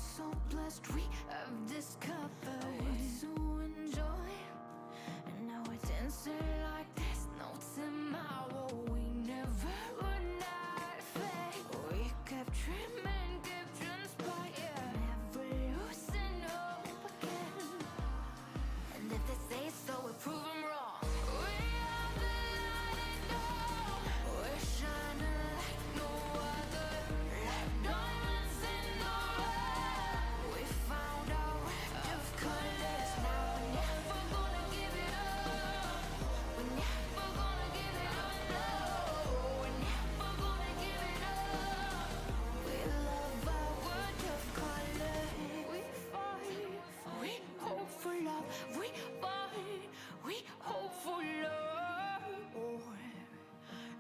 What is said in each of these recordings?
so blessed we have discovered to enjoy. And now we're dancing like there's no tomorrow. We never run out of faith. We kept dreaming, kept transpiring, never losing hope again. And if they say so, we prove them wrong. We are the light dawn. We're shining like no other. Like diamonds in the rough. We found our way of colors. Now we're never gonna give it up. We're never gonna give it up. No, we're never gonna give it up. We love our world of color. We fight. We hope for love. We fight. We hope for love.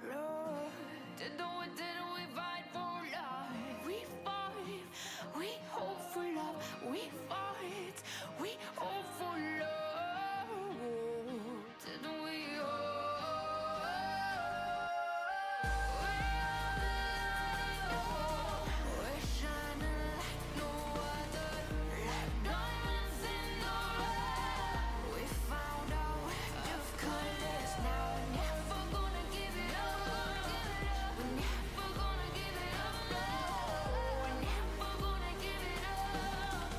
Love. Didn't we fight for love? We fight. We hope for love. We fight. We hope for love. Didn't we all? We are the light. We're shining like no other. Like diamonds in the rough. We found our way of colors. Now we're never gonna give it up. We're never gonna give it up. No, we're never gonna give it up.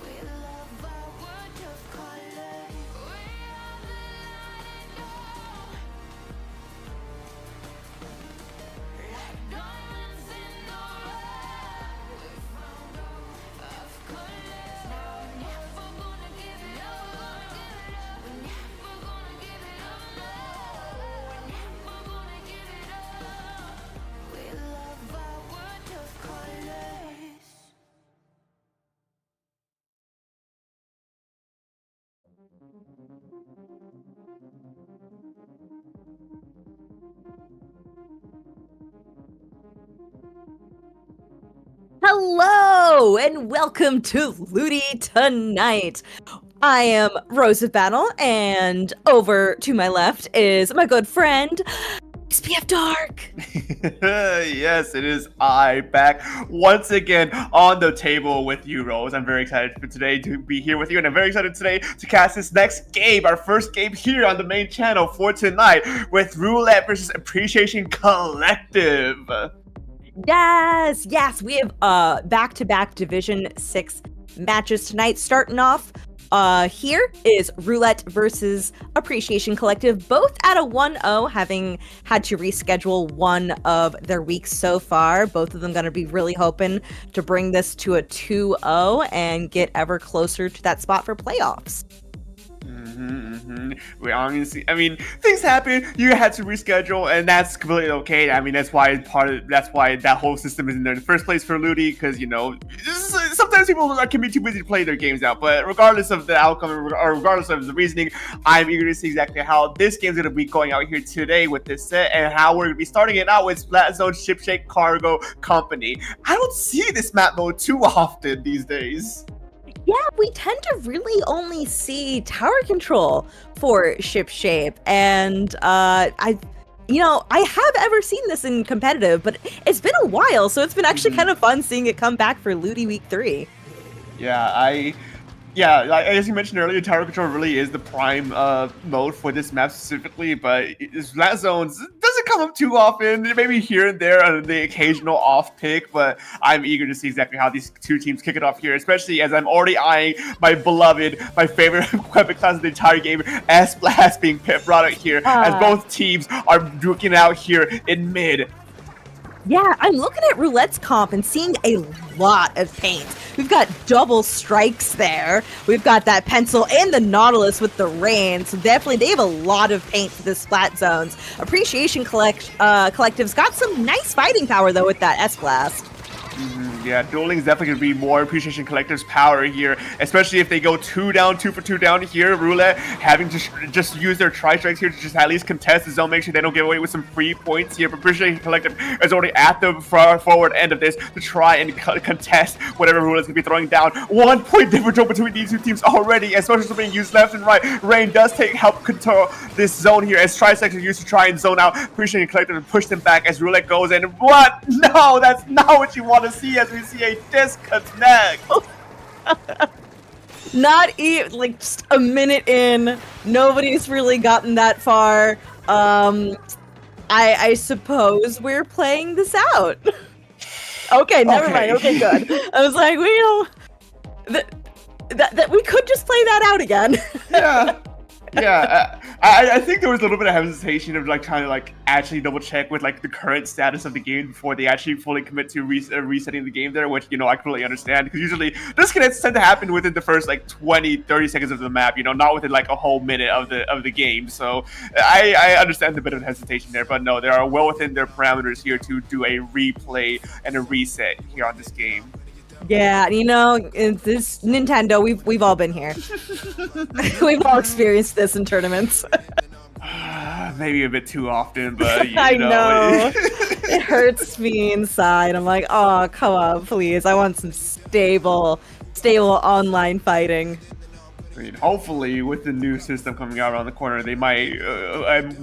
We love our world of color. We are the light dawn. Like diamonds in the rough. We found our way of colors. Now we're never gonna give it up. We're never gonna give it up. No, we're never gonna give it up. We love our world of colors. Hello and welcome to LUTI Tonight. I am Rose of Battle, and over to my left is my good friend, SPF Dark. Yes, it is I back once again on the table with you, Rose. I'm very excited for today to be here with you, and I'm very excited today to cast this next game, our first game here on the main channel for tonight with Roulette versus Appreciation Collective. Yes, we have back-to-back Division 6 matches tonight. Starting off, here is Roulette versus Appreciation Collective, both at a 1-0, having had to reschedule one of their weeks so far. Both of them going to be really hoping to bring this to a 2-0 and get ever closer to that spot for playoffs. We honestly, I mean, things happen. You had to reschedule, and that's completely okay. I mean, that's why that whole system is in there in the first place for LUTI, because you know, sometimes people can be too busy to play their games out. But regardless of the outcome or regardless of the reasoning, I'm eager to see exactly how this game's gonna be going out here today with this set, and how we're gonna be starting it out with Splat Zone Shipshape Cargo Company. I don't see this map mode too often these days. Yeah, we tend to really only see tower control for Shipshape, and I have ever seen this in competitive, but it's been a while, so it's been actually kind of fun seeing it come back for LUTI Week 3. Yeah, as you mentioned earlier, tower control really is the prime mode for this map specifically, but Splat Zones doesn't come up too often, maybe here and there on the occasional off pick, but I'm eager to see exactly how these two teams kick it off here, especially as I'm already eyeing my favorite weapon class of the entire game, S-Blast being brought out here, as both teams are duking it out here in mid. Yeah, I'm looking at Roulette's comp and seeing a lot of paint. We've got double strikes there. We've got that pencil and the Nautilus with the rain. So definitely they have a lot of paint for the Splat Zones. Appreciation Collective's got some nice fighting power though with that S-Blast. Yeah, dueling is definitely going to be more Appreciation Collective's power here, especially if they go 2 for 2 down here. Roulette having to just use their tri-strikes here to just at least contest the zone, make sure they don't get away with some free points here. But Appreciation Collective is already at the forward end of this to try and contest whatever Roulette's going to be throwing down. 1 point differential between these two teams already, especially being used left and right. Rain does help control this zone here as tri-strikes are used to try and zone out Appreciation Collective and push them back as Roulette goes in. What? No, that's not what you want to see as we see a disconnect. Not even like just a minute in, nobody's really gotten that far. I suppose we're playing this out. Okay, never mind. Okay, good. I was like, we don't. That we could just play that out again. Yeah. I think there was a little bit of hesitation of like trying to like actually double check with like the current status of the game before they actually fully commit to resetting the game there, which, you know, I completely understand, because usually disconnects tend to happen within the first like 20-30 seconds of the map, you know, not within like a whole minute of the game. So I understand the bit of hesitation there, but no, they are well within their parameters here to do a replay and a reset here on this game. Yeah, you know, this Nintendo, we've all been here. We've all experienced this in tournaments. Maybe a bit too often, but you I know. know. It hurts me inside. I'm like, oh, come on, please. I want some stable online fighting. I mean, hopefully, with the new system coming out around the corner, they might,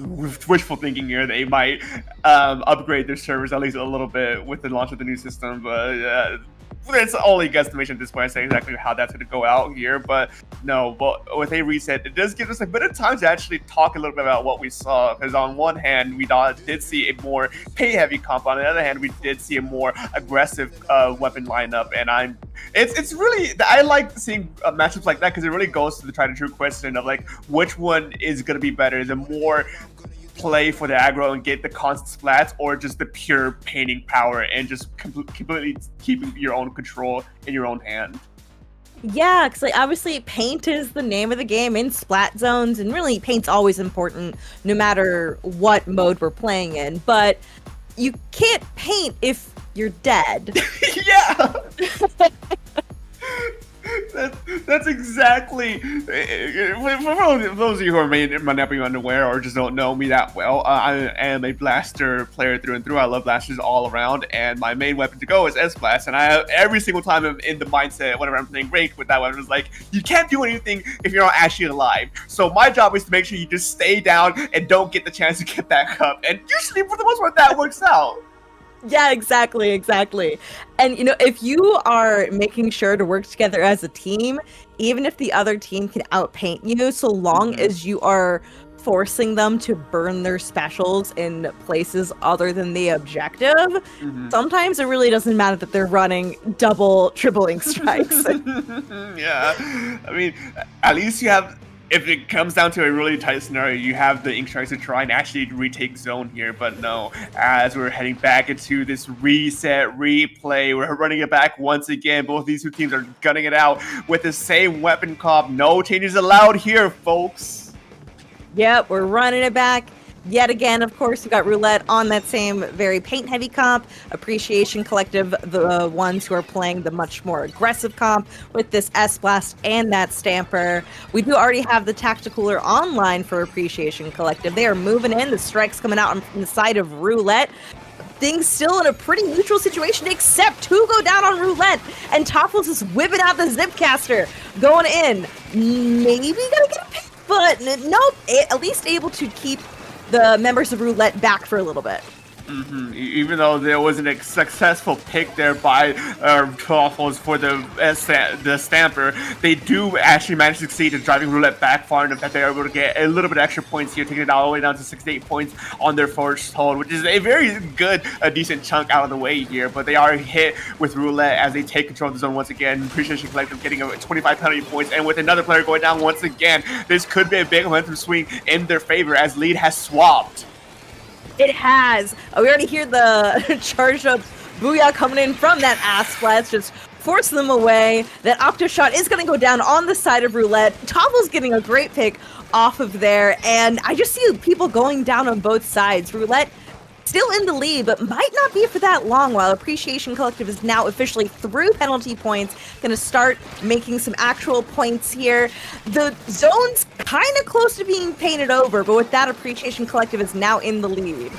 with wishful thinking here, they might upgrade their servers at least a little bit with the launch of the new system, but it's only guesstimation at this point, saying exactly how that's going to go out here. But no, but with a reset, it does give us a bit of time to actually talk a little bit about what we saw. Because on one hand, we did see a more pay-heavy comp. On the other hand, we did see a more aggressive weapon lineup. And it's really, I like seeing matchups like that, because it really goes to the tried and true question of like, which one is going to be better? The more play for the aggro and get the constant splats, or just the pure painting power and just completely keeping your own control in your own hand? Yeah, because like, obviously paint is the name of the game in splat zones, and really paint's always important no matter what mode we're playing in, but you can't paint if you're dead. Yeah. That's exactly. For those of you who might not be unaware or just don't know me that well, I am a blaster player through and through. I love blasters all around, and my main weapon to go is S-Blast. And I every single time I'm in the mindset whenever I'm playing ranked with that weapon is like, you can't do anything if you're not actually alive. So my job is to make sure you just stay down and don't get the chance to get back up. And usually, for the most part, that works out. Yeah, exactly. And, you know, if you are making sure to work together as a team, even if the other team can outpaint you, so long as you are forcing them to burn their specials in places other than the objective, sometimes it really doesn't matter that they're running double, triple ink strikes. Yeah. I mean, at least you have... If it comes down to a really tight scenario, you have the ink strikes to try and actually retake zone here. But no, as we're heading back into this reset replay, we're running it back once again. Both these two teams are gunning it out with the same weapon comp. No changes allowed here, folks. Yep, we're running it back. Yet again, of course, we got Roulette on that same very paint-heavy comp. Appreciation Collective, the ones who are playing the much more aggressive comp with this S-Blast and that Stamper. We do already have the Tacticooler online for Appreciation Collective. They are moving in. The strike's coming out from the side of Roulette. Things still in a pretty neutral situation, except two go down on Roulette, and Toffles is whipping out the Zipcaster, going in. Maybe gonna get a pick, but nope, at least able to keep the members of Roulette back for a little bit. Even though there wasn't a successful pick there by Truffles for the Stamper, they do actually manage to succeed in driving Roulette back far enough that they're able to get a little bit of extra points here, taking it all the way down to 68 points on their first hold, which is a very good, decent chunk out of the way here. But they are hit with Roulette as they take control of the zone once again. Appreciation Collective getting 25 penalty points, and with another player going down once again, this could be a big momentum swing in their favor as lead has swapped. It has. We already hear the charged up Booyah coming in from that ass blast, just forcing them away. That Octo Shot is going to go down on the side of Roulette. Toffle's getting a great pick off of there, and I just see people going down on both sides. Roulette still in the lead, but might not be for that long, while Appreciation Collective is now officially through penalty points, gonna start making some actual points here. The zone's kind of close to being painted over, but with that, Appreciation Collective is now in the lead.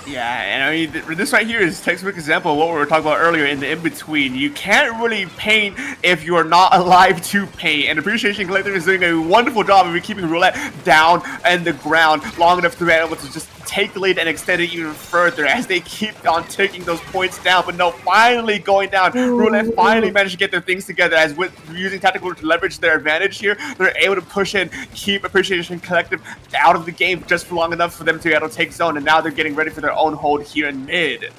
Yeah, and I mean, this right here is a textbook example of what we were talking about earlier in the in-between. You can't really paint if you're not alive to paint, and Appreciation Collective is doing a wonderful job of keeping Roulette down and the ground long enough to be able to just take the lead and extend it even further as they keep on taking those points down. But no, finally going down. Roulette finally managed to get their things together as with using tactical to leverage their advantage here, they're able to push in, keep Appreciation Collective out of the game just for long enough for them to be able to take zone, and now they're getting ready for their own hold here in mid.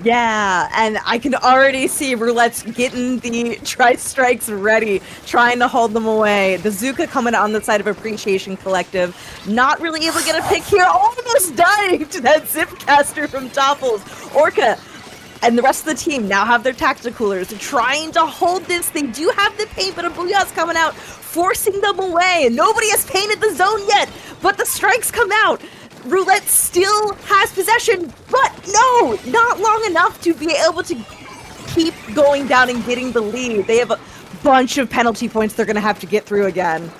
Yeah, and I can already see Roulette's getting the tri-strikes ready, trying to hold them away. The Zuka coming on the side of Appreciation Collective, not really able to get a pick here, almost dying to that Zipcaster from Topples. Orca and the rest of the team now have their tacticoolers. They're trying to hold this. They do have the paint, but Abuya's coming out, forcing them away. Nobody has painted the zone yet, but the strikes come out. Roulette still has possession, but no, not long enough to be able to keep going down and getting the lead. They have a bunch of penalty points they're going to have to get through again.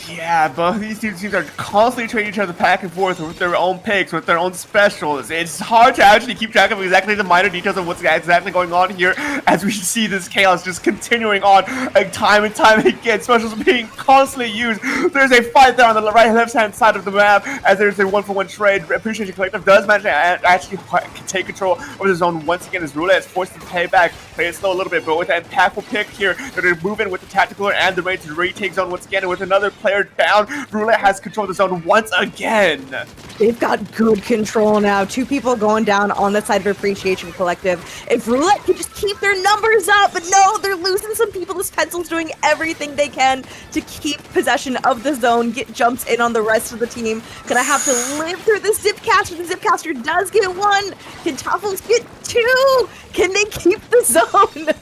Yeah, both these two teams are constantly trading each other back and forth with their own picks, with their own specials. It's hard to actually keep track of exactly the minor details of what's exactly going on here as we see this chaos just continuing on time and time again. Specials being constantly used. There's a fight there on the left-hand side of the map as there's a one-for-one trade. Appreciation Collective does manage to actually take control of the zone once again as Roulette is forced to pay back, play it slow a little bit, but with that impactful pick here, they're going to move in with the tactical and the ready to retake zone once again, and with another player down, Roulette has control of the zone once again. They've got good control now. Two people going down on the side of Appreciation Collective. If Roulette could just keep their numbers up, but no, they're losing some people. This Pencil's doing everything they can to keep possession of the zone, get jumps in on the rest of the team. Gonna have to live through the Zipcaster. The Zipcaster does get one. Can Toffles get two? Can they keep the zone?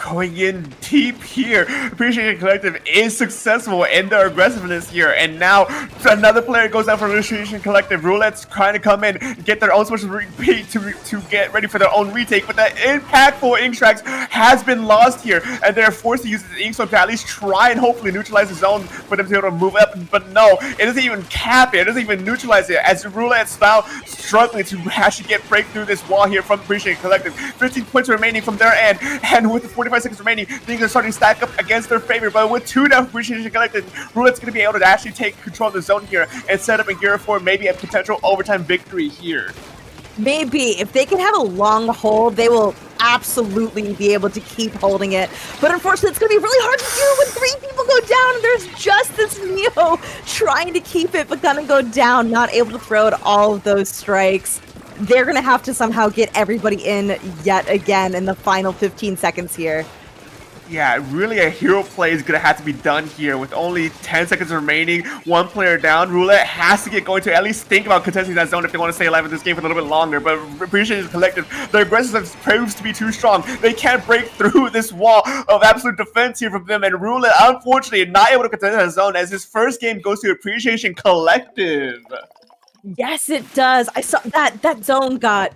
Going in deep here. Appreciation Collective is successful in their aggressiveness here, and now another player goes down for Appreciation Collective. Roulette's trying to come in, get their own special repeat to get ready for their own retake, but that impactful ink tracks has been lost here, and they're forced to use the ink storm to at least try and hopefully neutralize the zone for them to be able to move up. But no, it doesn't even cap it. It doesn't even neutralize it, as Roulette's now struggling to actually break through this wall here from Appreciation Collective. 15 points remaining from their end, and with the 45 seconds remaining, things are starting to stack up against their favor, but with 2 down Appreciation Collective, Roulette's going to be able to actually take control of the zone here and set up a gear for maybe a potential overtime victory here. Maybe. If they can have a long hold, they will absolutely be able to keep holding it. But unfortunately, it's going to be really hard to do when 3 people go down and there's just this Neo trying to keep it, but gonna go down, not able to throw out all of those strikes. They're going to have to somehow get everybody in yet again in the final 15 seconds here. Yeah, really a hero play is going to have to be done here with only 10 seconds remaining, 1 player down. Roulette has to get going to at least think about contesting that zone if they want to stay alive in this game for a little bit longer, but Appreciation Collective, their aggressiveness proves to be too strong. They can't break through this wall of absolute defense here from them, and Roulette, unfortunately, not able to contest that zone as his first game goes to Appreciation Collective. Yes, it does. I saw that zone got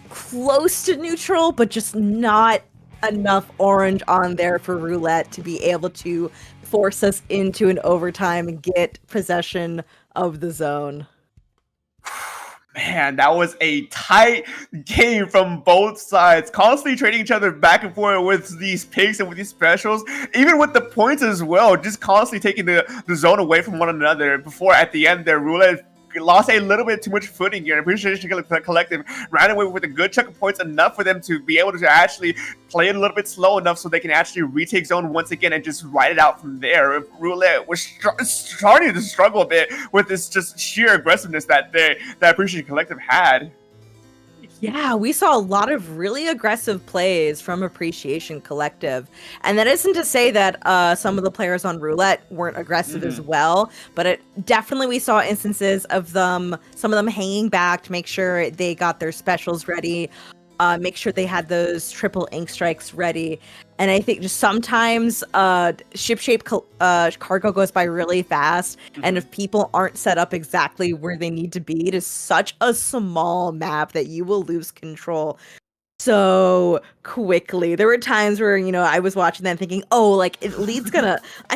close to neutral, but just not enough orange on there for Roulette to be able to force us into an overtime and get possession of the zone. Man, that was a tight game from both sides, constantly trading each other back and forth with these picks and with these specials, even with the points as well, just constantly taking the zone away from one another before at the end there, Roulette lost a little bit too much footing here. Appreciation Collective ran away with a good chunk of points, enough for them to be able to actually play it a little bit slow enough so they can actually retake zone once again and just ride it out from there. Roulette was starting to struggle a bit with this just sheer aggressiveness that Appreciation Collective had. Yeah, we saw a lot of really aggressive plays from Appreciation Collective. And that isn't to say that some of the players on Roulette weren't aggressive as well, but definitely we saw instances of some of them hanging back to make sure they got their specials ready, make sure they had those triple ink strikes ready. And I think just sometimes ship-shape cargo goes by really fast, and if people aren't set up exactly where they need to be, it is such a small map that you will lose control so quickly. There were times where, I was watching that thinking, oh, like, I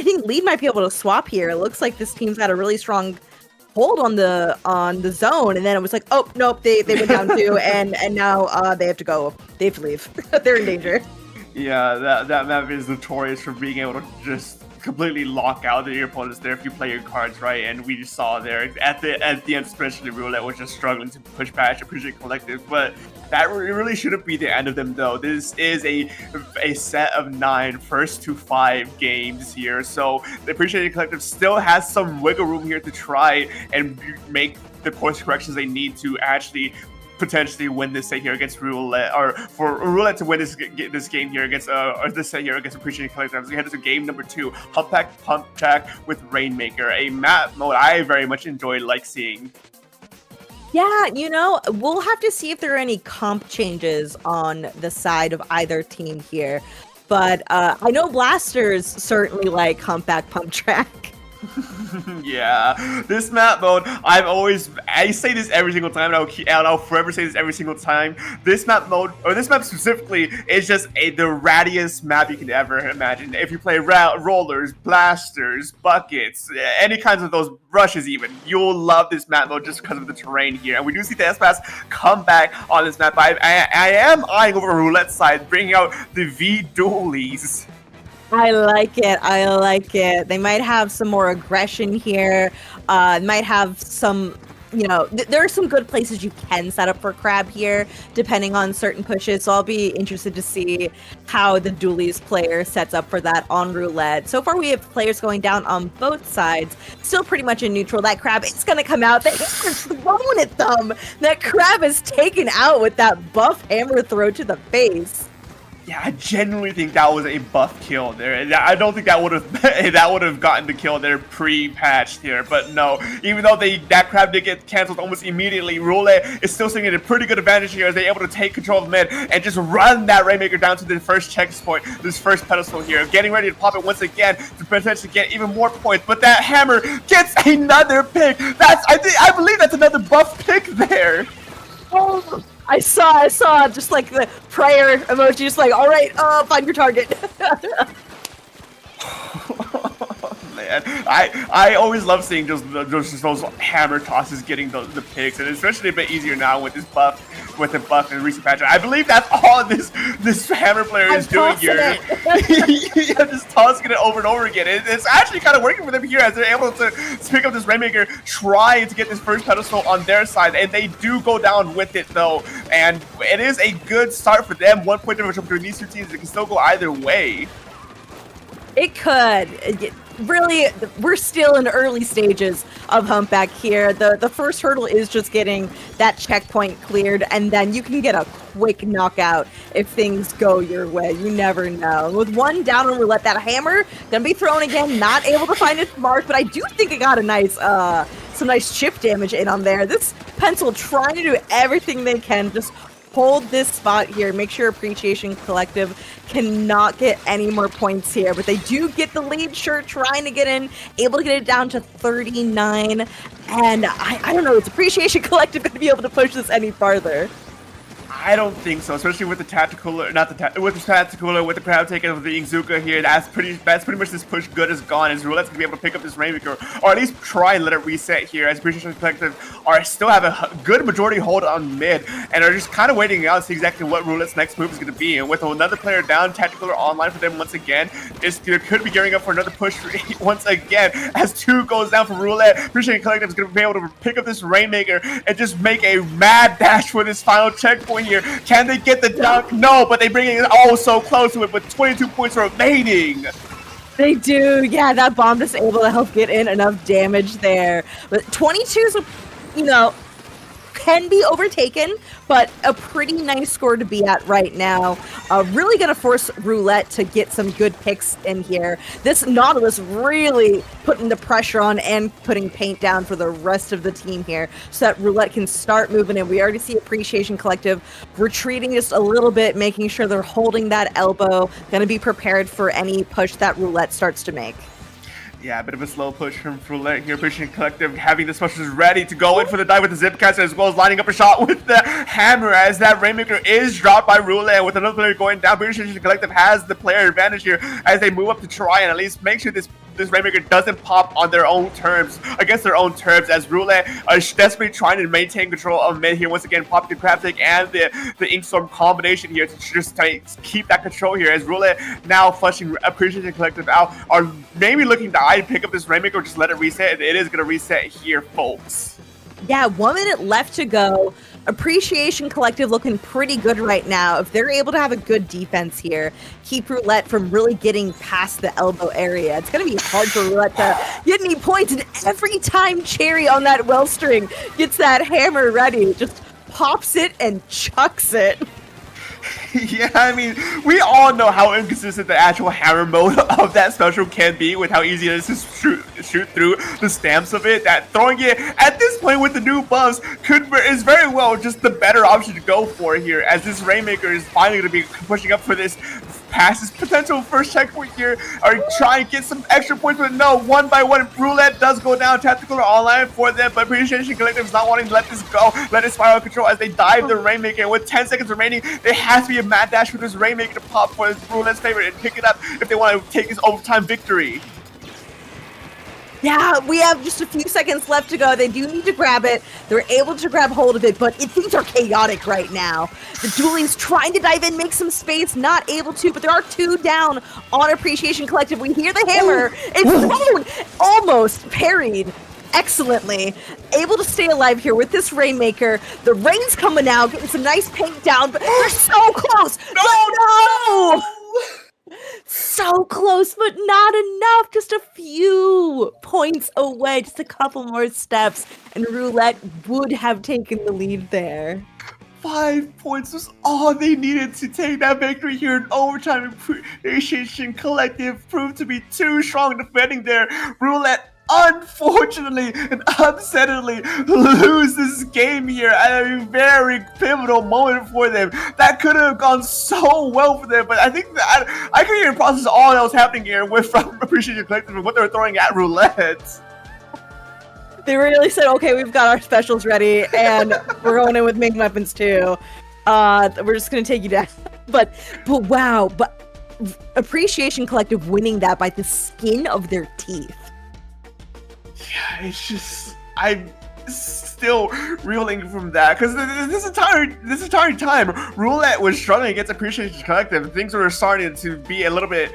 think Lead might be able to swap here. It looks like this team's got a really strong hold on the zone, and then it was like, oh, nope, they went down too, and now they have to go. They have to leave. They're in danger. Yeah, that map is notorious for being able to just completely lock out your opponents there if you play your cards right. And we just saw there at the end, especially Roulette was just struggling to push past Appreciate Collective. But that really shouldn't be the end of them, though. This is a set of 9 first to 5 games here, so the Appreciated Collective still has some wiggle room here to try and make the course corrections they need to actually potentially win this set here against Roulette, or for Roulette to win this game here against or this set here against Appreciated Collective. As we head into game number 2, Humpback Pump Track with Rainmaker, a map mode I very much enjoyed seeing. Yeah, you know, we'll have to see if there are any comp changes on the side of either team here. But I know Blasters certainly like Humpback Pump Track. Yeah, this map mode, I say this every single time, and I'll forever say this every single time. This map mode, or this map specifically, is just the rattiest map you can ever imagine. If you play rollers, blasters, buckets, any kinds of those rushes even, you'll love this map mode just because of the terrain here. And we do see the S-Pass come back on this map. I am eyeing over Roulette's side, bringing out the V-Dualies. I like it. I like it. They might have some more aggression here. Might have some, you know, there are some good places you can set up for Crab here, depending on certain pushes. So I'll be interested to see how the Dualies player sets up for that on Roulette. So far, we have players going down on both sides. Still pretty much in neutral. That Crab is going to come out. They are throwing at them. That Crab is taken out with that buff hammer throw to the face. Yeah, I genuinely think that was a buff kill there. I don't think that would have gotten the kill there pre-patched here. But no, even though that Crab did get canceled almost immediately, Roulette is still sitting at a pretty good advantage here as they're able to take control of mid and just run that Rainmaker down to the first checkpoint, this first pedestal here, getting ready to pop it once again to potentially get even more points. But that hammer gets another pick. I believe that's another buff pick there. Oh. I saw just like the prayer emoji, just like, all right, find your target. Man, I always love seeing those hammer tosses getting the picks, and especially a bit easier now with this buff, with the buff and recent patch. I believe that's all this hammer player is doing here. Yeah, just tossing it over and over again. It's actually kind of working for them here as they're able to pick up this Rainmaker, trying to get this first pedestal on their side, and they do go down with it though. And it is a good start for them. 1 point differential between these two teams. It can still go either way. It could. Really, we're still in early stages of Humpback here. The first hurdle is just getting that checkpoint cleared, and then you can get a quick knockout if things go your way. You never know. With one down on Roulette, that hammer gonna be thrown again, not able to find its mark, but I do think it got a nice some nice chip damage in on there. This pencil trying to do everything they can, just hold this spot here, make sure Appreciation Collective cannot get any more points here, but they do get the lead, sure, trying to get in, able to get it down to 39, and I don't know, is Appreciation Collective going to be able to push this any farther? I don't think so, especially with the tactical, with the crowd taking with the Ingzuka here. That's pretty much this push good as gone. As Roulette's gonna be able to pick up this Rainmaker, or at least try and let it reset here. As Appreciation Collective still have a good majority hold on mid, and are just kind of waiting out to see exactly what Roulette's next move is gonna be. And with another player down, Tactical online for them once again, could be gearing up for another push once again. As 2 goes down for Roulette, Appreciation Collective is gonna be able to pick up this Rainmaker and just make a mad dash for this final checkpoint here. Can they get the dunk? No, but they bring it oh so close to it with 22 points remaining. They do, yeah, that bomb is able to help get in enough damage there. But 22's, you know, can be overtaken, but a pretty nice score to be at right now. Really going to force Roulette to get some good picks in here. This Nautilus really putting the pressure on and putting paint down for the rest of the team here so that Roulette can start moving in. We already see Appreciation Collective retreating just a little bit, making sure they're holding that elbow, going to be prepared for any push that Roulette starts to make. Yeah, a bit of a slow push from Roulette here. Appreciation Collective having the specials ready to go in for the dive with the zip caster, as well as lining up a shot with the hammer as that Rainmaker is dropped by Roulette. With another player going down, Appreciation Collective has the player advantage here as they move up to try and at least make sure this this Rainmaker doesn't pop on their own terms, against their own terms, as Roulette are desperately trying to maintain control of mid here. Once again, popping the Crab Stick and the Inkstorm combination here to just keep that control here, as Roulette now flushing Appreciation Collective out, are maybe looking to either pick up this Rainmaker or just let it reset. It is going to reset here, folks. Yeah, 1 minute left to go. Appreciation Collective looking pretty good right now. If they're able to have a good defense here, keep Roulette from really getting past the elbow area, it's going to be hard for Roulette to get any points. And every time Cherry on that well string gets that hammer ready, just pops it and chucks it. Yeah, I mean, we all know how inconsistent the actual hammer mode of that special can be with how easy it is to shoot through the stamps of it. That throwing it at this point with the new buffs is very well just the better option to go for here, as this Rainmaker is finally going to be pushing up for this past his potential first checkpoint here, or try and get some extra points, but no, one by one, Roulette does go down. Tactical are online for them, but Appreciation Collective is not wanting to let this go, let it spiral control as they dive the Rainmaker. And with 10 seconds remaining, there has to be a mad dash for this Rainmaker to pop for Roulette's favor and pick it up if they want to take this overtime victory. Yeah, we have just a few seconds left to go. They do need to grab it. They're able to grab hold of it, but things are chaotic right now. The Dueling's trying to dive in, make some space, not able to, but there are 2 down on Appreciation Collective. We hear the hammer. It's thrown, almost parried excellently. Able to stay alive here with this Rainmaker. The rain's coming out, getting some nice paint down, but they're so close. No! So close, but not enough. Just a few points away, just a couple more steps, and Roulette would have taken the lead there. 5 points was all they needed to take that victory here in overtime. Appreciation Collective proved to be too strong defending there. Roulette unfortunately and upsettingly lose this game here at a very pivotal moment for them. That could have gone so well for them, but I think that I couldn't even process all that was happening here with from Appreciation Collective and what they were throwing at Roulette. They really said, okay, we've got our specials ready, and we're going in with main weapons too. We're just gonna take you down. But wow, but Appreciation Collective winning that by the skin of their teeth. Yeah, it's just, I'm still reeling from that, because this entire time, Roulette was struggling against Appreciation Collective. Things were starting to be a little bit,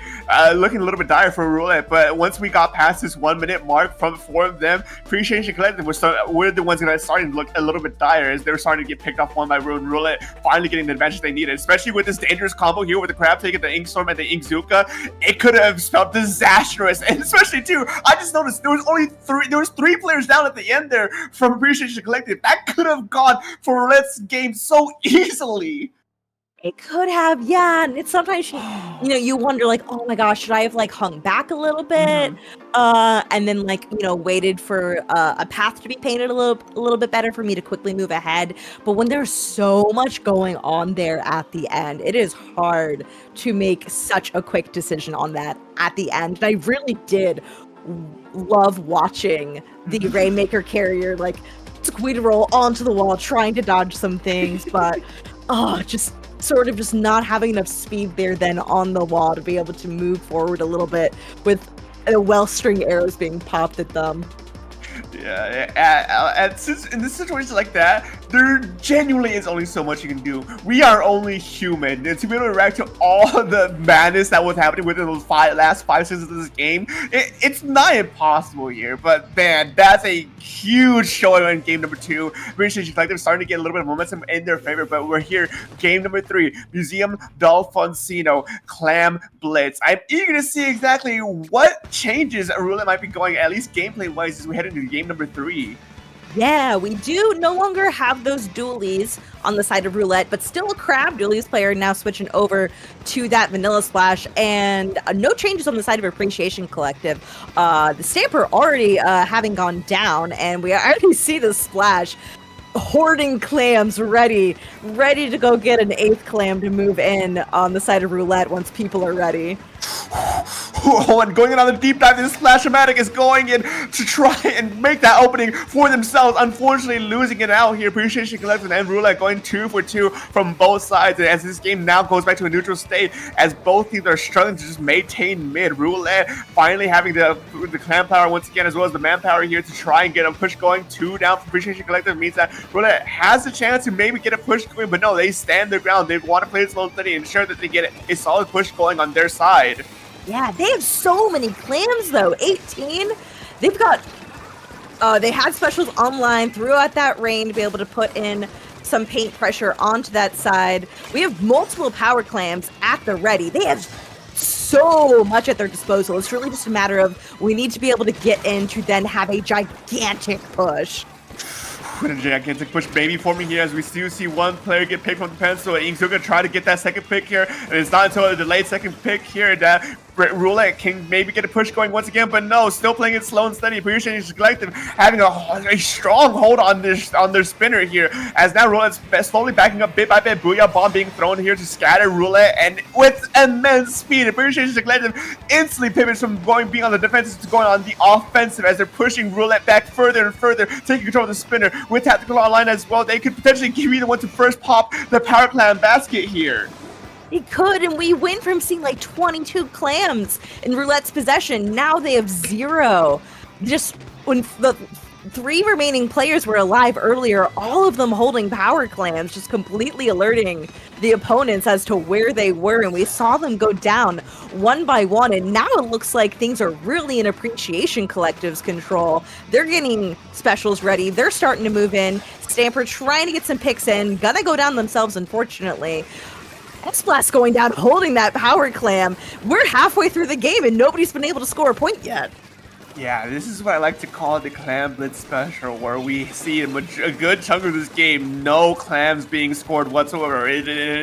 looking a little bit dire for Roulette, but once we got past this 1 minute mark from 4 of them, Appreciation Collective were the ones that are starting to look a little bit dire, as they were starting to get picked off one by Roulette, finally getting the advantage they needed, especially with this dangerous combo here with the Crab Stick, the Inkstorm, and the Inkzuka. It could have spelled disastrous, and especially too, I just noticed there was 3 players down at the end there from Appreciation Collective. That could have gone for Roulette's game so easily. It could have, yeah. And it's sometimes you wonder, like, oh my gosh, should I have like hung back a little bit, and then like waited for a path to be painted a little bit better for me to quickly move ahead. But when there's so much going on there at the end, it is hard to make such a quick decision on that at the end. And I really did love watching the Rainmaker carrier like squid roll onto the wall, trying to dodge some things, but just sort of just not having enough speed there then on the wall to be able to move forward a little bit with well-string arrows being popped at them. Yeah, in this situation like that, there genuinely is only so much you can do. We are only human, and to be able to react to all the madness that was happening within those last 5 seconds of this game, it's not impossible here. But man, that's a huge showing in game number 2. Appreciation Collective starting to get a little bit of momentum in their favor, but we're here, game number 3, Museum D'Alfonsino Clam Blitz. I'm eager to see exactly what changes Roulette might be going, at least gameplay-wise, as we head into game number 3. Yeah, we do no longer have those dualies on the side of Roulette, but still a Crab dualies player now switching over to that Vanilla Splash, and no changes on the side of Appreciation Collective. The Stamper already having gone down, and we already see the Splash hoarding clams ready to go get an 8th clam to move in on the side of Roulette once people are ready. Oh, and going in on the deep dive, this Splash-O-Matic is going in to try and make that opening for themselves. Unfortunately, losing it out here. Appreciation Collective and Roulette going 2 for 2 from both sides. And as this game now goes back to a neutral state, as both teams are struggling to just maintain mid. Roulette finally having the clan power once again, as well as the manpower here to try and get a push going. 2 down for Appreciation Collective means that Roulette has a chance to maybe get a push going, but no, they stand their ground. They want to play it slow and steady and ensure that they get a solid push going on their side. Yeah, they have so many clams though. 18. They've got they had specials online throughout that rain to be able to put in some paint pressure onto that side. We have multiple power clams at the ready. They have so much at their disposal. It's really just a matter of we need to be able to get in to then have a gigantic push. A gigantic push maybe forming here as we still see one player get picked from the pencil. Ink's gonna try to get that second pick here, and it's not until a delayed second pick here that Roulette can maybe get a push going once again, but no, still playing it slow and steady. Appreciation Collective having a strong hold on their spinner here, as now Roulette's slowly backing up bit by bit. Booyah Bomb being thrown here to scatter Roulette, and with immense speed, Appreciation Collective instantly pivots from being on the defensive to going on the offensive as they're pushing Roulette back further and further, taking control of the spinner. With Tactical online as well, they could potentially be the one to first pop the Power Clan basket here. It could, and we went from seeing like 22 clams in Roulette's possession. Now they have 0. Just when the 3 remaining players were alive earlier, all of them holding power clams, just completely alerting the opponents as to where they were. And we saw them go down one by one. And now it looks like things are really in Appreciation Collective's control. They're getting specials ready. They're starting to move in. Stamper trying to get some picks in. Gonna go down themselves, unfortunately. S-Blast going down, holding that power clam. We're halfway through the game and nobody's been able to score a point yet. Yeah, this is what I like to call the Clam Blitz special, where we see a good chunk of this game, no clams being scored whatsoever.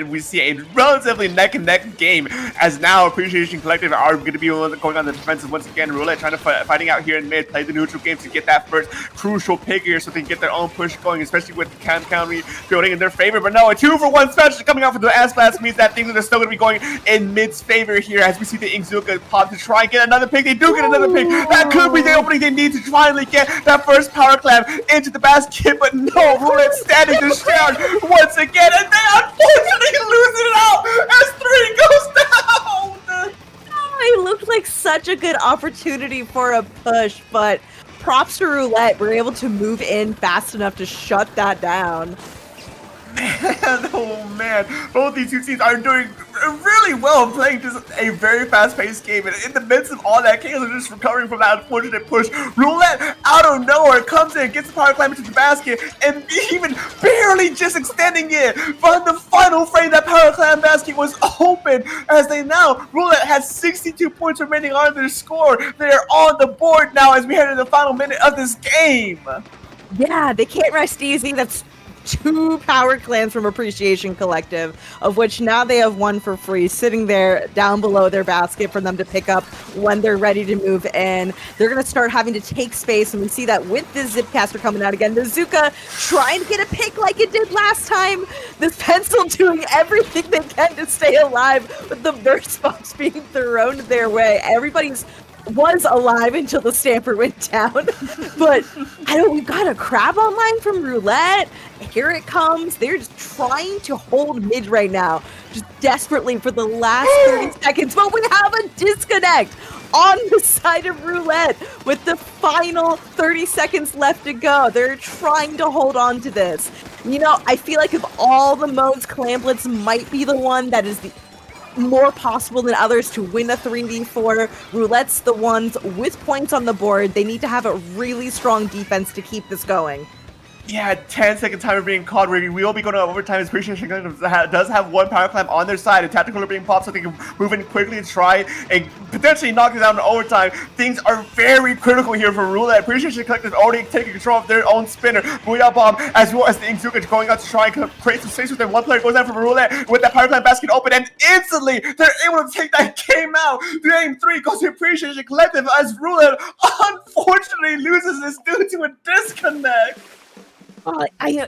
We see a relatively neck-and-neck game, as now Appreciation Collective are going to be going on the defensive once again. Roulette trying to fighting out here in mid, play the neutral game to get that first crucial pick here so they can get their own push going, especially with the Cam County building in their favor. But no, a 2-for-1 special coming out for the S-Blast means that things are still going to be going in mid's favor here, as we see the Inkzuka pop to try and get another pick. They do get another pick. That could be the opening they need to finally get that first power clam into the basket, but no, Roulette standing their ground once again, and they unfortunately lose it out as 3 goes down. It looked like such a good opportunity for a push, but props to Roulette. We're able to move in fast enough to shut that down. Man, oh man, both these two teams are doing really well playing just a very fast-paced game, and in the midst of all that chaos, they're just recovering from that unfortunate push. Roulette, out of nowhere, comes in, gets the power climb into the basket, and even barely just extending it. But the final frame, that power climb basket was open, as they now, Roulette has 62 points remaining on their score. They're on the board now as we head into the final minute of this game. Yeah, they can't rest easy. That's 2 power clams from Appreciation Collective, of which now they have 1 for free sitting there down below their basket for them to pick up when they're ready to move in. They're going to start having to take space, and we see that with this Zipcaster coming out again. The Zuka trying to get a pick like it did last time. This pencil doing everything they can to stay alive with the burst bombs being thrown their way. Everybody's was alive until the Stamper went down. But I don't, we've got a crab online from Roulette. Here it comes. They're just trying to hold mid right now, just desperately for the last 30 seconds. But we have a disconnect on the side of Roulette with the final 30 seconds left to go. They're trying to hold on to this. You know, I feel like of all the modes, Clam Blitz might be the one that is the more possible than others to win a 3v4. Roulette's the ones with points on the board. They need to have a really strong defense to keep this going. Yeah, 10-second timer being called. We will be going to overtime. Appreciation does have 1 power climb on their side. A tactical being popped so they can move in quickly and try and potentially knock it down in overtime. Things are very critical here for Roulette. Appreciation Collective already taking control of their own spinner. Booyah Bomb, as well as the Inkzuka going out to try and create some space with them. 1 player goes down from Roulette with that power climb basket open, and instantly they're able to take that game out. Game 3 goes to Appreciation Collective as Roulette unfortunately loses this due to a disconnect.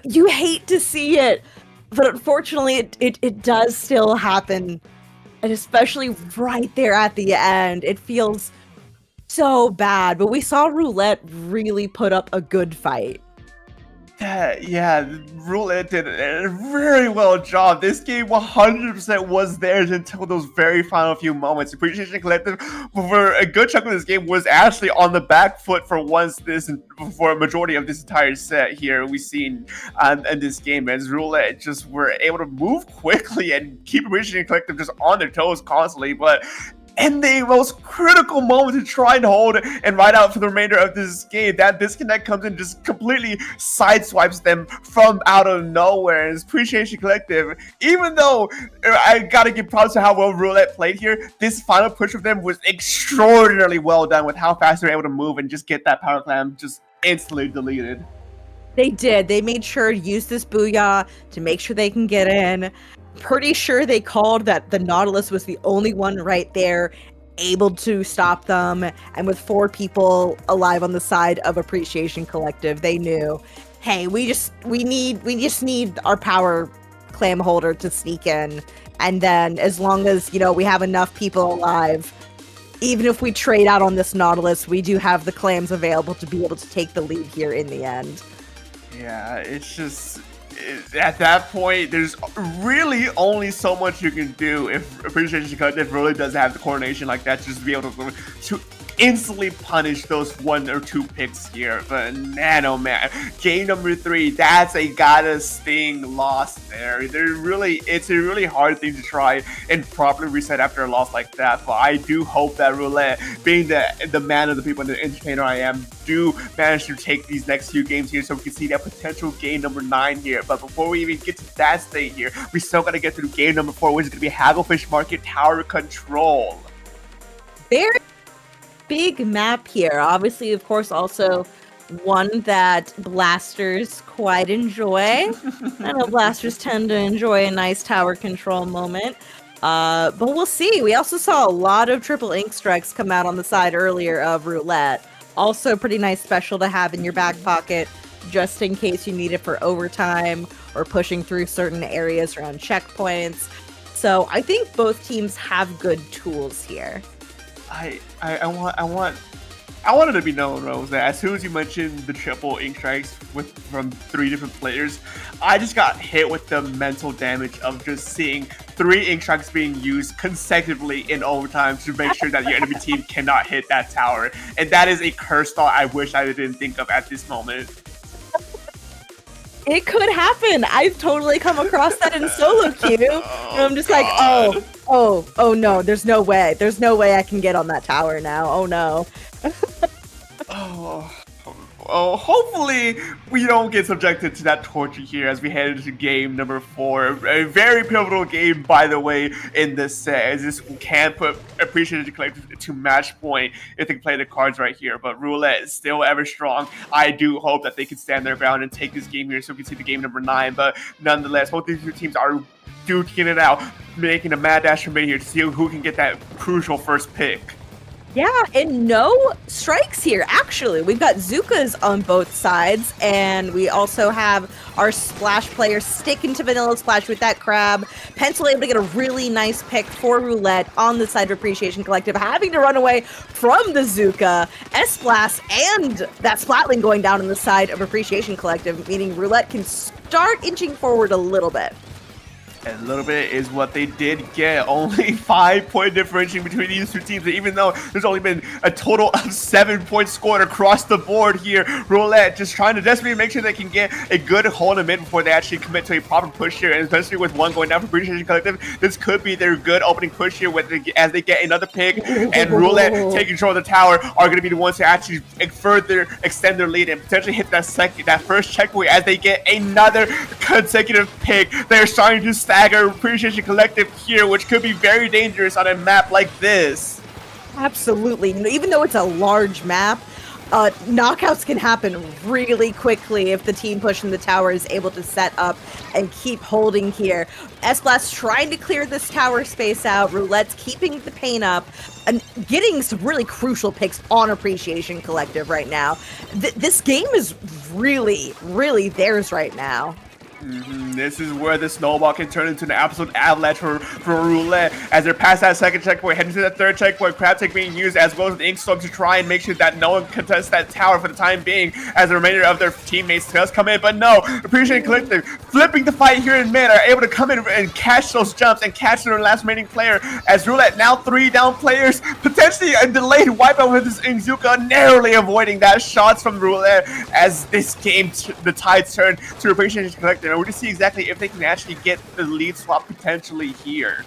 You hate to see it, but unfortunately it does still happen. And especially right there at the end, it feels so bad. But we saw Roulette really put up a good fight. Yeah, Roulette did a very well job. This game 100% was theirs until those very final few moments. Appreciation Collective, for a good chunk of this game, was actually on the back foot for for a majority of this entire set here we've seen in this game. As Roulette just were able to move quickly and keep Appreciation Collective just on their toes constantly, but in the most critical moment to try and hold and ride out for the remainder of this game, that disconnect comes in, just completely sideswipes them from out of nowhere. And Appreciation Collective, even though I gotta give props to how well Roulette played here, this final push of them was extraordinarily well done with how fast they were able to move and just get that power clam just instantly deleted. They did. They made sure to use this booyah to make sure they can get in. Pretty sure they called that the Nautilus was the only one right there able to stop them. And with 4 people alive on the side of Appreciation Collective, they knew, hey, we just need our power clam holder to sneak in. And then as long as, we have enough people alive, even if we trade out on this Nautilus, we do have the clams available to be able to take the lead here in the end. Yeah, it's just... At that point, there's really only so much you can do if Appreciation Collective really does have the coordination like that, just to be able to instantly punish those 1 or 2 picks here. But man, oh man, game number 3, that's a gotta sting loss there. It's a really hard thing to try and properly reset after a loss like that. But I do hope that Roulette, being the man of the people and the entertainer I am, do manage to take these next few games here so we can see that potential game number 9 here. But before we even get to that state here, we still gotta get through game number 4, which is gonna be Hagglefish Market Tower Control. Very big map here. Obviously, of course, also one that blasters quite enjoy. I know blasters tend to enjoy a nice tower control moment. But we'll see. We also saw a lot of triple ink strikes come out on the side earlier of Roulette. Also pretty nice special to have in your back pocket just in case you need it for overtime or pushing through certain areas around checkpoints. So I think both teams have good tools here. I wanted to be known, Rose, that as soon as you mentioned the triple ink strikes from 3 different players, I just got hit with the mental damage of just seeing 3 ink strikes being used consecutively in overtime to make sure that your enemy team cannot hit that tower. And that is a curse thought I wish I didn't think of at this moment. It could happen. I've totally come across that in solo queue. And I'm just like, oh no, there's no way. There's no way I can get on that tower now. Oh no. Oh, hopefully we don't get subjected to that torture here as we head into game number 4. A very pivotal game, by the way, in this set, as this can put Appreciation Collective to match point if they can play the cards right here. But Roulette is still ever strong. I do hope that they can stand their ground and take this game here so we can see the game number 9. But nonetheless, both these 2 teams are duking it out, making a mad dash from here to see who can get that crucial first pick. Yeah, and no strikes here, actually. We've got Zukas on both sides, and we also have our Splash player sticking to Vanilla Splash with that crab. Pencil able to get a really nice pick for Roulette on the side of Appreciation Collective, having to run away from the Zuka. S-Blast and that Splatling going down on the side of Appreciation Collective, meaning Roulette can start inching forward a little bit. A little bit is what they did get. Only 5-point differentiation between these 2 teams. Even though there's only been a total of 7 points scored across the board here, Roulette just trying to desperately make sure they can get a good hold in mid before they actually commit to a proper push here. And especially with 1 going down for Appreciation Collective, this could be their good opening push here as they get another pick. And Roulette taking control of the tower are going to be the ones to actually further extend their lead and potentially hit that first checkpoint as they get another consecutive pick. They're starting to stagger Appreciation Collective here, which could be very dangerous on a map like this. Absolutely. Even though it's a large map, knockouts can happen really quickly if the team pushing the tower is able to set up and keep holding here. S-Blast trying to clear this tower space out. Roulette's keeping the pain up and getting some really crucial picks on Appreciation Collective right now. This game is really, really theirs right now. This is where the snowball can turn into an absolute avalanche for Roulette as they're past that second checkpoint, heading to the third checkpoint. Crab Tank being used as well as the Ink Storm to try and make sure that no one contests that tower for the time being as the remainder of their teammates does come in. But no, Appreciation Collective flipping the fight here in mid are able to come in and catch those jumps and catch their last remaining player as Roulette now 3 down players, potentially a delayed wipeout with this Inzuka, narrowly avoiding that shots from Roulette as this game, the tides turn to Appreciation Collective. And we're to see exactly if they can actually get the lead swap potentially here.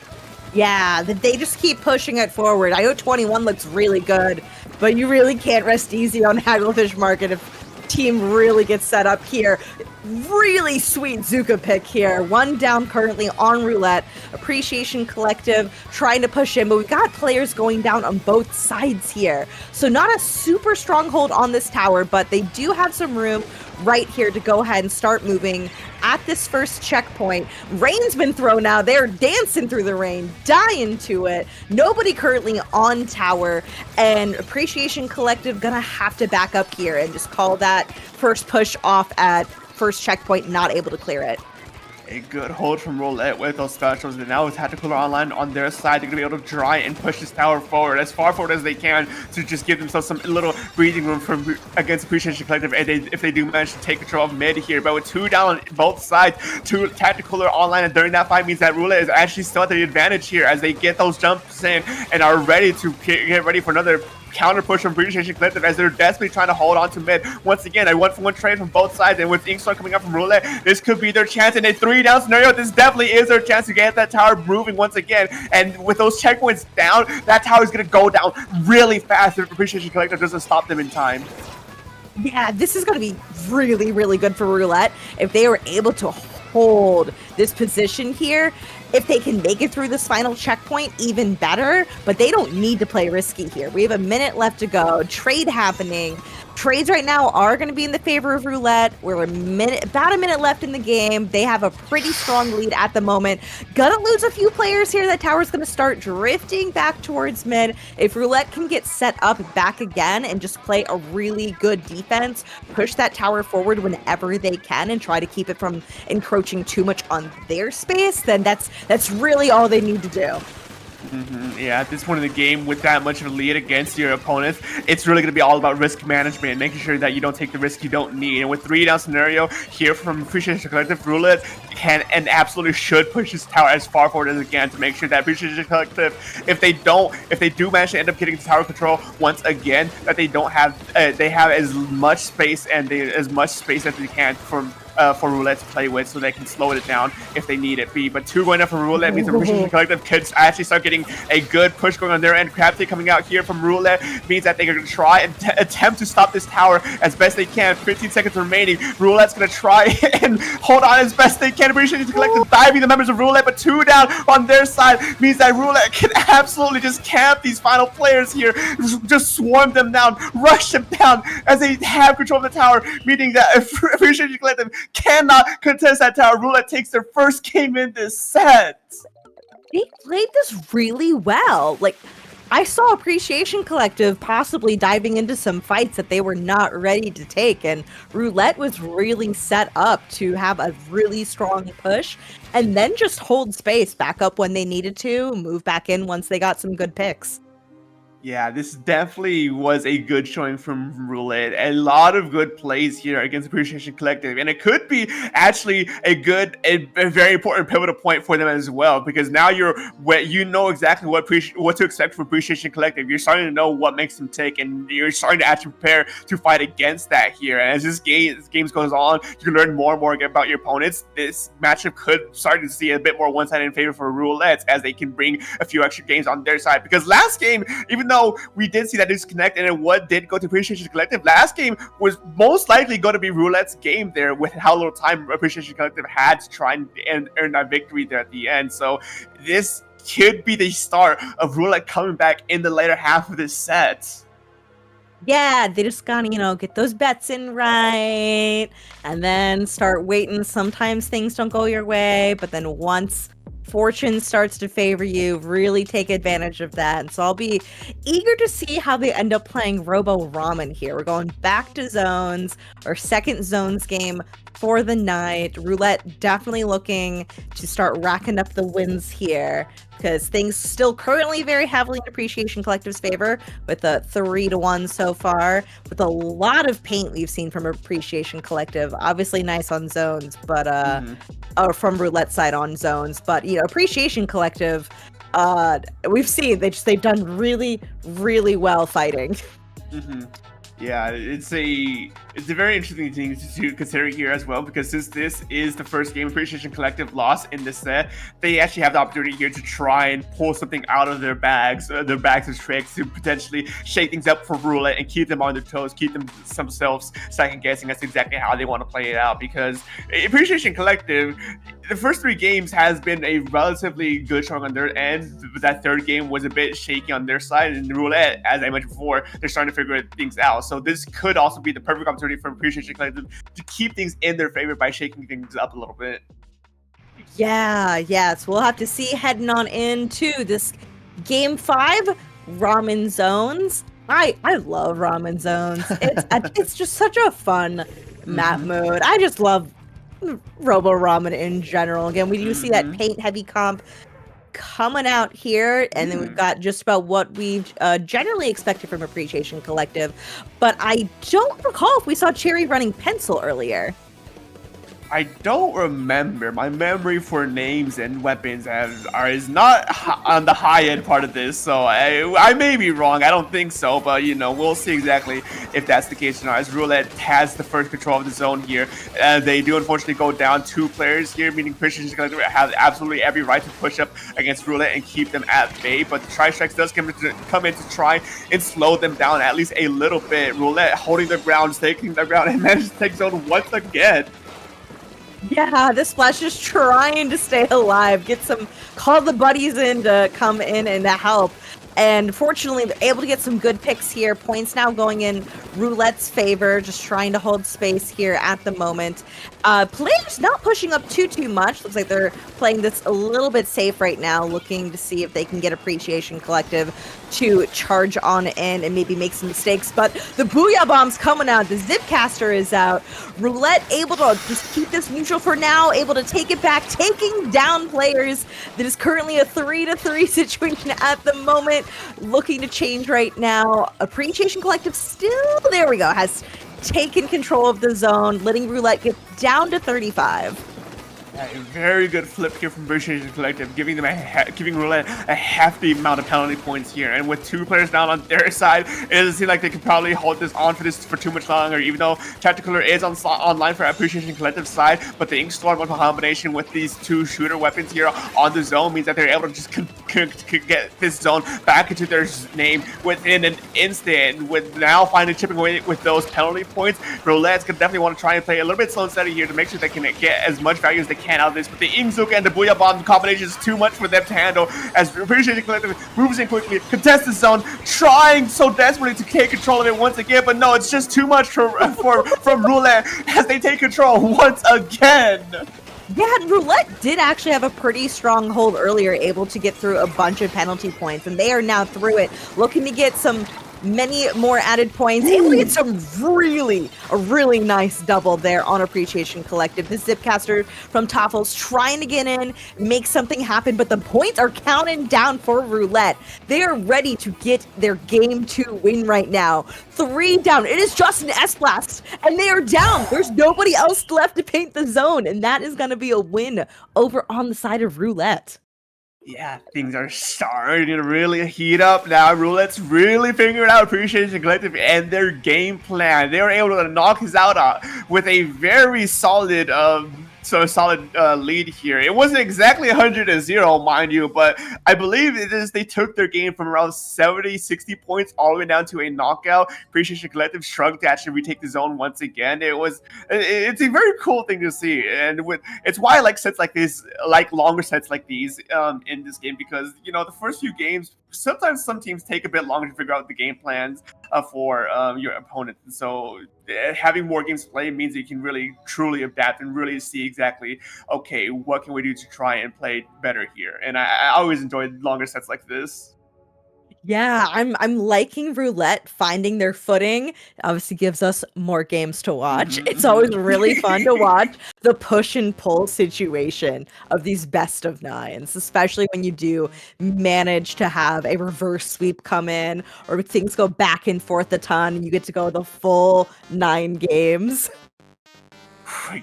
Yeah, they just keep pushing it forward. IO 21 looks really good, but you really can't rest easy on Hagglefish Market if team really gets set up here. Really sweet Zuka pick here. 1 down currently on Roulette. Appreciation Collective trying to push in, but we've got players going down on both sides here. So not a super stronghold on this tower, but they do have some room right here to go ahead and start moving at this first checkpoint. Rain's been thrown out. They're dancing through the rain, dying to it. Nobody currently on tower, and Appreciation Collective gonna have to back up here and just call that first push off at first checkpoint, not able to clear it. A good hold from Roulette with those specials, and now with Tactical Online on their side, they're going to be able to try and push this tower forward, as far forward as they can, to just give themselves some little breathing room from against Appreciation Collective if they do manage to take control of mid here. But with 2 down on both sides to Tactical Online, and during that fight means that Roulette is actually still at the advantage here as they get those jumps in and are ready to get ready for another counter push from Appreciation Collective as they're desperately trying to hold on to mid. Once again, a 1-for-1 trade from both sides, and with Inkstorm coming up from Roulette, this could be their chance in a 3-down scenario. This definitely is their chance to get that tower moving once again, and with those checkpoints down, that tower is going to go down really fast if Appreciation Collective doesn't stop them in time. Yeah, this is going to be really, really good for Roulette if they were able to hold this position here. If they can make it through this final checkpoint, even better, but they don't need to play risky here. We have a minute left to go. Trade happening. Trades right now are going to be in the favor of Roulette. We're about a minute left in the game. They have a pretty strong lead at the moment. Gonna lose a few players here. That tower's going to start drifting back towards mid. If Roulette can get set up back again and just play a really good defense, push that tower forward whenever they can and try to keep it from encroaching too much on their space, then that's really all they need to do. Yeah, at this point in the game, with that much of a lead against your opponents, it's really going to be all about risk management and making sure that you don't take the risk you don't need. And with 3-down scenario here from Appreciation Collective, Roulette can and absolutely should push this tower as far forward as it can to make sure that Appreciation Collective, if they do manage to end up getting tower control once again, that they have as much space as they can for Roulette to play with, so they can slow it down if they need it be. But 2 going up from Roulette means the Appreciation Collective could actually start getting a good push going on their end. Crabty coming out here from Roulette means that they're going to try and attempt to stop this tower as best they can. 15 seconds remaining. Roulette's going to try and hold on as best they can. Appreciation Collective diving the members of Roulette, but 2 down on their side means that Roulette can absolutely just camp these final players here, just swarm them down, rush them down as they have control of the tower, meaning that Appreciation Collective cannot contest that tower. Roulette takes their first game in this set. They played this really well. Like, I saw Appreciation Collective possibly diving into some fights that they were not ready to take, and Roulette was really set up to have a really strong push and then just hold space, back up when they needed to, move back in once they got some good picks. Yeah, this definitely was a good showing from Roulette. A lot of good plays here against Appreciation Collective, and it could be actually a very important pivotal point for them as well, because now you know exactly what to expect from Appreciation Collective. You're starting to know what makes them tick, and you're starting to actually prepare to fight against that here. And as this game goes on, you learn more and more about your opponents. This matchup could start to see a bit more one-sided in favor for Roulette as they can bring a few extra games on their side. Because last game, even though we did see that disconnect and what did go to Appreciation Collective, last game was most likely going to be Roulette's game there with how little time Appreciation Collective had to try and earn that victory there at the end. So this could be the start of Roulette coming back in the later half of this set. Yeah, they just gotta, get those bets in right and then start waiting. Sometimes things don't go your way, but then once fortune starts to favor you, really take advantage of that. And so I'll be eager to see how they end up playing Robo Ramen here. We're going back to zones, our second zones game for the night. Roulette definitely looking to start racking up the wins here, because things still currently very heavily in Appreciation Collective's favor with a 3-1 so far, with a lot of paint we've seen from Appreciation Collective. Obviously nice on zones, but or from Roulette side on zones, but you know, Appreciation Collective, we've seen they've done really, really well fighting. Yeah, it's a very interesting thing to consider here as well, because since this is the first game Appreciation Collective lost in this set, they actually have the opportunity here to try and pull something out of their bags of tricks to potentially shake things up for Roulette and keep them on their toes, keep themselves second guessing. That's exactly how they want to play it out, because Appreciation Collective, the first 3 games has been a relatively good strong on their end. That third game was a bit shaky on their side, and Roulette, as I mentioned before, they're starting to figure things out. So this could also be the perfect opportunity for Appreciation Collective to keep things in their favor by shaking things up a little bit. Yes, we'll have to see heading on into this game 5, Ramen Zones. I love Ramen Zones. It's just such a fun map mode. I just love Robo Ramen in general. Again, we do see that paint heavy comp coming out here, and then we've got just about what we've generally expected from Appreciation Collective, but I don't recall if we saw Cherry running pencil earlier. I don't remember. My memory for names and weapons is not on the high end part of this, so I may be wrong. I don't think so, but you know, we'll see exactly if that's the case or not. As Roulette has the first control of the zone here, they do unfortunately go down 2 players here, meaning Christian has absolutely every right to push up against Roulette and keep them at bay. But the Tri-Strikes does come in to try and slow them down at least a little bit. Roulette holding their ground, staking their ground, and manages to take zone once again. Yeah, this Splash is trying to stay alive, call the buddies in to come in and help. And fortunately, they're able to get some good picks here. Points now going in Roulette's favor, just trying to hold space here at the moment. Players not pushing up too much. Looks like they're playing this a little bit safe right now, looking to see if they can get Appreciation Collective to charge on in and maybe make some mistakes. But the Booyah Bomb's coming out. The Zipcaster is out. Roulette able to just keep this neutral for now, able to take it back, taking down players. That is currently a 3-3 situation at the moment. Looking to change right now. Appreciation Collective still, there we go, has taken control of the zone, letting Roulette get down to 35. A very good flip here from Appreciation Collective, giving Roulette a hefty amount of penalty points here. And with 2 players down on their side, it doesn't seem like they could probably hold this on for too much longer, even though Tactical is online for Appreciation Collective side. But the Inkstorm in combination with these 2 shooter weapons here on the zone means that they're able to just get this zone back into their name within an instant. With now finally chipping away with those penalty points, Roulette's gonna definitely want to try and play a little bit slow and steady here to make sure they can get as much value as they can out of this, but the Ingzook and the Booyah Bomb combination is too much for them to handle, as Appreciation Collective moves in quickly, contests the zone, trying so desperately to take control of it once again, but no, it's just too much from Roulette as they take control once again. Yeah, Roulette did actually have a pretty strong hold earlier, able to get through a bunch of penalty points, and they are now through it, looking to get many more added points, able to get some a really nice double there on Appreciation Collective. The Zipcaster from Toffles trying to get in, make something happen, but the points are counting down for Roulette. They are ready to get their game 2 win right now. 3 down. It is just an S-Blast, and they are down. There's nobody else left to paint the zone, and that is going to be a win over on the side of Roulette. Yeah, things are starting to really heat up now. Roulette's really figuring out Appreciation Collective and their game plan. They were able to knock us out with a very solid lead here. It wasn't exactly 100-0, mind you, but I believe it is they took their game from around 70-60 points all the way down to a knockout. Appreciation Collective shrugged to actually retake the zone once again. It's a very cool thing to see, and it's why I like sets like this, like longer sets like these in this game, because you know the first few games, sometimes some teams take a bit longer to figure out the game plans for your opponent. And so having more games to play means that you can really truly adapt and really see exactly, okay, what can we do to try and play better here? And I always enjoy longer sets like this. Yeah, I'm liking Roulette finding their footing. Obviously gives us more games to watch. It's always really fun to watch the push and pull situation of these best of nines, especially when you do manage to have a reverse sweep come in or things go back and forth a ton and you get to go the full 9 games.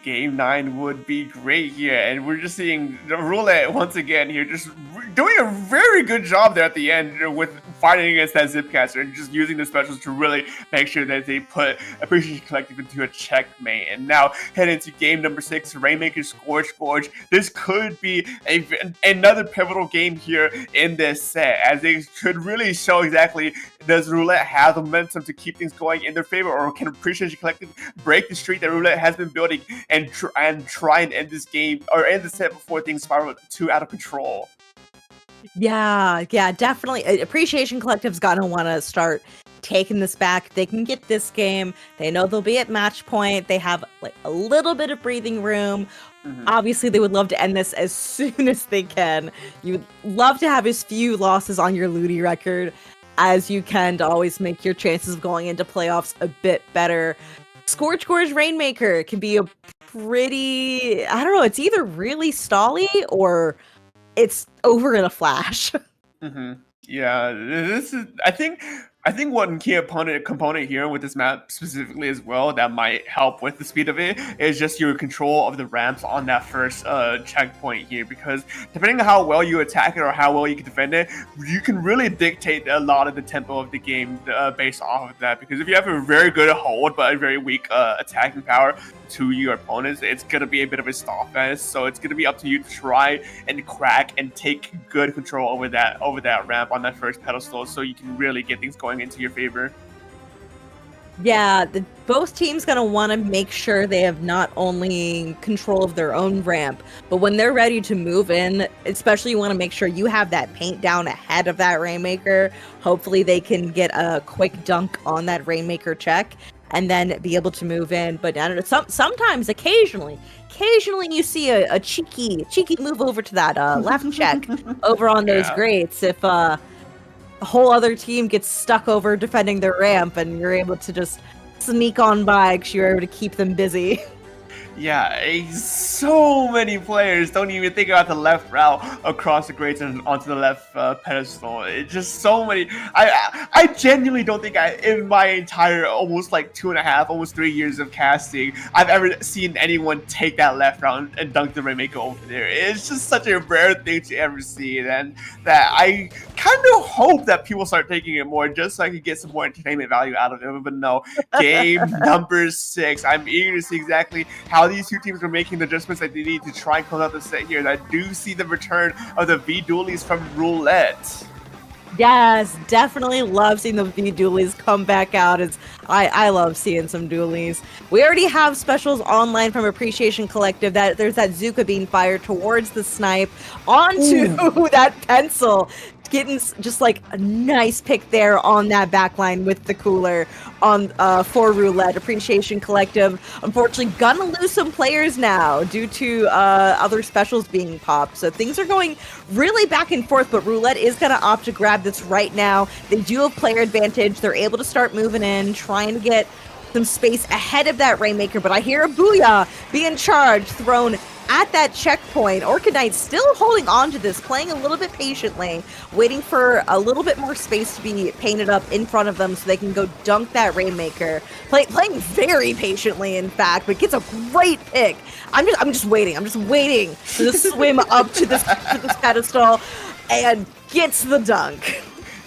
Game 9 would be great here, and we're just seeing the Roulette once again here, just doing a very good job there at the end with fighting against that Zipcaster and just using the specials to really make sure that they put Appreciation Collective into a checkmate. And now head into game number 6, Rainmaker Scorch Gorge. This could be another pivotal game here in this set, as they could really show exactly, does Roulette have the momentum to keep things going in their favor, or can Appreciation Collective break the streak that Roulette has been building and try and end this game or end the set before things spiral too out of control? Yeah, definitely. Appreciation Collective's gonna want to start taking this back. They can get this game. They know they'll be at match point. They have like a little bit of breathing room. Obviously, they would love to end this as soon as they can. You would love to have as few losses on your LUTI record as you can to always make your chances of going into playoffs a bit better. Scorch Gorge Rainmaker can be a pretty, I don't know, it's either really stally or it's over in a flash. Yeah, this is, I think one key component here with this map specifically as well that might help with the speed of it is just your control of the ramps on that first checkpoint here, because depending on how well you attack it or how well you can defend it, you can really dictate a lot of the tempo of the game based off of that. Because if you have a very good hold but a very weak attacking power to your opponents, it's going to be a bit of a stall fest. So it's going to be up to you to try and crack and take good control over that ramp on that first pedestal, so you can really get things going into your favor. Yeah, both teams gonna want to make sure they have not only control of their own ramp, but when they're ready to move in, especially you want to make sure you have that paint down ahead of that Rainmaker. Hopefully they can get a quick dunk on that Rainmaker check and then be able to move in. But I don't know, sometimes, occasionally you see a cheeky move over to that left check over on those grates if a whole other team gets stuck over defending their ramp and you're able to just sneak on by because you're able to keep them busy. Yeah, so many players don't even think about the left route across the grates and onto the left pedestal. It's just so many. I genuinely don't think in my entire almost like 2.5, almost 3 years of casting, I've ever seen anyone take that left route and dunk the Rainmaker over there. It's just such a rare thing to ever see, and that I kind of hope that people start taking it more just so I can get some more entertainment value out of it. But no, game number 6. I'm eager to see exactly how these two teams are making the adjustments that they need to try and close out the set here. And I do see the return of the V-Dualies from Roulette. Yes, definitely love seeing the V-Dualies come back out. I love seeing some dualies. We already have specials online from Appreciation Collective. That there's that Zuka being fired towards the snipe onto that pencil. Getting just like a nice pick there on that backline with the cooler on for Roulette. Appreciation Collective, unfortunately, gonna lose some players now due to other specials being popped. So things are going really back and forth, but Roulette is gonna opt to grab this right now. They do have player advantage. They're able to start moving in, trying to get some space ahead of that Rainmaker, but I hear a Booyah being charged, thrown at that checkpoint. Orchid Knight still holding on to this, playing a little bit patiently, waiting for a little bit more space to be painted up in front of them so they can go dunk that Rainmaker. Playing very patiently, in fact, but gets a great pick. I'm just waiting. I'm just waiting for the swim up to this pedestal and gets the dunk.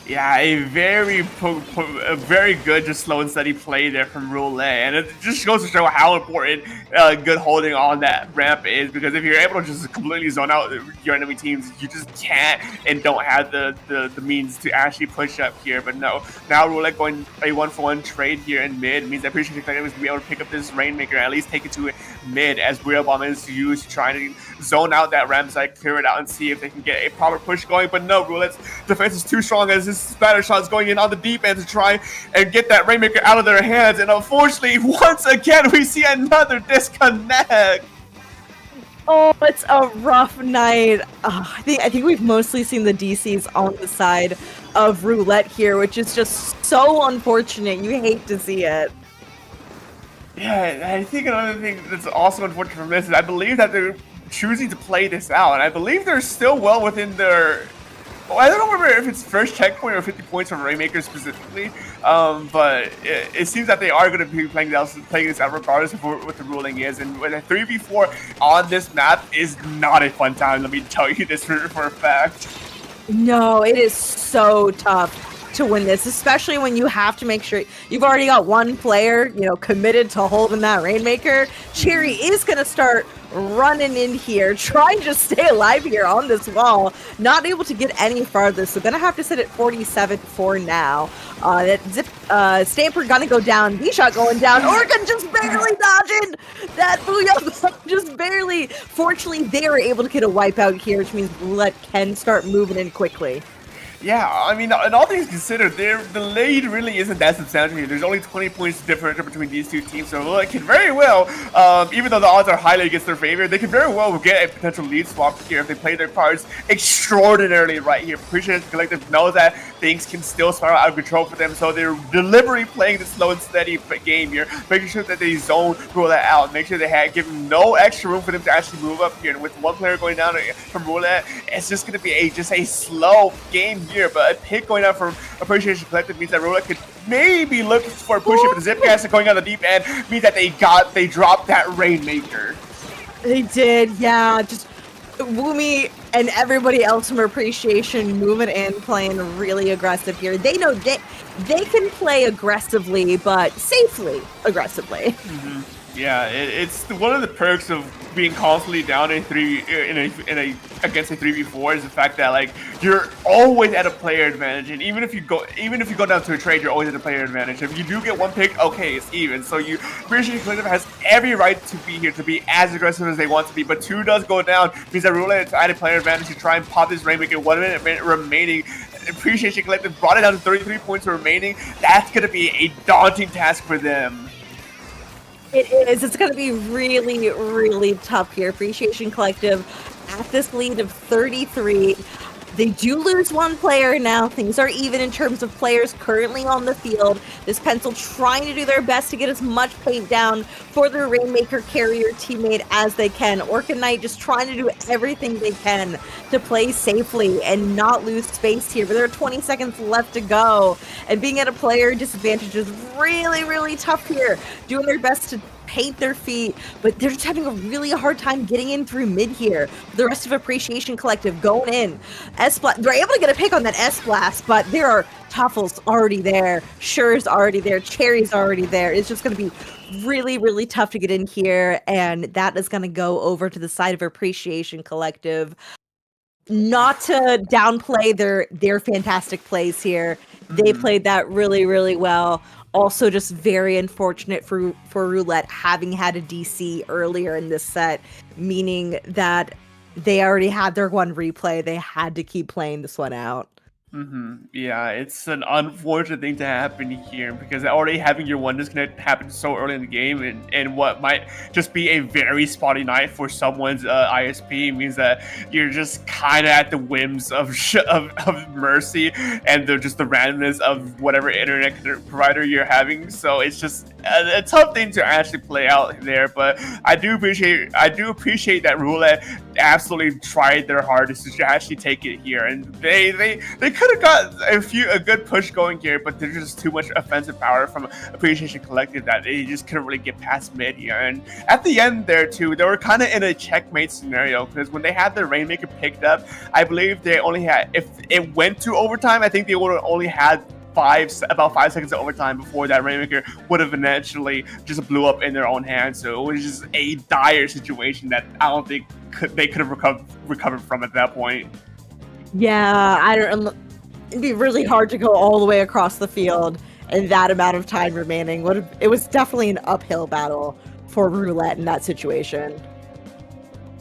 Yeah, a very good, just slow and steady play there from Roulette, and it just goes to show how important good holding on that ramp is. Because if you're able to just completely zone out your enemy teams, you just can't and don't have the means to actually push up here. But no, now Roulette going a 1-for-1 trade here in mid means that Appreciation Collective is going to be able to pick up this Rainmaker, at least take it to mid as Wheel Bomb is used, trying to zone out that Ram side, clear it out, and see if they can get a proper push going. But no, Roulette's defense is too strong as this splatter shot is going in on the deep end to try and get that Rainmaker out of their hands. And unfortunately, once again, we see another disconnect. Oh, it's a rough night. I think we've mostly seen the DCs on the side of Roulette here, which is just so unfortunate. You hate to see it. Yeah, I think another thing that's also unfortunate from this is I believe that they're choosing to play this out, and I believe they're still well within their... Well, I don't remember if it's first checkpoint or 50 points from Rainmaker specifically, but it seems that they are going to be playing this out regardless of what the ruling is. And with a 3v4 on this map is not a fun time, let me tell you this for a fact. No, it is so tough to win this, especially when you have to make sure you've already got one player, committed to holding that Rainmaker. Cherry is going to start running in here, trying to stay alive here on this wall, not able to get any farther, so gonna have to sit at 47 for now. That Stamper gonna go down, V-Shot going down, Oregon just barely dodging that Booyah, just barely. Fortunately, they were able to get a wipeout here, which means Roulette can start moving in quickly. Yeah, I mean, and all things considered, the lead really isn't that substantial here. There's only 20 points differential between these two teams, so it can very well, even though the odds are highly against their favor, they can very well get a potential lead swap here if they play their cards extraordinarily right here. Appreciation Collective knows that things can still spiral out of control for them, so they're deliberately playing the slow and steady game here, making sure that they zone Roulette out, make sure they give them no extra room for them to actually move up here. And with one player going down from Roulette, it's just going to be just a slow game here. But a pick going out from Appreciation Collective means that Roulette could maybe look for a push up, but the Zip Gas going on the deep end means that they dropped that Rainmaker. They did, yeah. Just Woomy and everybody else from Appreciation moving in, playing really aggressive here. They know they can play aggressively, but safely aggressively. Mm-hmm. Yeah, it's one of the perks of being constantly down against a 3v4 is the fact that you're always at a player advantage, and even if you go down to a trade, you're always at a player advantage. If you do get one pick, okay, it's even. So Appreciation Collective has every right to be here, to be as aggressive as they want to be. But 2 does go down, means that Roulette is at a player advantage to try and pop this Rainmaker. 1 minute remaining. Appreciation Collective brought it down to 33 points remaining. That's gonna be a daunting task for them. It is. It's going to be really, really tough here. Appreciation Collective at this lead of 33. They do lose one player now. Things are even in terms of players currently on the field. This Pencil trying to do their best to get as much paint down for their Rainmaker carrier teammate as they can. Orca Knight just trying to do everything they can to play safely and not lose space here. But there are 20 seconds left to go. And being at a player disadvantage is really, really tough here. Doing their best to paint their feet, but they're just having a really hard time getting in through mid here. The rest of Appreciation Collective going in. They're able to get a pick on that S-Blast, but there are Tuffles already there, Sure's already there, Cherry's already there. It's just going to be really, really tough to get in here, and that is going to go over to the side of Appreciation Collective. Not to downplay their fantastic plays here. They played that really, really well. Also, just very unfortunate for Roulette having had a DC earlier in this set, meaning that they already had their one replay. They had to keep playing this one out. Mm-hmm. Yeah, it's an unfortunate thing to happen here because already having your one disconnect happen so early in the game and what might just be a very spotty night for someone's ISP means that you're just kind of at the whims of Mercy and just the randomness of whatever internet provider you're having. So it's just a tough thing to actually play out there. But I do appreciate that Roulette absolutely tried their hardest to actually take it here, and they could have got a good push going here, but there's just too much offensive power from Appreciation Collective that they just couldn't really get past mid here. And at the end there too, they were kind of in a checkmate scenario because when they had their Rainmaker picked up, I believe they only had, if it went to overtime, I think they would have only had about 5 seconds of overtime before that Rainmaker would have eventually just blew up in their own hands. So it was just a dire situation that I don't think they could have recovered from at that point. Yeah, it'd be really hard to go all the way across the field in that amount of time remaining. It was definitely an uphill battle for Roulette in that situation.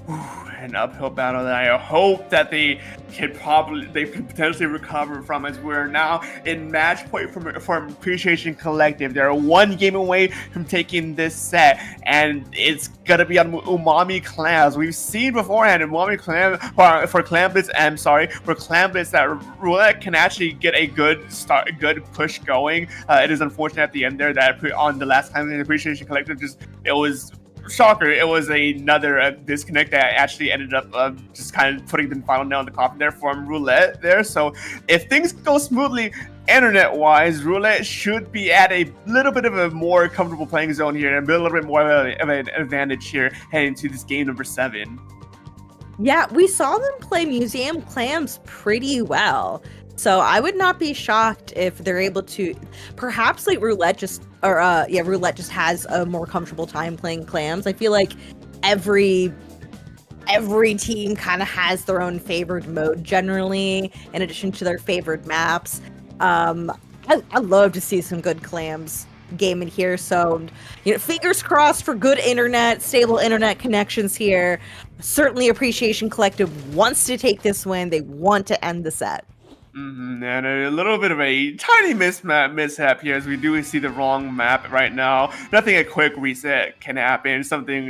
An uphill battle that I hope that they could potentially recover from, as we're now in match point from Appreciation Collective. They're one game away from taking this set, and it's gonna be on Umami Clams. We've seen beforehand Umami Clam for Clam Blitz. That Roulette can actually get a good push going. It is unfortunate at the end there that on the last time in Appreciation Collective, it was. Shocker, it was another disconnect that actually ended up just kind of putting the final nail in the coffin there from Roulette there. So if things go smoothly internet-wise, Roulette should be at a little bit of a more comfortable playing zone here and a little bit more of an advantage here heading into this game number 7. Yeah, we saw them play Museum Clams pretty well. So I would not be shocked if they're able to, perhaps like Roulette just has a more comfortable time playing Clams. I feel like every team kind of has their own favored mode generally, in addition to their favorite maps. I love to see some good Clams gaming here. So, fingers crossed for good internet, stable internet connections here. Certainly Appreciation Collective wants to take this win. They want to end the set. And a little bit of a tiny mishap here, as we do see the wrong map right now. Nothing a quick reset can happen. Something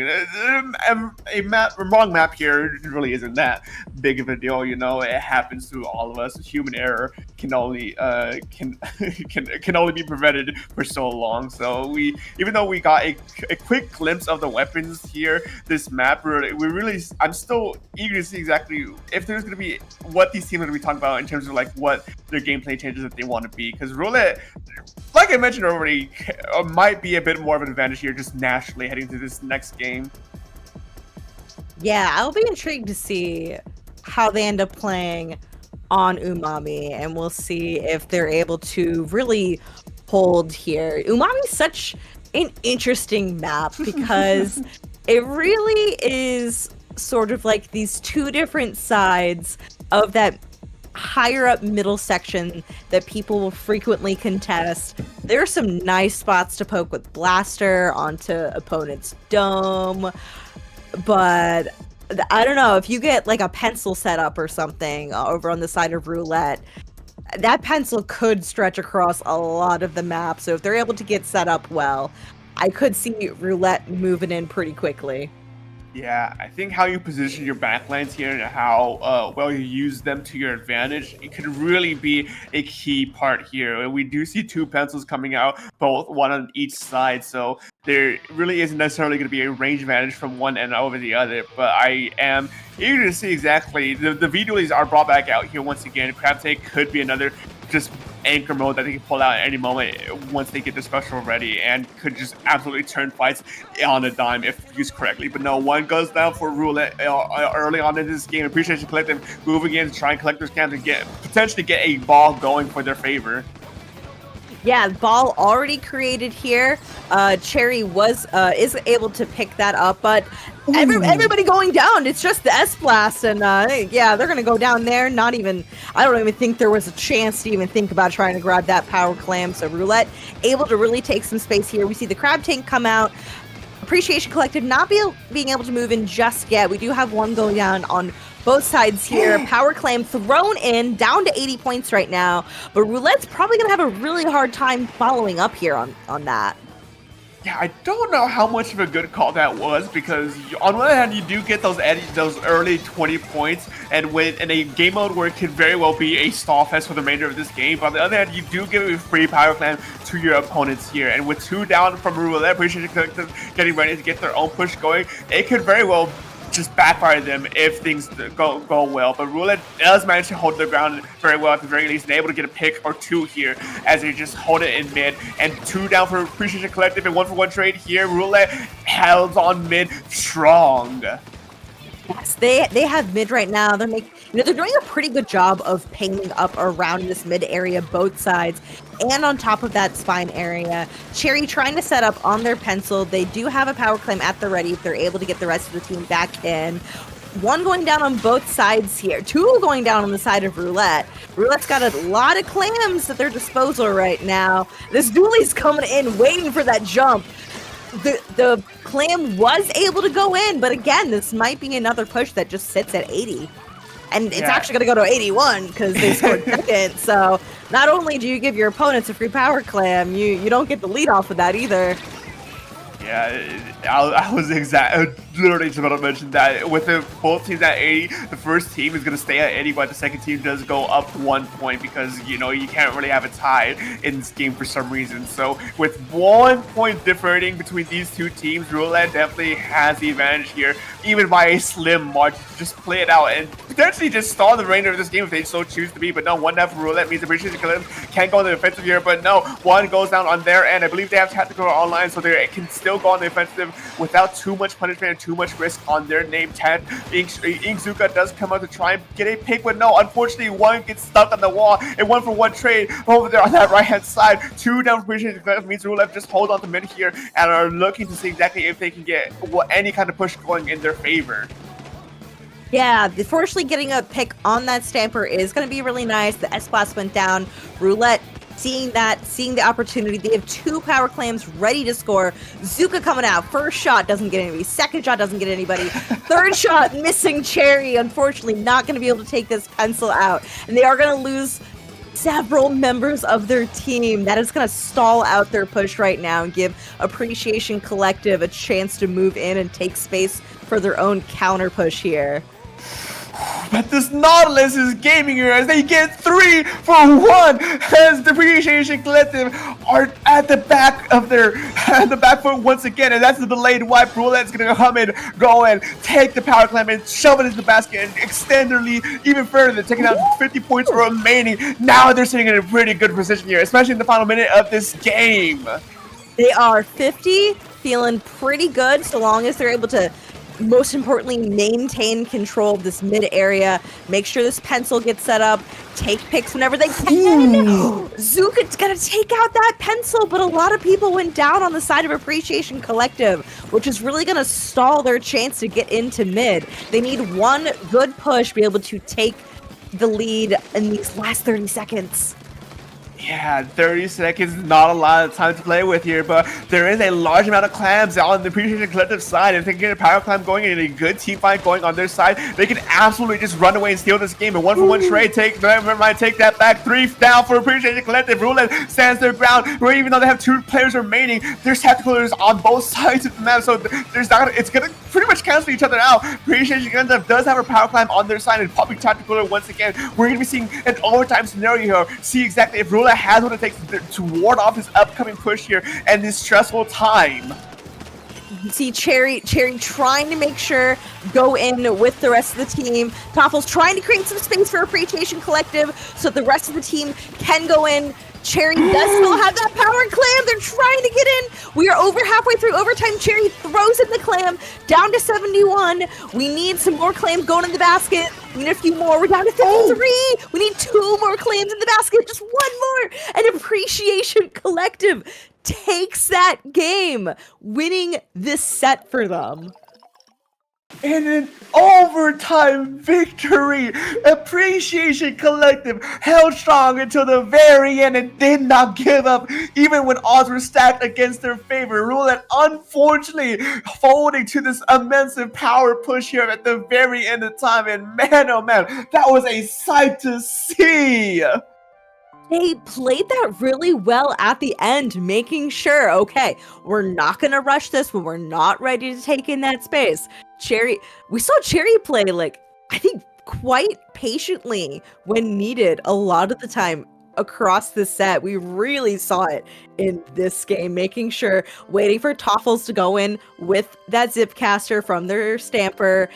wrong map here really isn't that big of a deal. It happens to all of us. Human error can only can only be prevented for so long. So even though we got a quick glimpse of the weapons here, this map I'm still eager to see exactly if there's going to be what these teams are going to be talking about in terms of like what their gameplay changes that they want to be, because Roulette, like I mentioned already, might be a bit more of an advantage here just naturally heading to this next game. Yeah, I'll be intrigued to see how they end up playing on Umami, and we'll see if they're able to really hold here. Umami's such an interesting map because it really is sort of like these two different sides of that higher up middle section that people will frequently contest. There are some nice spots to poke with Blaster onto opponent's dome, but I don't know, if you get like a pencil set up or something over on the side of Roulette, that pencil could stretch across a lot of the map. So if they're able to get set up well, I could see Roulette moving in pretty quickly. Yeah, I think how you position your backlines here and how well you use them to your advantage, it could really be a key part here. And we do see two pencils coming out, both one on each side, so there really isn't necessarily going to be a range advantage from one end over the other. But I am eager to see exactly. The V-dualies are brought back out here once again. Crab Tank could be another just anchor mode that they can pull out at any moment once they get the special ready, and could just absolutely turn fights on a dime if used correctly. But no, one goes down for Roulette early on in this game. Appreciation Collective moving in to try and collect those cams and potentially get a ball going for their favor. Yeah, ball already created here. Cherry is able to pick that up, but everybody going down. It's just the S-Blast, and yeah, they're gonna go down there. I don't even think there was a chance to even think about trying to grab that power clam. So Roulette able to really take some space here. We see the Crab Tank come out. Appreciation Collective not being able to move in just yet. We do have one going down on both sides here. Power Clam thrown in, down to 80 points right now. But Roulette's probably going to have a really hard time following up here on that. Yeah, I don't know how much of a good call that was, because on one hand, you do get those early 20 points, and in a game mode where it could very well be a stall fest for the remainder of this game. But on the other hand, you do give a free power clam to your opponents here, and with two down from Roulette, Appreciation Collective getting ready to get their own push going, it could very well just backfire them if things go well. But Roulette does manage to hold their ground very well at the very least, and able to get a pick or two here as they just hold it in mid. And two down for Appreciation Collective, and 1-for-1 trade here. Roulette held on mid strong. Yes, they have mid right now. They're doing a pretty good job of pinging up around this mid area, both sides, and on top of that spine area. Cherry trying to set up on their pencil. They do have a power claim at the ready if they're able to get the rest of the team back in. One going down on both sides here. Two going down on the side of Roulette. Roulette's got a lot of clams at their disposal right now. This duelie's coming in, waiting for that jump. the clam was able to go in, but again, this might be another push that just sits at 80. And it's actually going to go to 81 because they scored second. So not only do you give your opponents a free power clam, you don't get the lead off of that either. Yeah, I was literally just about to mention that with both teams at 80, the first team is going to stay at 80, but the second team does go up 1 point because, you can't really have a tie in this game for some reason. So with 1 point differing between these two teams, Roulette definitely has the advantage here, even by a slim margin, to just play it out and potentially just stall the remainder of this game if they so choose to be. But no, 1-0 for Roulette means Appreciation Collective can't go on the offensive here, but no, one goes down on their end. I believe they have Tactical online, so they can still go on the offensive without too much punishment and too much risk on their name tag. Inkzuka does come out to try and get a pick, but no, unfortunately, one gets stuck on the wall and 1-for-1 trade over there on that right hand side. 2 down for Appreciation Collective means Roulette just hold on to mid here and are looking to see exactly if they can get any kind of push going in their favor. Yeah, fortunately getting a pick on that Stamper is going to be really nice. The S-Blast went down. Roulette seeing the opportunity. They have 2 power clams ready to score. Zuka coming out. First shot doesn't get anybody. Second shot doesn't get anybody. Third shot missing Cherry. Unfortunately, not going to be able to take this pencil out. And they are going to lose several members of their team. That is going to stall out their push right now and give Appreciation Collective a chance to move in and take space for their own counter push here. But this Nautilus is gaming here as they get 3 for 1 as the Appreciation Collective are at the back foot once again, and that's the delayed wipe. Roulette's gonna come in, go in, take the power clam and shove it into the basket and extend their lead even further. They're taking out 50 points remaining. Now they're sitting in a pretty good position here, especially in the final minute of this game. They are 50, feeling pretty good so long as they're able to, most importantly, maintain control of this mid area. Make sure this pencil gets set up. Take picks whenever they can. Zuka's gonna take out that pencil, but a lot of people went down on the side of Appreciation Collective, which is really gonna stall their chance to get into mid. They need one good push to be able to take the lead in these last 30 seconds. Yeah, 30 seconds, not a lot of time to play with here, but there is a large amount of clams on the Appreciation Collective side. If they can get a power clam going and a good team fight going on their side, they can absolutely just run away and steal this game. A 1-for-1 trade, never mind, take that back. 3 down for Appreciation Collective. Roulette stands their ground, where even though they have 2 players remaining, there's tacticalers on both sides of the map, so it's gonna pretty much cancel each other out. Appreciation Collective does have a power clam on their side and popping tacticaler once again. We're gonna be seeing an overtime scenario here. See exactly if Roulette has what it takes to ward off his upcoming push here and this stressful time. You see Cherry trying to make sure go in with the rest of the team. Toffel's trying to create some space for Appreciation Collective so the rest of the team can go in. Cherry does still have that power clam. They're trying to get in. We are over halfway through overtime. Cherry throws in the clam down to 71. We need some more clams going in the basket. We need a few more. We're down to 53. We need 2 more clams in the basket. Just 1 more. And Appreciation Collective takes that game, winning this set for them. In an overtime victory, Appreciation Collective held strong until the very end and did not give up, even when odds were stacked against their favor. Roulette unfortunately folding to this immense power push here at the very end of time, and man, oh man, that was a sight to see. They played that really well at the end, making sure, okay, we're not going to rush this when we're not ready to take in that space. We saw Cherry play, I think, quite patiently when needed a lot of the time across the set. We really saw it in this game, making sure, waiting for Toffles to go in with that Zipcaster from their Stamper,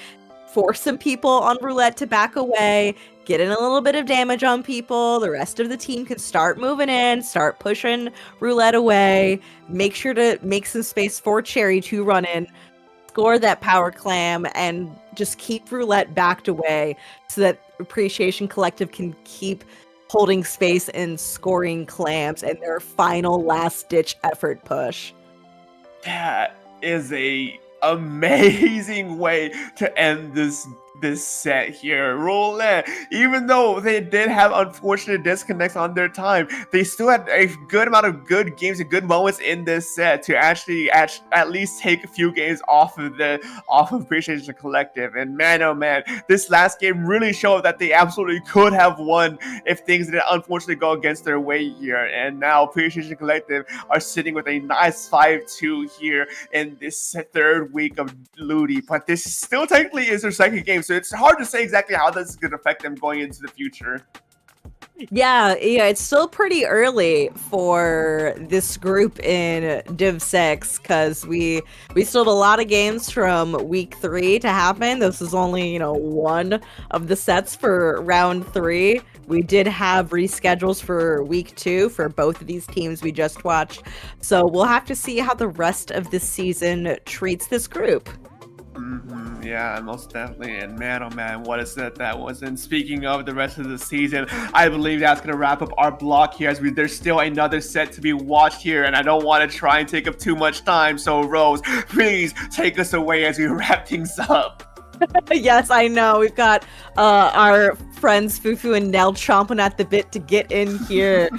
force some people on Roulette to back away, get in a little bit of damage on people. The rest of the team can start moving in, start pushing Roulette away, make sure to make some space for Cherry to run in, score that power clam, and just keep Roulette backed away so that Appreciation Collective can keep holding space and scoring clams in their final last-ditch effort push. That is a amazing way to end this this set here. Roulette, even though they did have unfortunate disconnects on their time, they still had a good amount of good games and good moments in this set to actually at least take a few games off of Appreciation Collective. And man, oh man, this last game really showed that they absolutely could have won if things didn't unfortunately go against their way here. And now Appreciation Collective are sitting with a nice 5-2 here in this third week of LUTI, but this still technically is their second game, so it's hard to say exactly how this is going to affect them going into the future. Yeah, it's still pretty early for this group in Div 6 because we still have a lot of games from week 3 to happen. This is only, one of the sets for round 3. We did have reschedules for week 2 for both of these teams we just watched. So we'll have to see how the rest of the season treats this group. Yeah, most definitely. And man, oh man, what a set that was. And speaking of the rest of the season, I believe that's going to wrap up our block here as there's still another set to be watched here. And I don't want to try and take up too much time. So Rose, please take us away as we wrap things up. Yes, I know. We've got our friends Fufu and Nell chomping at the bit to get in here,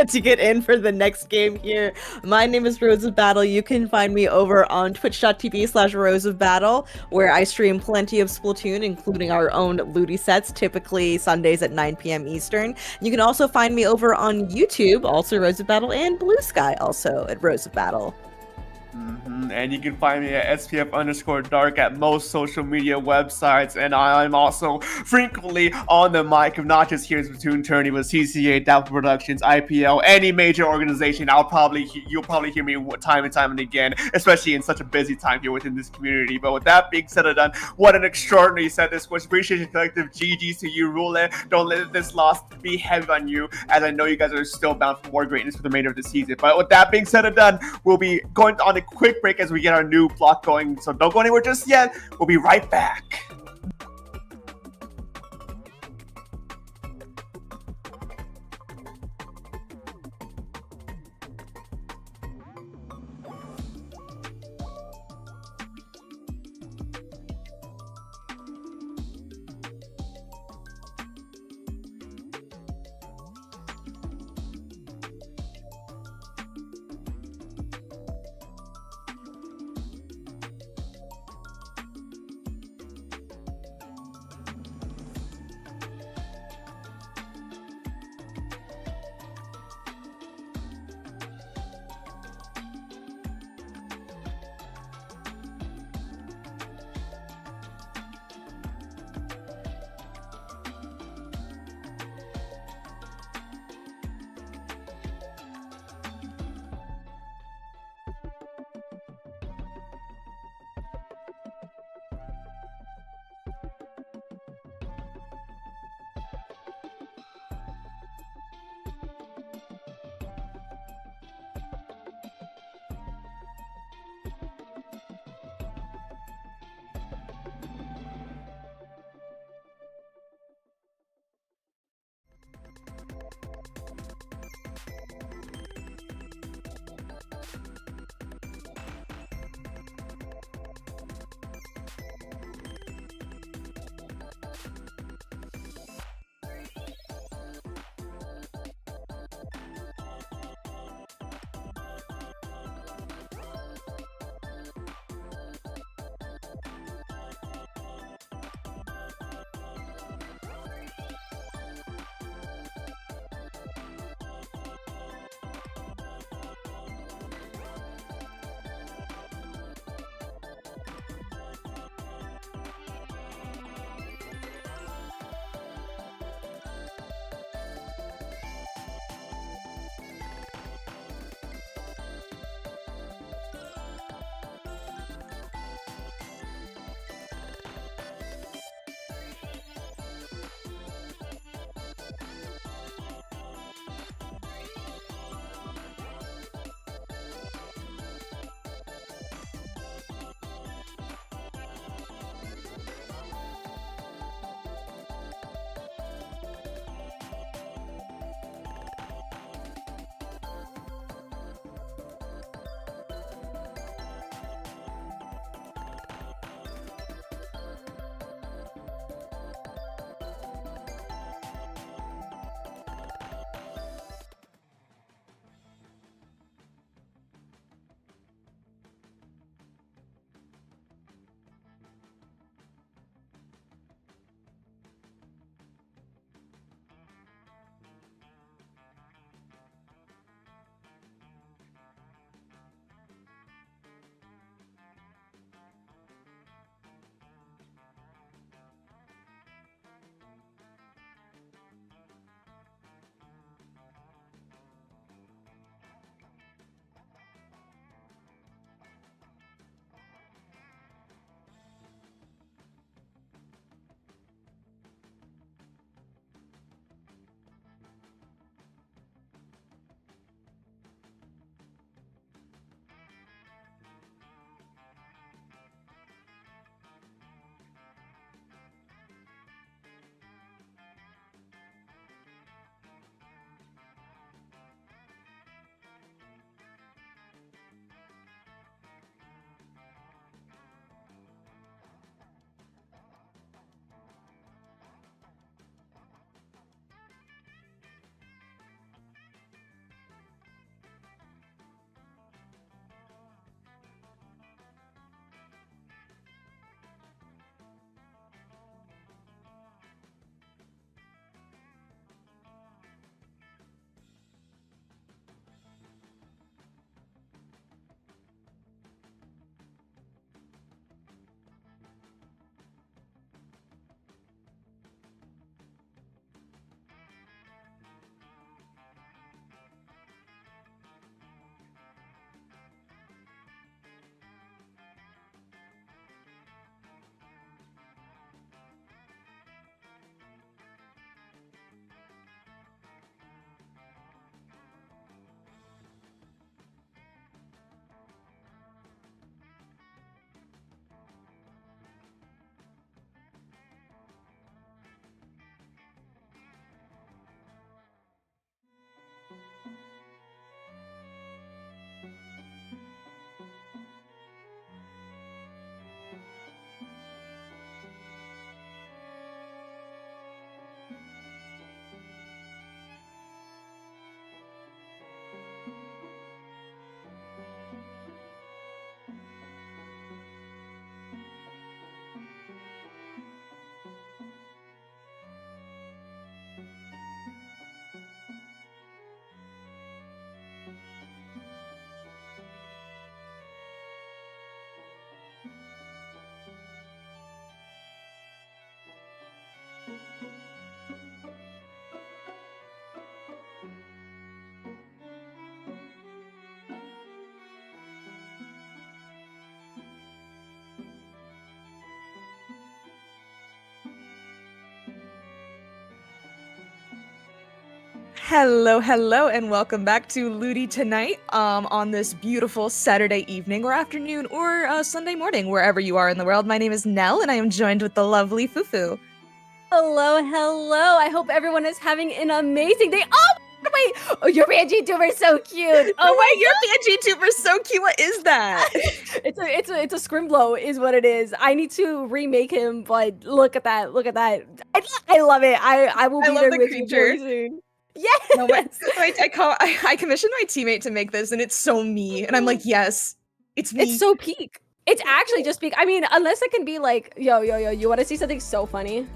to get in for the next game here. My name is Rose of Battle. You can find me over on twitch.tv/Rose of Battle, where I stream plenty of Splatoon, including our own LUTI sets, typically Sundays at 9 p.m. Eastern. You can also find me over on YouTube, also Rose of Battle, and Blue Sky, also at Rose of Battle. And you can find me at SPF_dark at most social media websites. And I'm also frequently on the mic of not just here in Splatoon Tourney, but CCA, Dapple Productions, IPL, any major organization. You'll probably hear me time and time and again, especially in such a busy time here within this community. But with that being said and done, what an extraordinary set this was. Appreciation Collective, GG's to you, Roulette. Don't let this loss be heavy on you, as I know you guys are still bound for more greatness for the remainder of the season. But with that being said and done, we'll be going on a quick break as we get our new block going, so don't go anywhere just yet. We'll be right back. Hello, and welcome back to LUTI tonight on this beautiful Saturday evening or afternoon or Sunday morning, wherever you are in the world. My name is Nell, and I am joined with the lovely Fufu. Hello. I hope everyone is having an amazing day. Oh, wait. Oh, your Banshee tuber is so cute. Oh my your Banshee tuber is so cute. What is that? it's a Scrimblow is what it is. I need to remake him, but look at that. I love it. I will be love there the with creature. you very soon. Yes. No, I commissioned my teammate to make this, and it's so me. And I'm like, yes, it's me. It's so peak. It's actually just peak. I mean, unless it can be like, yo, you want to see something so funny?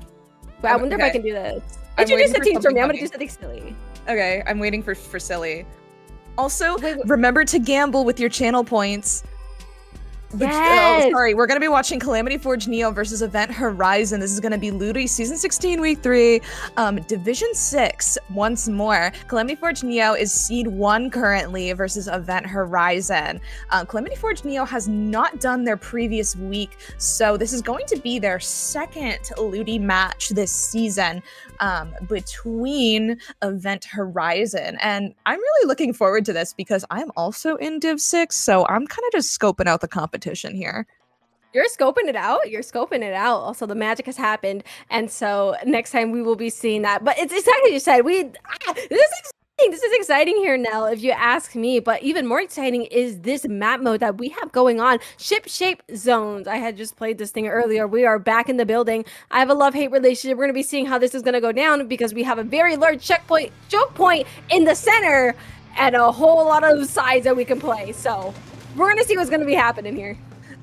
But I wonder if I can do this. Introduce the team for me. I'm gonna do something silly. Okay, I'm waiting for silly. Also, remember to gamble with your channel points. Yes. Oh, sorry, we're going to be watching Calamity Forge Neo versus Event Horizon. This is going to be LUTI Season 16, Week 3, Division 6, once more. Calamity Forge Neo is Seed 1 currently versus Event Horizon. Calamity Forge Neo has not done their previous week, so this is going to be their second LUTI match this season between Event Horizon. And I'm really looking forward to this because I'm also in Div 6, so I'm kind of just scoping out the competition here. You're scoping it out. Also, the magic has happened, and so next time we will be seeing that. But it's exactly what you said. This is exciting here, Nell, if you ask me. But even more exciting is this map mode that we have going on. Ship shape zones. I had just played this thing earlier. We are back in the building. I have a love-hate relationship. We're going to be seeing how this is going to go down because we have a very large choke point in the center and a whole lot of sides that we can play. So we're going to see what's going to be happening here.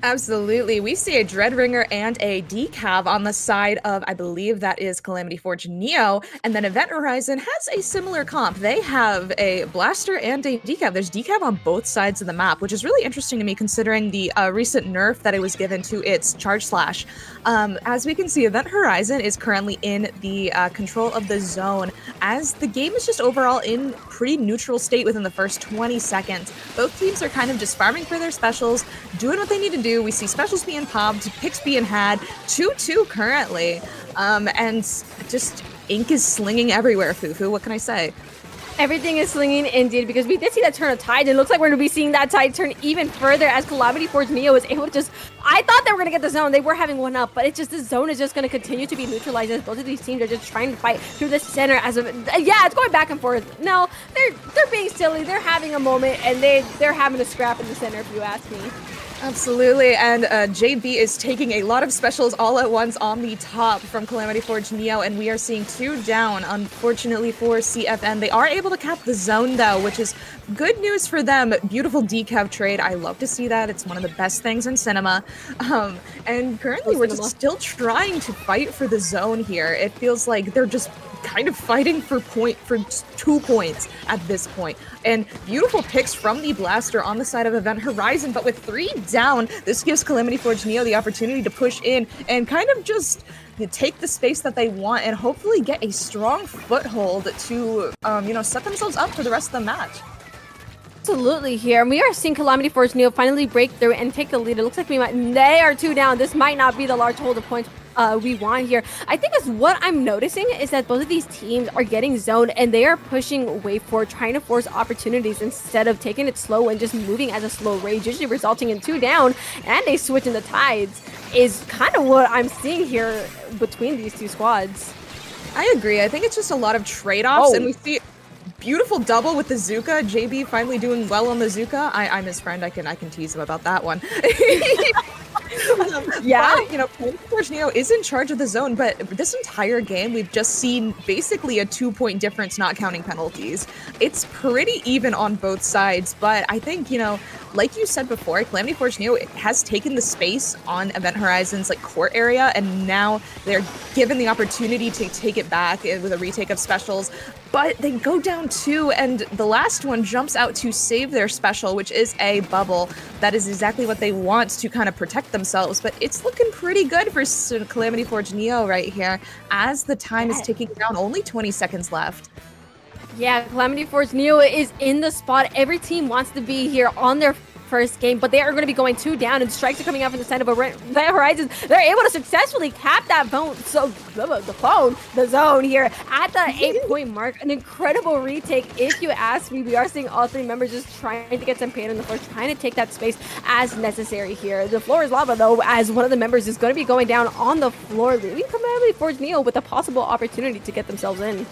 Absolutely. We see a Dreadringer and a Decav on the side of, I believe that is Calamity Forge Neo, and then Event Horizon has a similar comp. They have a Blaster and a Decav. There's Decav on both sides of the map, which is really interesting to me considering the recent nerf that it was given to its Charge Slash. As we can see, Event Horizon is currently in the control of the zone, as the game is just overall in pretty neutral state within the first 20 seconds. Both teams are kind of just farming for their specials, doing what they need to do. We see specials being popped, picks being had, 2-2 currently, and just ink is slinging everywhere, Fufu. What can I say? Everything is slinging indeed, because we did see that turn of tide. It looks like we're going to be seeing that tide turn even further as Calamity Forge Neo is able to just... I thought they were going to get the zone. They were having one up, but it's just the zone is just going to continue to be neutralized as both of these teams are just trying to fight through the center as of... Yeah, it's going back and forth. No, they're being silly. They're having a moment, and they're having a scrap in the center, if you ask me. Absolutely, and JB is taking a lot of specials all at once on the top from Calamity Forge Neo, and we are seeing 2 down, unfortunately, for CFN. They are able to cap the zone, though, which is good news for them. Beautiful decav trade. I love to see that. It's one of the best things in cinema. And currently, we're just still trying to fight for the zone here. It feels like they're just kind of fighting for 2 points at this point. And beautiful picks from the Blaster on the side of Event Horizon, but with 3 down, this gives Calamity Forge Neo the opportunity to push in and kind of just take the space that they want and hopefully get a strong foothold to, set themselves up for the rest of the match. Absolutely here. And we are seeing Calamity Forge Neo finally break through and take the lead. It looks like they are 2 down. This might not be the large hold of points we want here. I think is what I'm noticing is that both of these teams are getting zoned and they are pushing wave forward, trying to force opportunities instead of taking it slow and just moving as a slow rage, usually resulting in 2 down and a switch in the tides is kind of what I'm seeing here between these 2 squads. I agree. I think it's just a lot of trade-offs, and we see beautiful double with the Zuka. JB finally doing well on the Zuka. I'm his friend. I can tease him about that one. Yeah. But, you know, Forge Neo is in charge of the zone, but this entire game we've just seen basically a 2-point difference, not counting penalties. It's pretty even on both sides, but I think, you know, like you said before, Calamity Forge Neo has taken the space on Event Horizon's like court area, and now they're given the opportunity to take it back with a retake of specials. But they go down 2, and the last one jumps out to save their special, which is a bubble. That is exactly what they want to kind of protect themselves, but it's looking pretty good for Calamity Forge Neo right here, as the time is ticking down, only 20 seconds left. Yeah, Calamity Forge Neo is in the spot. Every team wants to be here on their first game, but they are going to be going 2 down, and strikes are coming out from the side of Event Horizons. They're able to successfully cap that phone, the zone here at the 8-point mark. An incredible retake, if you ask me. We are seeing all 3 members just trying to get some pain on the floor, trying to take that space as necessary here. The floor is lava, though, as one of the members is going to be going down on the floor, leaving Calamity Forge Neo with a possible opportunity to get themselves in.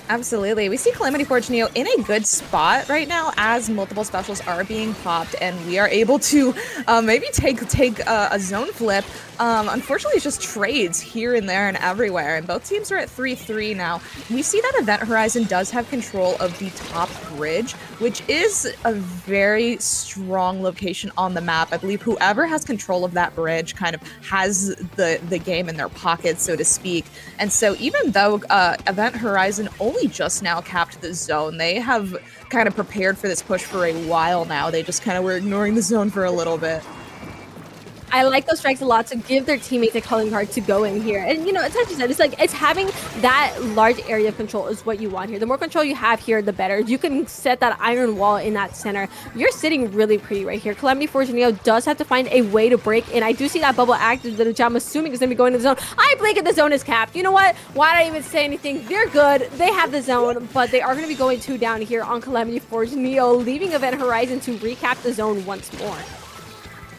Absolutely. We see Calamity Forge Neo in a good spot right now as multiple specials are being popped, and we are able to maybe take a zone flip. Unfortunately, it's just trades here and there and everywhere, and both teams are at 3-3 now. We see that Event Horizon does have control of the top bridge, which is a very strong location on the map. I believe whoever has control of that bridge kind of has the game in their pocket, so to speak. And so even though Event Horizon only just now capped the zone, they have kind of prepared for this push for a while now. They just kind of were ignoring the zone for a little bit. I like those strikes a lot to give their teammates a calling card to go in here. And, you know, it's like you said, it's like it's having that large area of control is what you want here. The more control you have here, the better. You can set that iron wall in that center. You're sitting really pretty right here. Calamity Forge Neo does have to find a way to break in. I do see that bubble active, which I'm assuming is going to be going to the zone. I blink and the zone is capped. You know what? Why did I even say anything? They're good. They have the zone, but they are going to be going 2 down here on Calamity Forge Neo, leaving Event Horizon to recap the zone once more.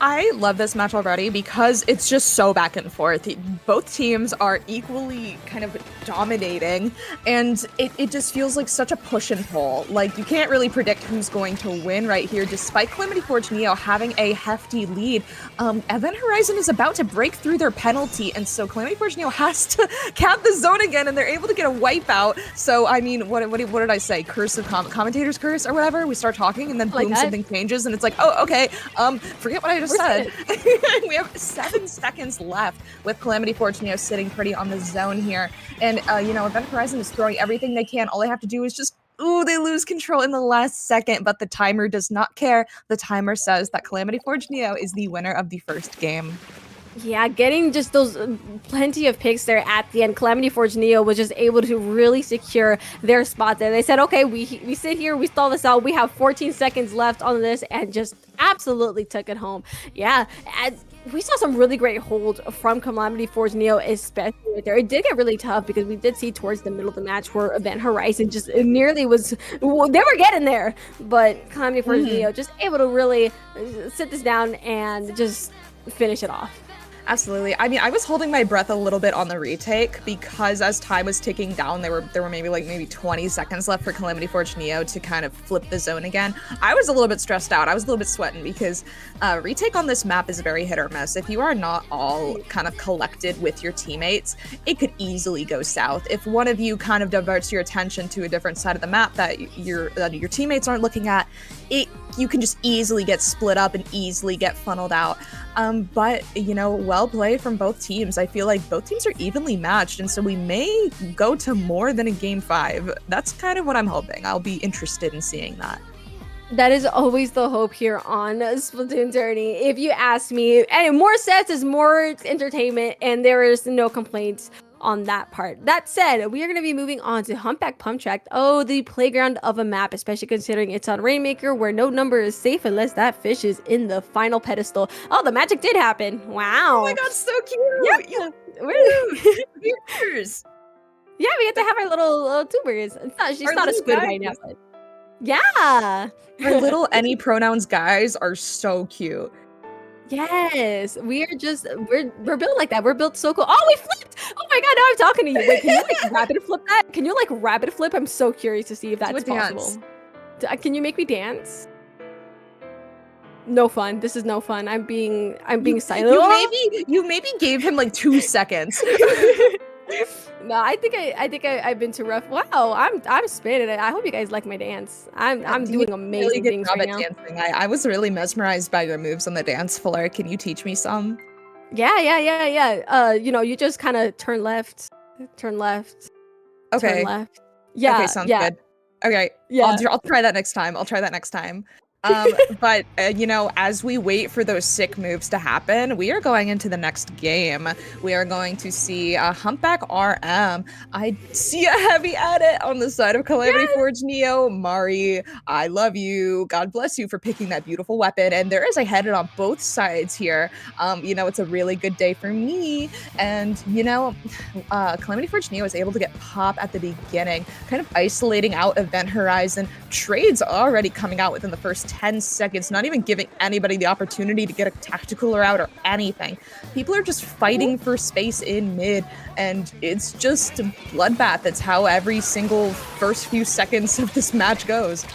I love this match already because it's just so back and forth. Both teams are equally kind of dominating, and it just feels like such a push and pull. Like, you can't really predict who's going to win right here, despite Calamity Forge Neo having a hefty lead. Event Horizon is about to break through their penalty, and so Calamity Forge Neo has to cap the zone again, and they're able to get a wipeout. So, I mean, what did I say? Curse of commentator's curse or whatever? We start talking, and then boom, something changes, and it's like, oh, okay, forget what I just said. We have 7 seconds left with Calamity Forge Neo sitting pretty on the zone here. And, you know, Event Horizon is throwing everything they can. All they have to do is just, they lose control in the last second, but the timer does not care. The timer says that Calamity Forge Neo is the winner of the first game. Yeah, getting just those plenty of picks there at the end. Calamity Forge Neo was just able to really secure their spot there. They said, okay, we sit here, we stall this out. We have 14 seconds left on this, and just absolutely took it home. Yeah, and we saw some really great hold from Calamity Forge Neo, especially right there. It did get really tough because we did see towards the middle of the match where Event Horizon just nearly was, well, they were getting there, but Calamity Forge Neo just able to really sit this down and just finish it off. Absolutely. I mean, I was holding my breath a little bit on the retake because as time was ticking down, there were maybe 20 seconds left for Calamity Forge Neo to kind of flip the zone again. I was a little bit stressed out. I was a little bit sweating because retake on this map is very hit or miss. If you are not all kind of collected with your teammates, it could easily go south. If one of you kind of diverts your attention to a different side of the map that your teammates aren't looking at, you can just easily get split up and easily get funneled out. But, you know, well played from both teams. I feel like both teams are evenly matched, and so we may go to more than a game 5. That's kind of what I'm hoping. I'll be interested in seeing that. That is always the hope here on Splatoon Tourney. If you ask me, and more sets is more entertainment, and there is no complaints on that part. That said, we are going to be moving on to Humpback Pump Track. Oh, the playground of a map, especially considering it's on Rainmaker, where no number is safe unless that fish is in the final pedestal. Oh, the magic did happen. Wow. Oh my god, so cute. Yeah. Tubers. Yeah, we get to have our little tubers. She's Our not a little squid guys. right now, but yeah. Our little any pronouns guys are so cute. Yes, we are just we're built like that. We're built so cool. Oh, we flipped! Oh my god, now I'm talking to you. Wait, can you like rapid flip that? Can you like rapid flip? I'm so curious to see if that's possible. Can you make me dance? No fun. This is no fun. I'm being silent. You maybe gave him like 2 seconds. No, I think I've been too rough. Wow, I'm spinning it. I hope you guys like my dance. I'm doing amazing things right now. Dancing. I was really mesmerized by your moves on the dance floor. Can you teach me some? Yeah. You just kind of turn left. Okay. Turn left. Yeah. Okay, sounds good. Okay. Yeah. I'll try that next time. But as we wait for those sick moves to happen, we are going into the next game. We are going to see Humpback RM. I see a heavy edit on the side of Calamity Forge Neo. Mari, I love you. God bless you for picking that beautiful weapon. And there is a headed on both sides here. It's a really good day for me. And, Calamity Forge Neo is able to get pop at the beginning, kind of isolating out Event Horizon. Trades already coming out within the first 10 seconds, not even giving anybody the opportunity to get a tactical out or anything. People are just fighting for space in mid, and it's just a bloodbath. That's how every single first few seconds of this match goes.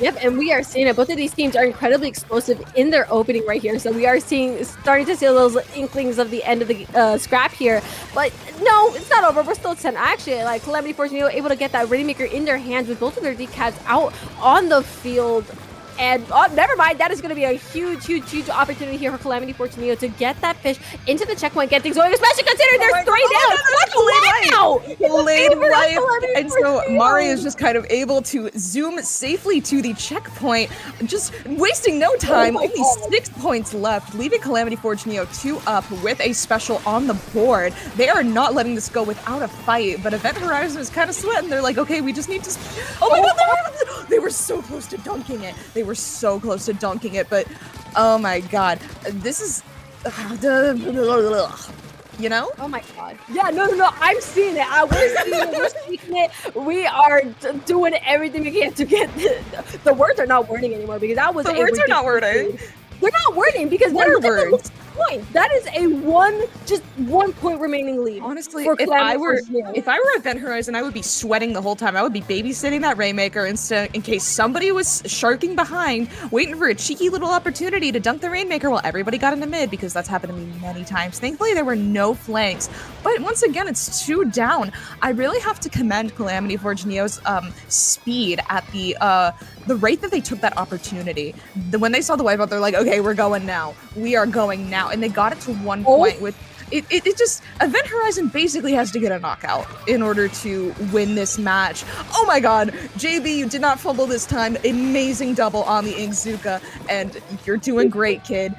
Yep, and we are seeing it. Both of these teams are incredibly explosive in their opening right here. So we are starting to see those inklings of the end of the scrap here. But no, it's not over. We're still at 10. Actually, like Calamity Force Neo able to get that Rainmaker in their hands with both of their decals out on the field. And never mind, that is going to be a huge opportunity here for Calamity Forge Neo to get that fish into the checkpoint, get things going, especially considering there's 3 down. Delayed life. And so Mari is just kind of able to zoom safely to the checkpoint, just wasting no time. Only 6 points left, leaving Calamity Forge Neo 2 up with a special on the board. They are not letting this go without a fight, but Event Horizon is kind of sweating. They're like, okay, we just need to... Oh my god, they were so close to dunking it. But oh my god, this is Oh my god. Yeah, no, I'm seeing it. We're speaking it. We are doing everything we can to get the words are not wording anymore, because that was the words are not wording. They're not wording because what are words? Point. That is just 1 point remaining lead. Honestly, if I were Event Horizon, I would be sweating the whole time. I would be babysitting that Rainmaker in case somebody was sharking behind, waiting for a cheeky little opportunity to dunk the Rainmaker while everybody got into mid, because that's happened to me many times. Thankfully, there were no flanks. But once again, it's 2 down. I really have to commend Calamity Forge Neo's speed at the rate that they took that opportunity. When they saw the wipeout, they're like, okay, we're going now. We are going now. And they got it to 1 point with it just Event Horizon basically has to get a knockout in order to win this match. Oh my god, JB, you did not fumble this time. Amazing double on the Inkzuka, and you're doing great, kid.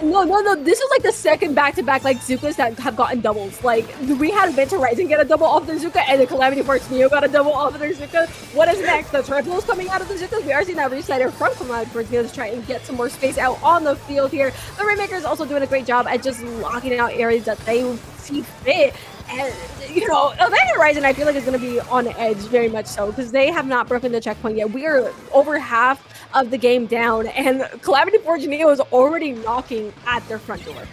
No, this is like the second back-to-back like Zukas that have gotten doubles. Like, we had Event Horizon get a double off the Zuka, and then Calamity Force Neo got a double off of their Zuka. What is next? The triples coming out of the Zukas. We are seeing that resider from Calamity Force Neo to try and get some more space out on the field here. The Rainmaker is also doing a great job at just locking out areas that they see fit. And, Event Horizon, I feel like, is going to be on edge, very much so, because they have not broken the checkpoint yet. We are over half of the game down, and Calamity Forge Neo is already knocking at their front door.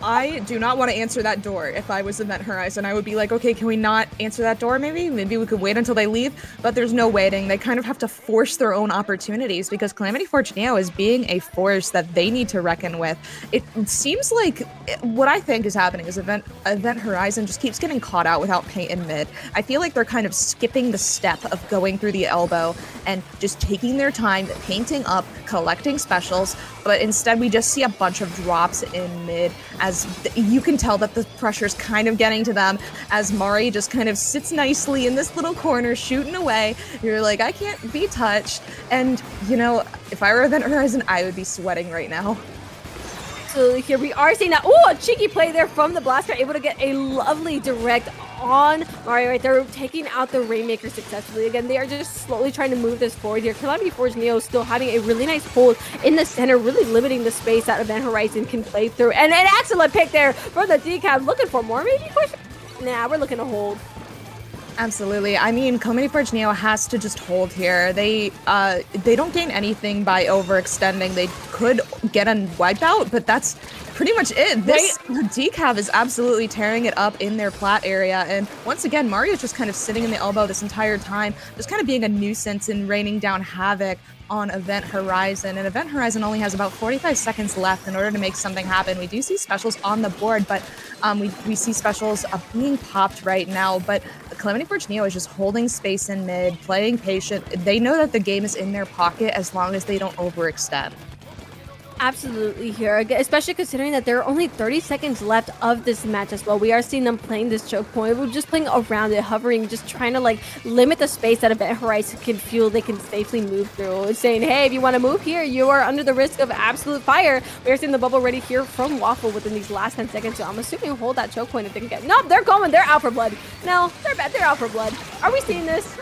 I do not want to answer that door. If I was Event Horizon, I would be like, okay, can we not answer that door maybe? Maybe we could wait until they leave, but there's no waiting. They kind of have to force their own opportunities, because Calamity Forge Neo is being a force that they need to reckon with. It seems like what I think is happening is Event Horizon just keeps getting caught out without paint in mid. I feel like they're kind of skipping the step of going through the elbow and just taking their time, painting up, collecting specials, but instead we just see a bunch of drops in mid, as you can tell that the pressure's kind of getting to them, as Mari just kind of sits nicely in this little corner shooting away. You're like, I can't be touched. And, if I were Event Horizon, I would be sweating right now. So here we are seeing that, a cheeky play there from the Blaster, able to get a lovely direct on Mari right there, taking out the Rainmaker successfully. Again, they are just slowly trying to move this forward here. Calamity Forge Neo still having a really nice hold in the center, really limiting the space that Event Horizon can play through. And an excellent pick there from the decap. Looking for more, maybe? Nah, we're looking to hold. Absolutely. I mean, Calamity Forge Neo has to just hold here. They don't gain anything by overextending. They could get a wipeout, but that's pretty much it. This decav is absolutely tearing it up in their plat area. And once again, Mario's just kind of sitting in the elbow this entire time, just kind of being a nuisance and raining down havoc on Event Horizon. And Event Horizon only has about 45 seconds left in order to make something happen. We do see specials on the board, but we see specials being popped right now. But Calamity Forge Neo is just holding space in mid, playing patient. They know that the game is in their pocket as long as they don't overextend. Absolutely here, especially considering that there are only 30 seconds left of this match as well. We are seeing them playing this choke point. We're just playing around it, hovering, just trying to like limit the space that Event Horizon can feel they can safely move through. It's saying, hey, if you want to move here, you are under the risk of absolute fire. We are seeing the bubble ready here from Waffle within these last 10 seconds. So I'm assuming he'll hold that choke point if they can get. Nope, they're going. They're out for blood. No, they're bad. They're out for blood. Are we seeing this?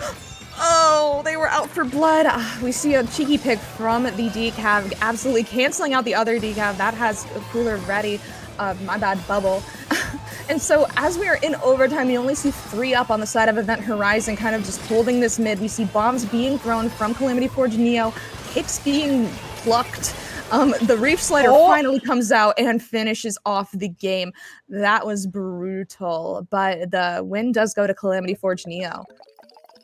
Oh, they were out for blood. We see a cheeky pick from the decav, absolutely canceling out the other decav that has a cooler ready. My bad, bubble. And so as we are in overtime, we only see 3 up on the side of Event Horizon, kind of just holding this mid. We see bombs being thrown from Calamity Forge Neo, picks being plucked. The Reef Slider finally comes out and finishes off the game. That was brutal, but the win does go to Calamity Forge Neo.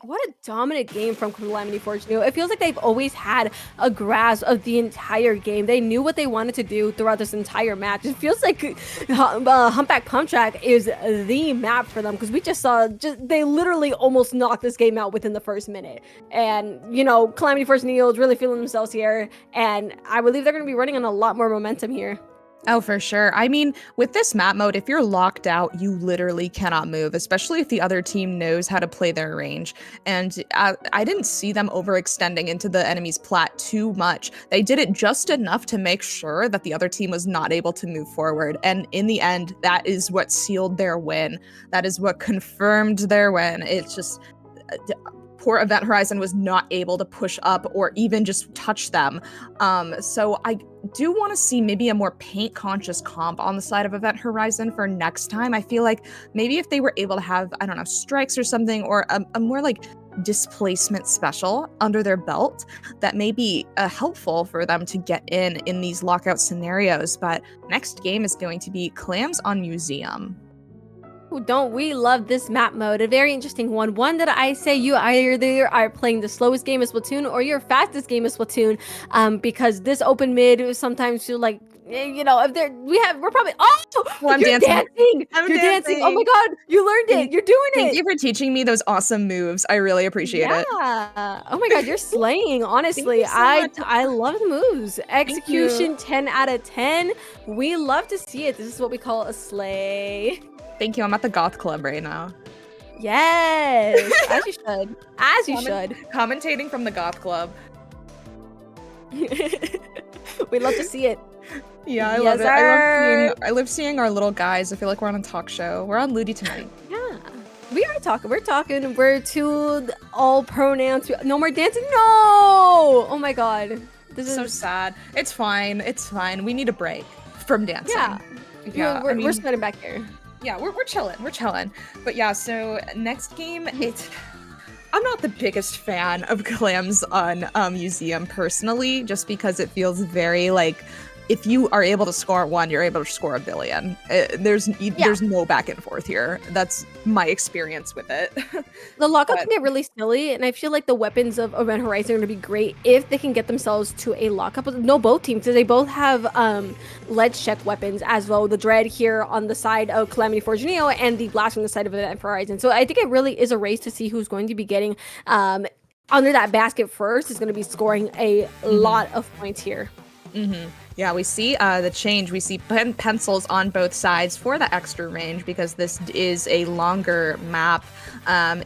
What a dominant game from Calamity Forge Neo. It feels like they've always had a grasp of the entire game. They knew what they wanted to do throughout this entire match. It feels like Humpback Pump Track is the map for them because we just saw they literally almost knocked this game out within the first minute. And, you know, Calamity Forge Neo is really feeling themselves here. And I believe they're going to be running on a lot more momentum here. Oh, for sure. I mean, with this map mode, if you're locked out, you literally cannot move, especially if the other team knows how to play their range. And I didn't see them overextending into the enemy's plat too much. They did it just enough to make sure that the other team was not able to move forward. And in the end, that is what sealed their win. That is what confirmed their win. It's just... poor Event Horizon was not able to push up or even just touch them. So I do want to see maybe a more paint-conscious comp on the side of Event Horizon for next time. I feel like maybe if they were able to have, I don't know, strikes or something, or a more like displacement special under their belt, that may be helpful for them to get in these lockout scenarios. But next game is going to be Clams on Museum. Don't we love this map mode? A very interesting one that I say you either are playing the slowest game of Splatoon or your fastest game of Splatoon, because this open mid sometimes feel like, you know, if we're probably I'm you're dancing. I'm you're dancing. Oh my god, you learned it. You're doing it. Thank you for teaching me those awesome moves. I really appreciate it. Yeah. Oh my god, you're slaying. Honestly, I love the moves. Execution 10 out of 10. We love to see it. This is what we call a slay. Thank you. I'm at the goth club right now. Yes, as you should. As you should. Commentating from the goth club. We love to see it. Yeah, I love it. I love seeing our little guys. I feel like we're on a talk show. We're on LUTI tonight. Yeah, we are talking. We're talking. We're to all pronouns. No more dancing. No. Oh my god. This is so sad. It's fine. It's fine. We need a break from dancing. Yeah. We're sweating back here. Yeah, we're chilling. We're chilling. But yeah, so next game, I'm not the biggest fan of Clams on Museum personally, just because it feels very like, if you are able to score 1, you're able to score a billion. There's no back and forth here. That's my experience with it. The lockup can get really silly, and I feel like the weapons of Event Horizon are going to be great if they can get themselves to a lockup. No, both teams, because they both have ledge check weapons as well. The Dread here on the side of Calamity Forge Neo, and the Blast on the side of Event Horizon. So I think it really is a race to see who's going to be getting under that basket first. Is going to be scoring a lot of points here. Yeah, we see the change. We see pencils on both sides for the extra range because this is a longer map.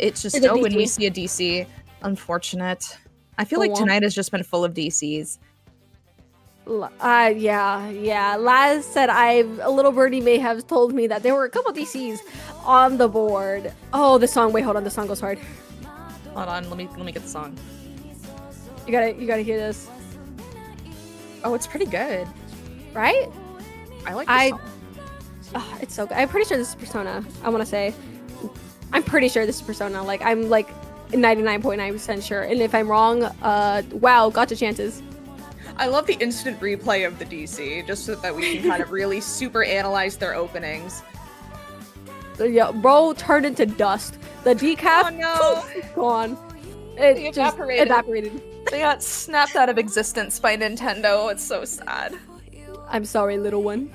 It's just when we see a DC. Unfortunate. I feel like tonight has just been full of DCs. Yeah. Laz said a little birdie may have told me that there were a couple DCs on the board. Oh, the song. Wait, hold on. The song goes hard. Hold on. Let me get the song. You gotta hear this. Oh, it's pretty good. Right? I like this song. Oh, it's so good. I'm pretty sure this is Persona, I want to say. I'm pretty sure this is Persona. Like, I'm like 99.9% sure. And if I'm wrong, wow, gotcha chances. I love the instant replay of the DC, just so that we can kind of really super analyze their openings. So, yeah, bro turned into dust. The decaf, Oh no! gone. It They just evaporated. They got snapped out of existence by Nintendo. It's so sad. I'm sorry, little one.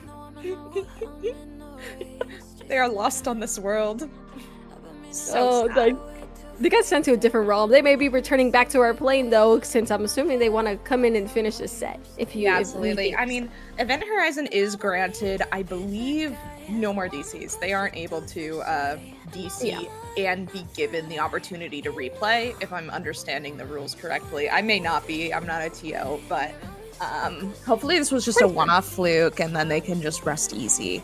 They are lost on this world. So sad. They got sent to a different realm. They may be returning back to our plane though, since I'm assuming they want to come in and finish the set. Absolutely. I mean, Event Horizon is granted, I believe, no more DCs. They aren't able to DC and be given the opportunity to replay, if I'm understanding the rules correctly. I may not be. I'm not a TO, but hopefully this was just a one-off fluke, and then they can just rest easy.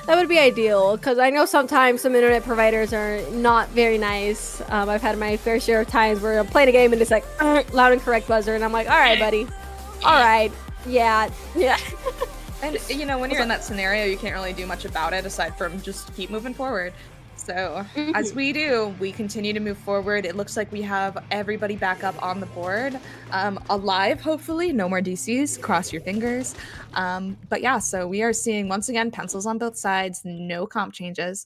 That would be ideal, because I know sometimes some internet providers are not very nice. I've had my fair share of times where I'm playing a game and it's like, loud and correct buzzer, and I'm like, all right, buddy. All right. Yeah. And, you know, when you're in that scenario, you can't really do much about it aside from just keep moving forward. So, as we do, we continue to move forward. It looks like we have everybody back up on the board. Alive, hopefully. No more DCs. Cross your fingers. But yeah, so we are seeing, once again, pencils on both sides. No comp changes.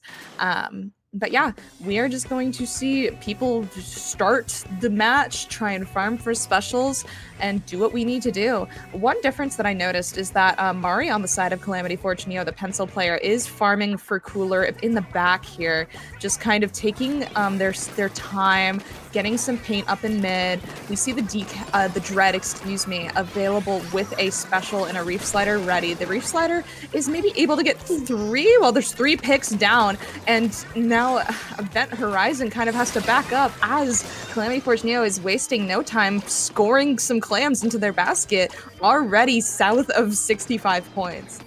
But yeah, we are just going to see people start the match, try and farm for specials, and do what we need to do. One difference that I noticed is that Mari on the side of Calamity Fortunio, the pencil player, is farming for cooler in the back here, just kind of taking their time, getting some paint up in mid. We see the Dread, available with a special and a Reef Slider ready. The Reef Slider is maybe able to get 3, well, there's 3 picks down, and now Event Horizon kind of has to back up as Calamity Fortunio is wasting no time scoring some clams into their basket, already south of 65 points.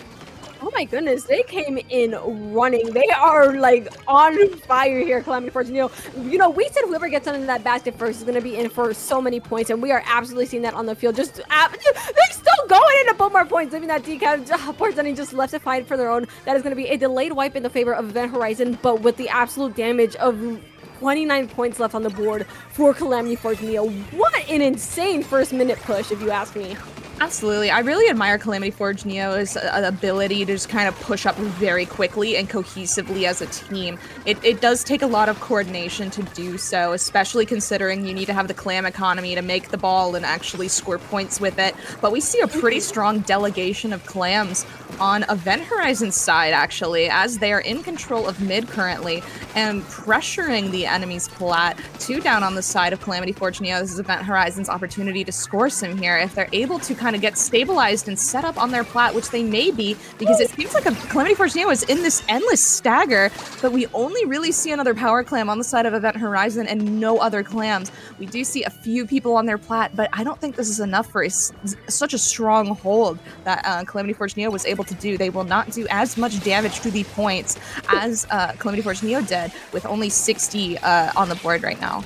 Oh my goodness, they came in running. They are like on fire here, Calamity Fortunio. You know, we said whoever gets into that basket first is going to be in for so many points, and we are absolutely seeing that on the field. They're still going in to put more points, leaving that decaf. Portani just left to fight for their own. That is going to be a delayed wipe in the favor of Event Horizon, but with the absolute damage of 29 points left on the board for Calamity Fortunio. What an insane first minute push, if you ask me. Absolutely. I really admire Calamity Fortunio's ability to just kind of push up very quickly and cohesively as a team. It does take a lot of coordination to do so, especially considering you need to have the clam economy to make the ball and actually score points with it. But we see a pretty strong delegation of clams on Event Horizon's side, actually, as they are in control of mid currently and pressuring the enemy's plat. 2 down on the side of Calamity Fortunio. This is Event Horizon's opportunity to score some here. If they're able to kind of get stabilized and set up on their plat, which they may be, because it seems like Calamity Fortunio is in this endless stagger, but we only really see another power clam on the side of Event Horizon and no other clams. We do see a few people on their plat, but I don't think this is enough for such a strong hold that Calamity Fortunio was able to do. They will not do as much damage to the points as Calamity Fortunio did, with only 60 on the board right now.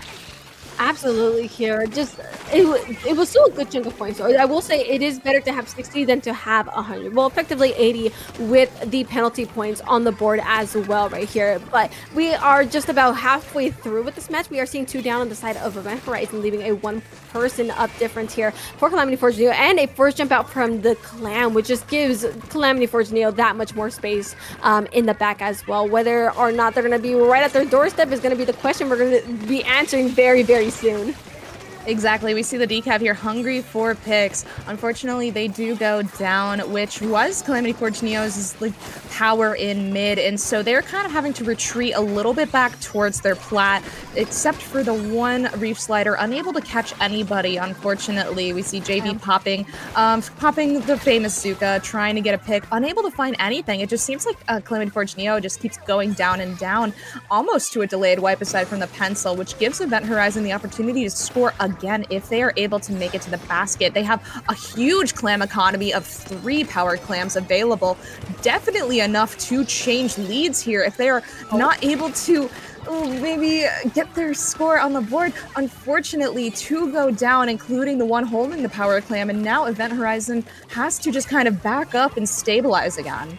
Absolutely here. Just it was still a good chunk of points. So I will say it is better to have 60 than to have 100. Well, effectively 80 with the penalty points on the board as well right here. But we are just about halfway through with this match. We are seeing 2 down on the side of Event Horizon, leaving a 1-person up difference here for Calamity Fortunio, and a first jump out from the clam, which just gives Calamity Fortunio that much more space in the back as well. Whether or not they're going to be right at their doorstep is going to be the question we're going to be answering very, very soon. Exactly. We see the decaf here hungry for picks. Unfortunately, they do go down, which was Calamity Fortunio's like power in mid, and so they're kind of having to retreat a little bit back towards their plat, except for the one Reef Slider, unable to catch anybody, unfortunately. We see JB popping the famous Zuka, trying to get a pick, unable to find anything. It just seems like Calamity Fortunio just keeps going down and down, almost to a delayed wipe aside from the pencil, which gives Event Horizon the opportunity to score again if they are able to make it to the basket. They have a huge clam economy of 3 power clams available, definitely enough to change leads here if they are not able to maybe get their score on the board. Unfortunately, 2 go down, including the one holding the power clam, and now Event Horizon has to just kind of back up and stabilize again.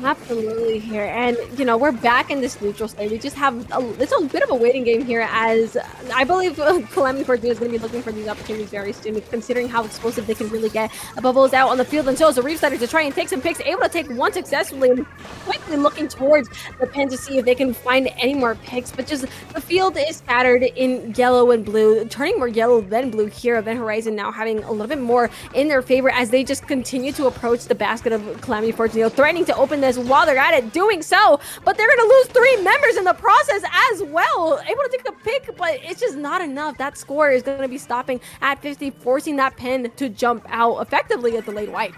Absolutely here. And, we're back in this neutral state. We just have it's a bit of a waiting game here as I believe Calamity Fortuna is going to be looking for these opportunities very soon, considering how explosive they can really get. Bubbles out on the field, and so is the Reef Slider to try and take some picks, able to take one successfully, and quickly looking towards the pen to see if they can find any more picks. But just the field is scattered in yellow and blue, turning more yellow than blue here. Event Horizon now having a little bit more in their favor as they just continue to approach the basket of Calamity Fortuna, threatening to open this while they're at it, doing so, but they're going to lose 3 members in the process as well. Able to take a pick, but it's just not enough. That score is going to be stopping at 50, forcing that pin to jump out effectively at the late wipe.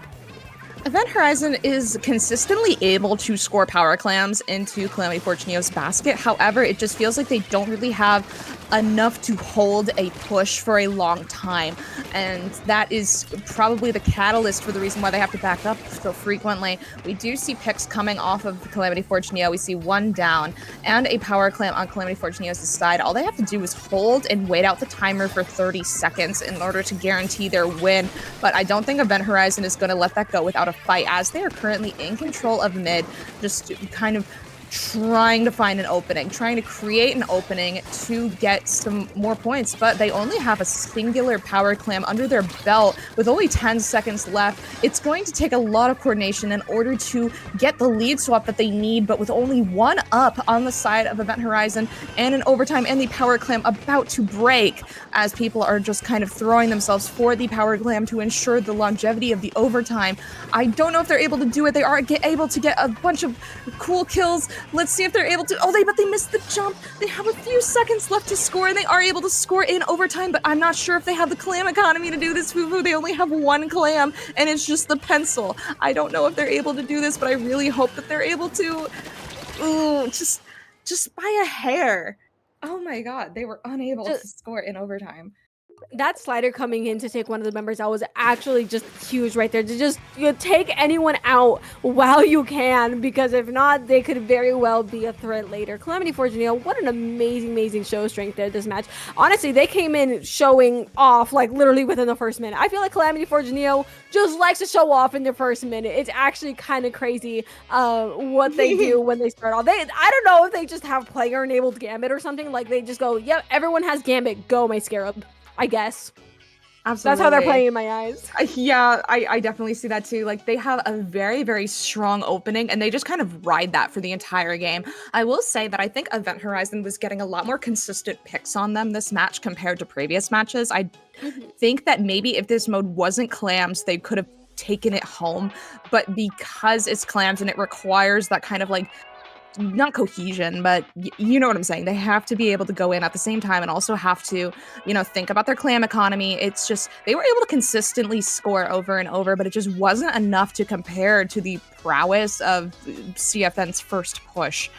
Event Horizon is consistently able to score power clams into Calamity Fortuna's basket. However, it just feels like they don't really have enough to hold a push for a long time. And that is probably the catalyst for the reason why they have to back up so frequently. We do see picks coming off of Calamity Fortuna. We see 1 down and a power clam on Calamity Fortuna's side. All they have to do is hold and wait out the timer for 30 seconds in order to guarantee their win. But I don't think Event Horizon is going to let that go without a fight, as they are currently in control of mid, just kind of trying to find an opening, trying to create an opening to get some more points, but they only have a singular power clam under their belt with only 10 seconds left. It's going to take a lot of coordination in order to get the lead swap that they need, but with only 1 up on the side of Event Horizon and an overtime and the power clam about to break, as people are just kind of throwing themselves for the power clam to ensure the longevity of the overtime. I don't know if they're able to do it. They are able to get a bunch of cool kills. Let's see if they're able to. But they missed the jump. They have a few seconds left to score, and they are able to score in overtime, but I'm not sure if they have the clam economy to do this. Fufu, they only have 1 clam, and it's just the pencil. I don't know if they're able to do this, but I really hope that they're able to. Ooh, just by a hair. Oh my god, they were unable to score in overtime. That slider coming in to take one of the members out was actually just huge right there. To just take anyone out while you can, because if not, they could very well be a threat later. Calamity Fortuna, what an amazing show strength there this match. Honestly, they came in showing off like literally within the first minute. I feel like Calamity Fortuna just likes to show off in their first minute. It's actually kind of crazy what they do when they start off. I don't know if they just have player enabled Gambit or something. Like they just go, yep, everyone has Gambit. Go, my Scarab. I guess. Absolutely. That's how they're playing in my eyes. Yeah, I definitely see that too. Like they have a very strong opening and they just kind of ride that for the entire game. I will say that I think Event Horizon was getting a lot more consistent picks on them this match compared to previous matches. I think that maybe if this mode wasn't clams, they could have taken it home. But because it's clams and it requires that kind of like not cohesion, but you know what I'm saying. They have to be able to go in at the same time and also have to, think about their clam economy. It's just, they were able to consistently score over and over, but it just wasn't enough to compare to the prowess of CFN's first push.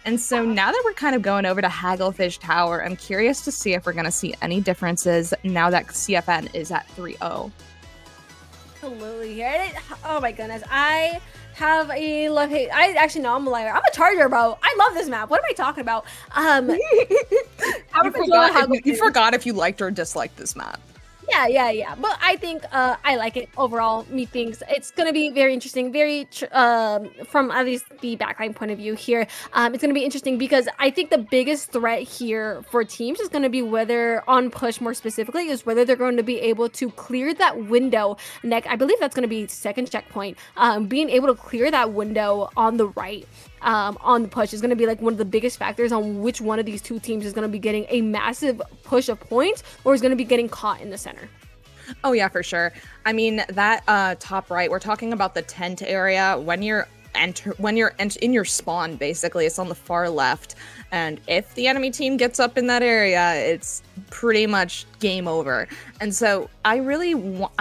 And so now that we're kind of going over to Hagglefish Tower, I'm curious to see if we're going to see any differences now that CFN is at 3-0. Absolutely. Oh my goodness. I have a love hate. I'm a liar. I'm a charger, bro. I love this map. What am I talking about? You forgot if you liked or disliked this map. Yeah. But I think I like it overall. Methinks it's going to be very interesting. From at least the backline point of view here, it's going to be interesting because I think the biggest threat here for teams is going to be whether on push more specifically is whether they're going to be able to clear that window. I believe that's going to be second checkpoint. Being able to clear that window on the right. On the push is going to be like one of the biggest factors on which one of these two teams is going to be getting a massive push of points or is going to be getting caught in the center. Oh yeah, for sure. I mean, that top right, we're talking about the tent area. When you're in your spawn, basically, it's on the far left. And if the enemy team gets up in that area, it's pretty much game over. And so I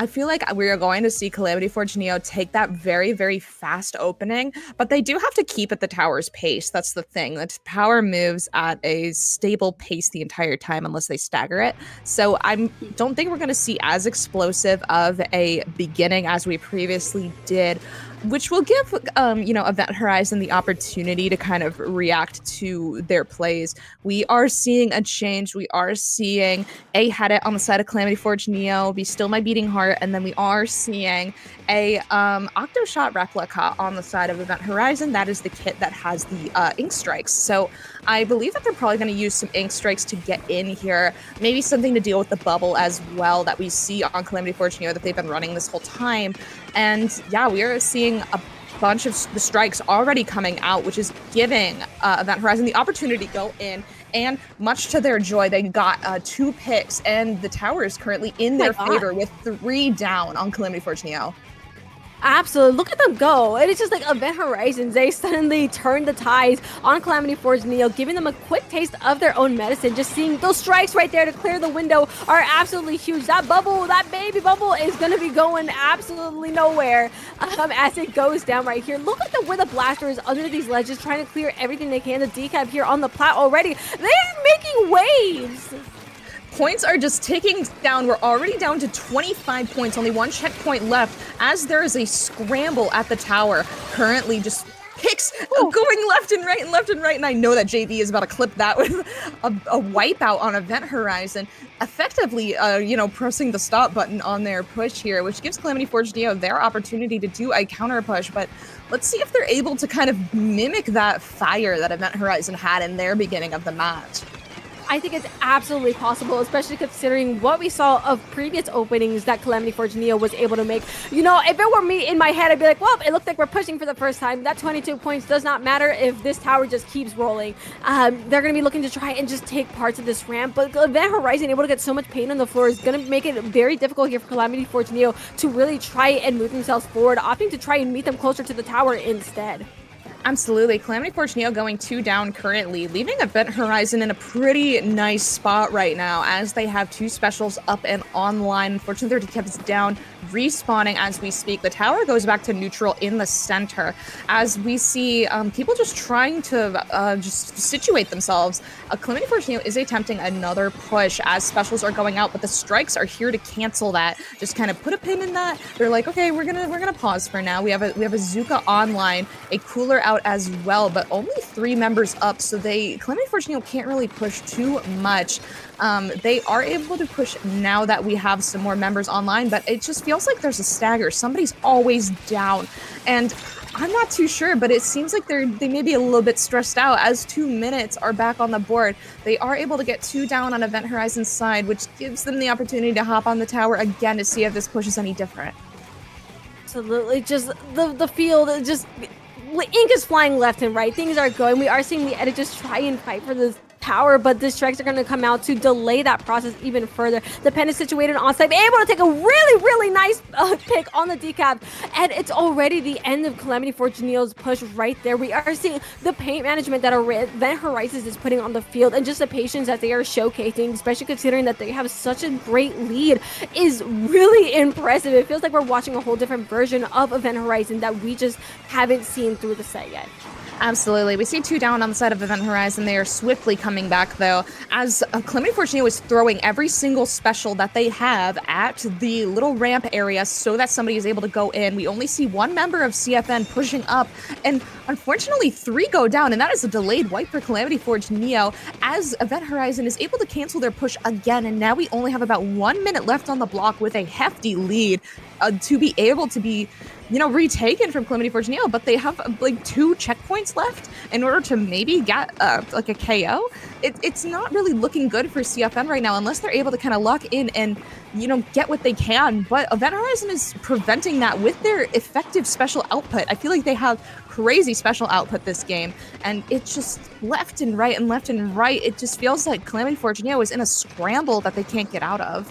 feel like we are going to see Calamity Fortuna take that very fast opening, but they do have to keep at the tower's pace. That's the thing. The tower moves at a stable pace the entire time unless they stagger it. So I don't think we're going to see as explosive of a beginning as we previously did. which will give Event Horizon the opportunity to kind of react to their plays. We are seeing a change. We are seeing a Hadit on the side of Calamity Forge Neo be Still My Beating Heart, and then we are seeing a Octoshot replica on the side of Event Horizon. That is the kit that has the ink strikes. So I believe that they're probably going to use some ink strikes to get in here. Maybe something to deal with the bubble as well that we see on Calamity Forge Neo that they've been running this whole time. And yeah, we are seeing a bunch of the strikes already coming out, which is giving Event Horizon the opportunity to go in. And much to their joy, they got 2 picks, and the tower is currently in their favor with 3 down on Calamity Forge Neo. Absolutely. Look at them go. And it's just like Event Horizons. They suddenly turned the tides on Calamity Forge Neo, giving them a quick taste of their own medicine. Just seeing those strikes right there to clear the window are absolutely huge. That bubble, that baby bubble is going to be going absolutely nowhere as it goes down right here. Look at where the blaster is under these ledges, trying to clear everything they can. The decap here on the plat already. They're making waves. Points are just ticking down. We're already down to 25 points, only 1 checkpoint left, as there is a scramble at the tower. Currently just picks going left and right and left and right, and I know that JV is about to clip that with a wipeout on Event Horizon, effectively pressing the stop button on their push here, which gives Calamity Forge Neo their opportunity to do a counter push. But let's see if they're able to kind of mimic that fire that Event Horizon had in their beginning of the match. I think it's absolutely possible, especially considering what we saw of previous openings that Calamity Forge Neo was able to make. You know, if it were me in my head, I'd be like, well, it looked like we're pushing for the first time. That 22 points does not matter if this tower just keeps rolling. They're going to be looking to try and just take parts of this ramp, but Event Horizon able to get so much pain on the floor is going to make it very difficult here for Calamity Forge Neo to really try and move themselves forward, opting to try and meet them closer to the tower instead. Absolutely. Calamity Forge Neo going 2 down currently, leaving Event Horizon in a pretty nice spot right now as they have 2 specials up and online. Unfortunately, their decap is down, respawning as we speak. The tower goes back to neutral in the center as we see people just trying to just situate themselves. Calamity Forge Neo is attempting another push as specials are going out, but the strikes are here to cancel that. Just kind of put a pin in that. They're like, okay, we're gonna pause for now. We have a Zuka online, a cooler out as well, but only 3 members up, so Calamity Forge Neo can't really push too much. They are able to push now that we have some more members online, but it just feels like there's a stagger. Somebody's always down, and I'm not too sure, but it seems like they may be a little bit stressed out as 2 minutes are back on the board. They are able to get 2 down on Event Horizon's side, which gives them the opportunity to hop on the tower again to see if this push is any different. Absolutely. Just the field, just ink is flying left and right. Things are going. We are seeing the edit just try and fight for this power, but the strikes are going to come out to delay that process even further. The pen is situated on site, able to take a really nice pick on the decap, and it's already the end of Calamity Forge Neo's push right there. We are seeing the paint management that Event Horizons is putting on the field, and just the patience that they are showcasing, especially considering that they have such a great lead, is really impressive. It feels like we're watching a whole different version of Event Horizon that we just haven't seen through the set yet. Absolutely. We see 2 down on the side of Event Horizon. They are swiftly coming back, though, as Calamity Forge Neo is throwing every single special that they have at the little ramp area so that somebody is able to go in. We only see 1 member of CFN pushing up, and unfortunately 3 go down, and that is a delayed wipe for Calamity Forge Neo, as Event Horizon is able to cancel their push again, and now we only have about 1 minute left on the block with a hefty lead to be able to be retaken from Calamity Forge Neo, but they have like 2 checkpoints left in order to maybe get like a KO. It's not really looking good for CFN right now unless they're able to kind of lock in and get what they can. But Event Horizon is preventing that with their effective special output. I feel like they have crazy special output this game, and it's just left and right and left and right. It just feels like Calamity Forge Neo is in a scramble that they can't get out of.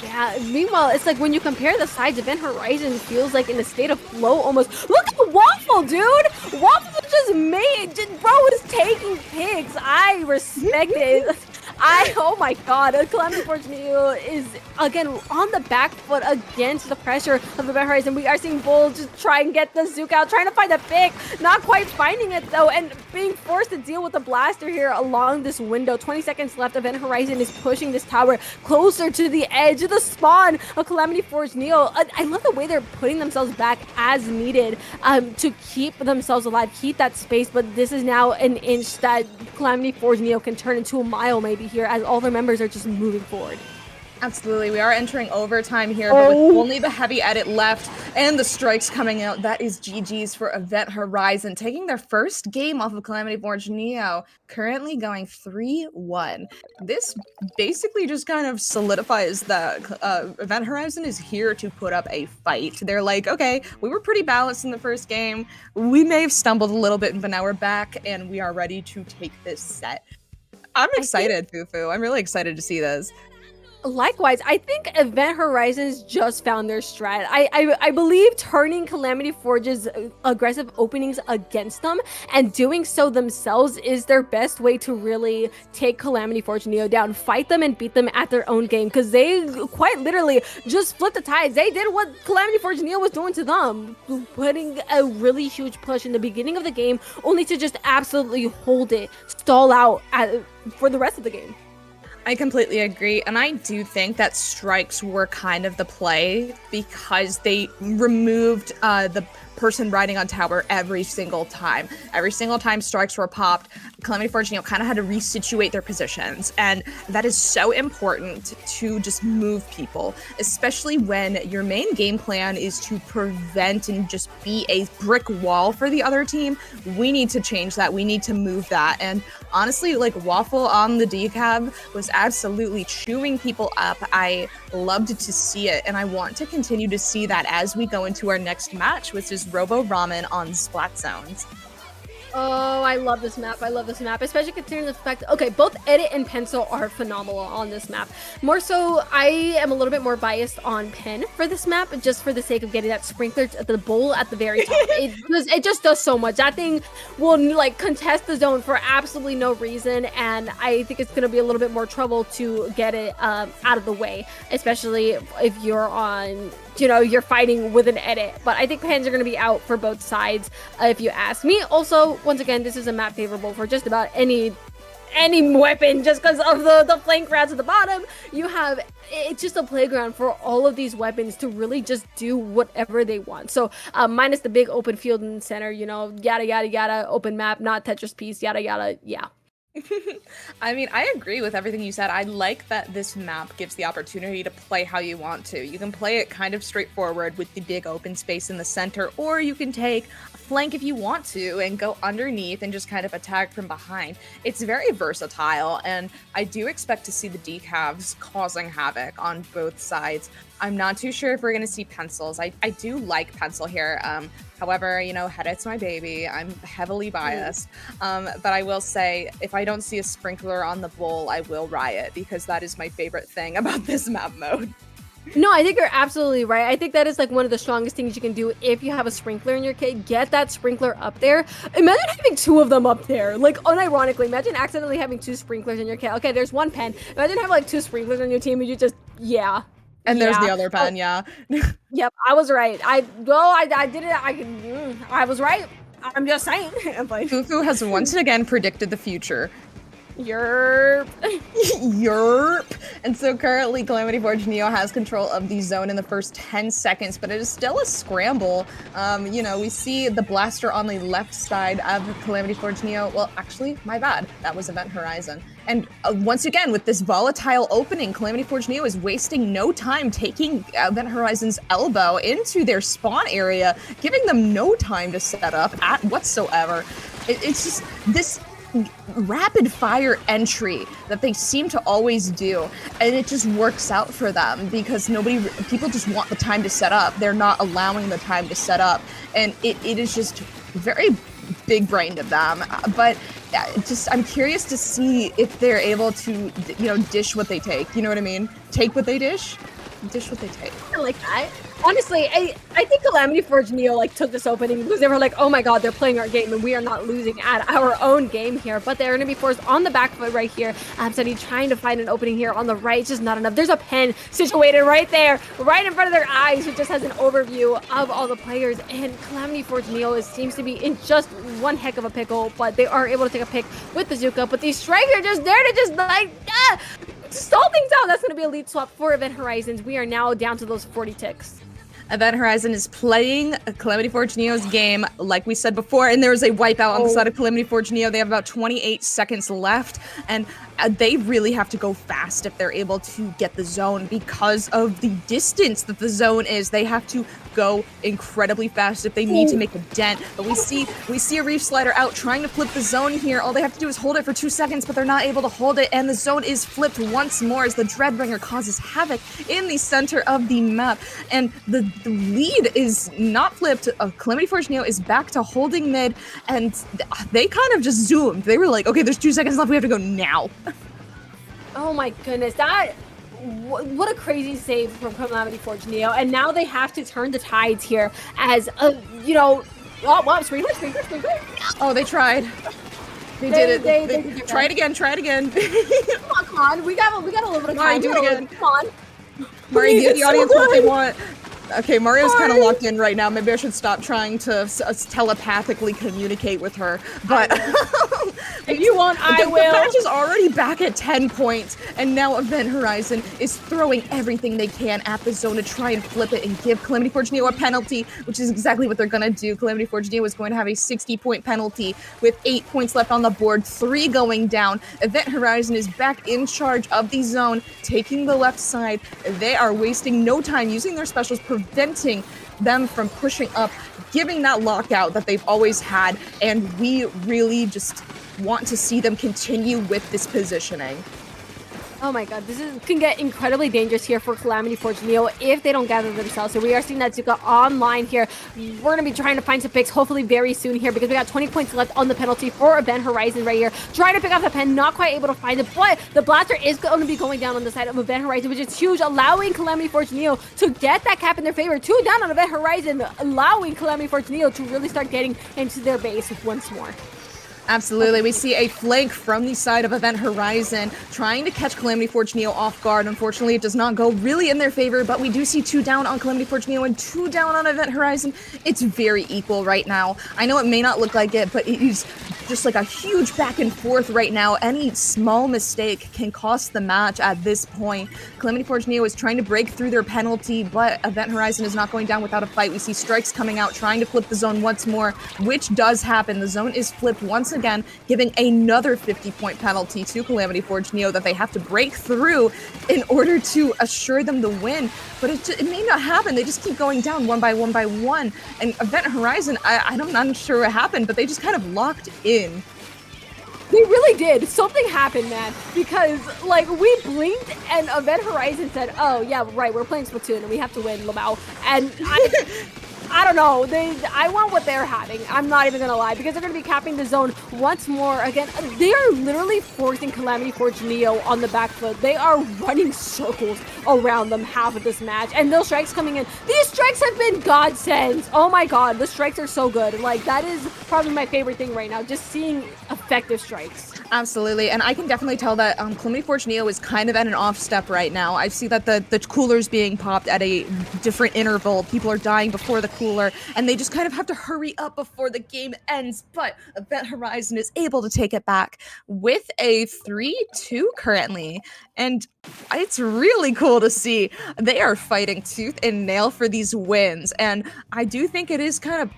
Yeah, meanwhile, it's like when you compare the sides, Event Horizon feels like in a state of flow almost. Look at Waffle, dude! Waffle just bro is taking pigs. I respect it. Oh my god, Calamity Forge Neo is again on the back foot against the pressure of Event Horizon. We are seeing Bull just try and get the Zook out, trying to find the pick, not quite finding it though, and being forced to deal with the blaster here along this window. 20 seconds left. Event Horizon is pushing this tower closer to the edge of the spawn of Calamity Forge Neo. I love the way they're putting themselves back as needed to keep themselves alive, keep that space, but this is now an inch that Calamity Forge Neo can turn into a mile maybe here as all their members are just moving forward. Absolutely, we are entering overtime here, but with only the heavy edit left and the strikes coming out, that is GG's for Event Horizon, taking their first game off of Calamity Forge Neo, currently going 3-1. This basically just kind of solidifies that Event Horizon is here to put up a fight. They're like, okay, we were pretty balanced in the first game, we may have stumbled a little bit, but now we're back and we are ready to take this set. I'm excited, Fufu. I'm really excited to see this. Likewise, I think Event Horizons just found their strat. I believe turning Calamity Forge's aggressive openings against them and doing so themselves is their best way to really take Calamity Forge Neo down, fight them and beat them at their own game, because they quite literally just flipped the tides. They did what Calamity Forge Neo was doing to them, putting a really huge push in the beginning of the game, only to just absolutely hold it, stall out for the rest of the game. I completely agree, and I do think that strikes were kind of the play because they removed the person riding on tower every single time. Every single time strikes were popped, Calamity Forge kind of had to resituate their positions, and that is so important to just move people, especially when your main game plan is to prevent and just be a brick wall for the other team. We need to change that. We need to move that, and honestly, like, Waffle on the decab was absolutely chewing people up. I loved to see it, and I want to continue to see that as we go into our next match, which is Robo Ramen on Splat Zones. Oh, I love this map. I love this map, especially considering the fact, okay, both Edit and Pencil are phenomenal on this map. More so, I am a little bit more biased on Pen for this map, just for the sake of getting that sprinkler at the bowl at the very top. It just does so much. That thing will, like, contest the zone for absolutely no reason, and I think it's going to be a little bit more trouble to get it out of the way, especially if you're on, you're fighting with an edit. But I think Pens are going to be out for both sides, if you ask me. Also, once again, this is a map favorable for just about any weapon, just because of the flank routes at the bottom. It's just a playground for all of these weapons to really just do whatever they want. So minus the big open field in the center, yada yada yada, open map, not Tetris piece, yada yada, yeah. I mean, I agree with everything you said. I like that this map gives the opportunity to play how you want to. You can play it kind of straightforward with the big open space in the center, or you can take a flank if you want to and go underneath and just kind of attack from behind. It's very versatile, and I do expect to see the decavs causing havoc on both sides. I'm not too sure if we're going to see pencils. I do like pencil here. However, Hedit's my baby. I'm heavily biased. But I will say, if I don't see a sprinkler on the bull, I will riot, because that is my favorite thing about this map mode. No, I think you're absolutely right. I think that is like one of the strongest things you can do if you have a sprinkler in your kit. Get that sprinkler up there. Imagine having two of them up there. Like, unironically, imagine accidentally having two sprinklers in your kit. Okay, there's one pen. Imagine having like two sprinklers on your team and you just, yeah. And there's the other pen, yeah. Yep, I was right. I did it. I was right. I'm just saying. Fufu has once again predicted the future. Yerp. Yerp. And so currently Calamity Forge Neo has control of the zone in the first 10 seconds, but it is still a scramble. We see the blaster on the left side of Calamity Forge Neo. Well, actually, my bad. That was Event Horizon. And once again, with this volatile opening, Calamity Forge Neo is wasting no time taking Event Horizon's elbow into their spawn area, giving them no time to set up whatsoever. It's just this rapid fire entry that they seem to always do, and it just works out for them because people just want the time to set up. They're not allowing the time to set up, and it is just very big brained of them. But I'm curious to see if they're able to dish what they take. You know what I mean? Take what they dish what they take. I like that. Honestly, I think Calamity Forge Neo like took this opening because they were like, oh my god, they're playing our game and we are not losing at our own game here. But they're gonna be forced on the back foot right here. Sunny trying to find an opening here on the right. It's just not enough. There's a pen situated right there, right in front of their eyes, which just has an overview of all the players. And Calamity Forge Neo seems to be in just one heck of a pickle, but they are able to take a pick with Bazooka. But these strikes are just there to just like stall things out. That's gonna be a lead swap for Event Horizons. We are now down to those 40 ticks. Event Horizon is playing Calamity Forge Neo's game, like we said before, and there was a wipeout on the side of Calamity Forge Neo. They have about 28 seconds left, and they really have to go fast if they're able to get the zone because of the distance that the zone is. They have to go incredibly fast if they need to make a dent. But we see a Reef Slider out trying to flip the zone here. All they have to do is hold it for 2 seconds, but they're not able to hold it, and the zone is flipped once more as the Dreadbringer causes havoc in the center of the map. And the lead is not flipped. Calamity Forge Neo is back to holding mid, and they kind of just zoomed. They were like, okay, there's 2 seconds left. We have to go now. Oh my goodness, what a crazy save from Calamity Forge Neo. And now they have to turn the tides here as, sprinkler. Oh, they tried. They did it. They try it again. Come on, we got a little bit of Mari, time. do it again. Come on. Mari, give the audience what they want. Okay, Mario's kind of Mari. locked in right now. Maybe I should stop trying to telepathically communicate with her. But If you want, I the will. match is already back at 10 points, and now Event Horizon is throwing everything they can at the zone to try and flip it and give Calamity Forge Neo a penalty, which is exactly what they're going to do. Calamity Forge Neo is going to have a 60-point penalty with 8 points left on the board, 3 going down. Event Horizon is back in charge of the zone, taking the left side. They are wasting no time using their specials, preventing them from pushing up, giving that lockout that they've always had, and we really just want to see them continue with this positioning. Oh my god, can get incredibly dangerous here for Calamity Forge Neo if they don't gather themselves. So we are seeing that Zuka online here. We're going to be trying to find some picks hopefully very soon here because we got 20 points left on the penalty for Event Horizon right here. Trying to pick off the pen, not quite able to find it, but the blaster is going to be going down on the side of Event Horizon, which is huge, allowing Calamity Forge Neo to get that cap in their favor. 2 down on Event Horizon, allowing Calamity Forge Neo to really start getting into their base once more. Absolutely. We see a flank from the side of Event Horizon trying to catch Calamity Forge Neo off guard. Unfortunately, it does not go really in their favor, but we do see 2 down on Calamity Forge Neo and 2 down on Event Horizon. It's very equal right now. I know it may not look like it, but it is just like a huge back and forth right now. Any small mistake can cost the match at this point. Calamity Forge Neo is trying to break through their penalty, but Event Horizon is not going down without a fight. We see strikes coming out, trying to flip the zone once more, which does happen. The zone is flipped once again, giving another 50-point penalty to Calamity Forge Neo that they have to break through in order to assure them the win. But it may not happen. They just keep going down one by one. And Event Horizon, I'm not sure what happened, but they just kind of locked in. They really did. Something happened, man. Because, like, we blinked and Event Horizon said, oh, yeah, right, we're playing Splatoon and we have to win, Lamau. And I don't know. I want what they're having. I'm not even gonna lie, because they're gonna be capping the zone once more. Again, they are literally forcing Calamity Forge Neo on the back foot. They are running circles around them half of this match, and those strikes coming in. These strikes have been godsends. Oh my god, the strikes are so good. Like, that is probably my favorite thing right now, just seeing effective strikes. Absolutely, and I can definitely tell that Calamity Forge Neo is kind of at an off step right now. I see that the cooler's being popped at a different interval. People are dying before the cooler, and they just kind of have to hurry up before the game ends. But Event Horizon is able to take it back with a 3-2 currently, and it's really cool to see. They are fighting tooth and nail for these wins, and I do think it is kind of,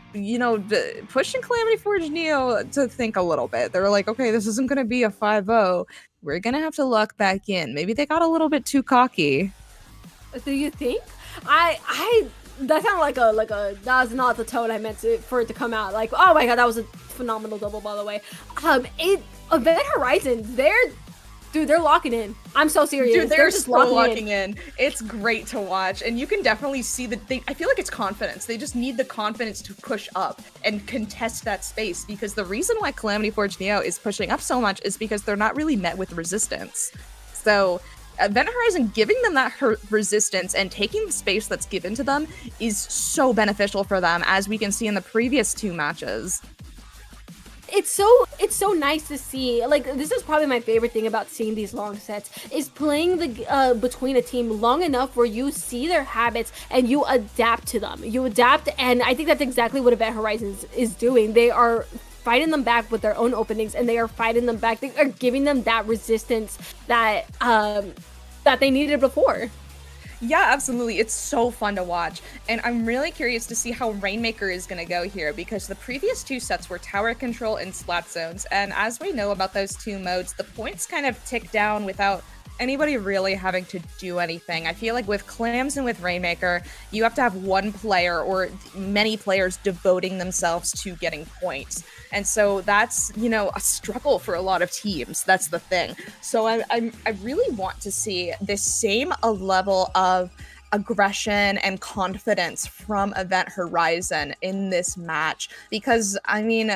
pushing Calamity Forge Neo to think a little bit. They're like, okay, this isn't going to be a 5-0. We're going to have to luck back in. Maybe they got a little bit too cocky. Do you think? That sounded like a that was not the tone I meant for it to come out. Like, oh my god, that was a phenomenal double, by the way. Event Horizon, they're locking in. I'm so serious. Dude, they're just so locking in. It's great to watch, and you can definitely see that I feel like it's confidence. They just need the confidence to push up and contest that space, because the reason why Calamity Forge Neo is pushing up so much is because they're not really met with resistance. So Event Horizon giving them that resistance and taking the space that's given to them is so beneficial for them, as we can see in the previous 2 matches. It's so nice to see. Like, this is probably my favorite thing about seeing these long sets, is playing the between a team long enough where you see their habits and you adapt to them. You adapt, and I think that's exactly what Event Horizons is doing. They are fighting them back with their own openings, and they are fighting them back. They are giving them that resistance that that they needed before. Yeah, absolutely. It's so fun to watch. And I'm really curious to see how Rainmaker is going to go here, because the previous 2 sets were Tower Control and Splat Zones. And as we know about those 2 modes, the points kind of tick down without anybody really having to do anything. I feel like with Clams and with Rainmaker, you have to have one player or many players devoting themselves to getting points. And so that's, you know, a struggle for a lot of teams. That's the thing. So I really want to see the same level of aggression and confidence from Event Horizon in this match, because, I mean,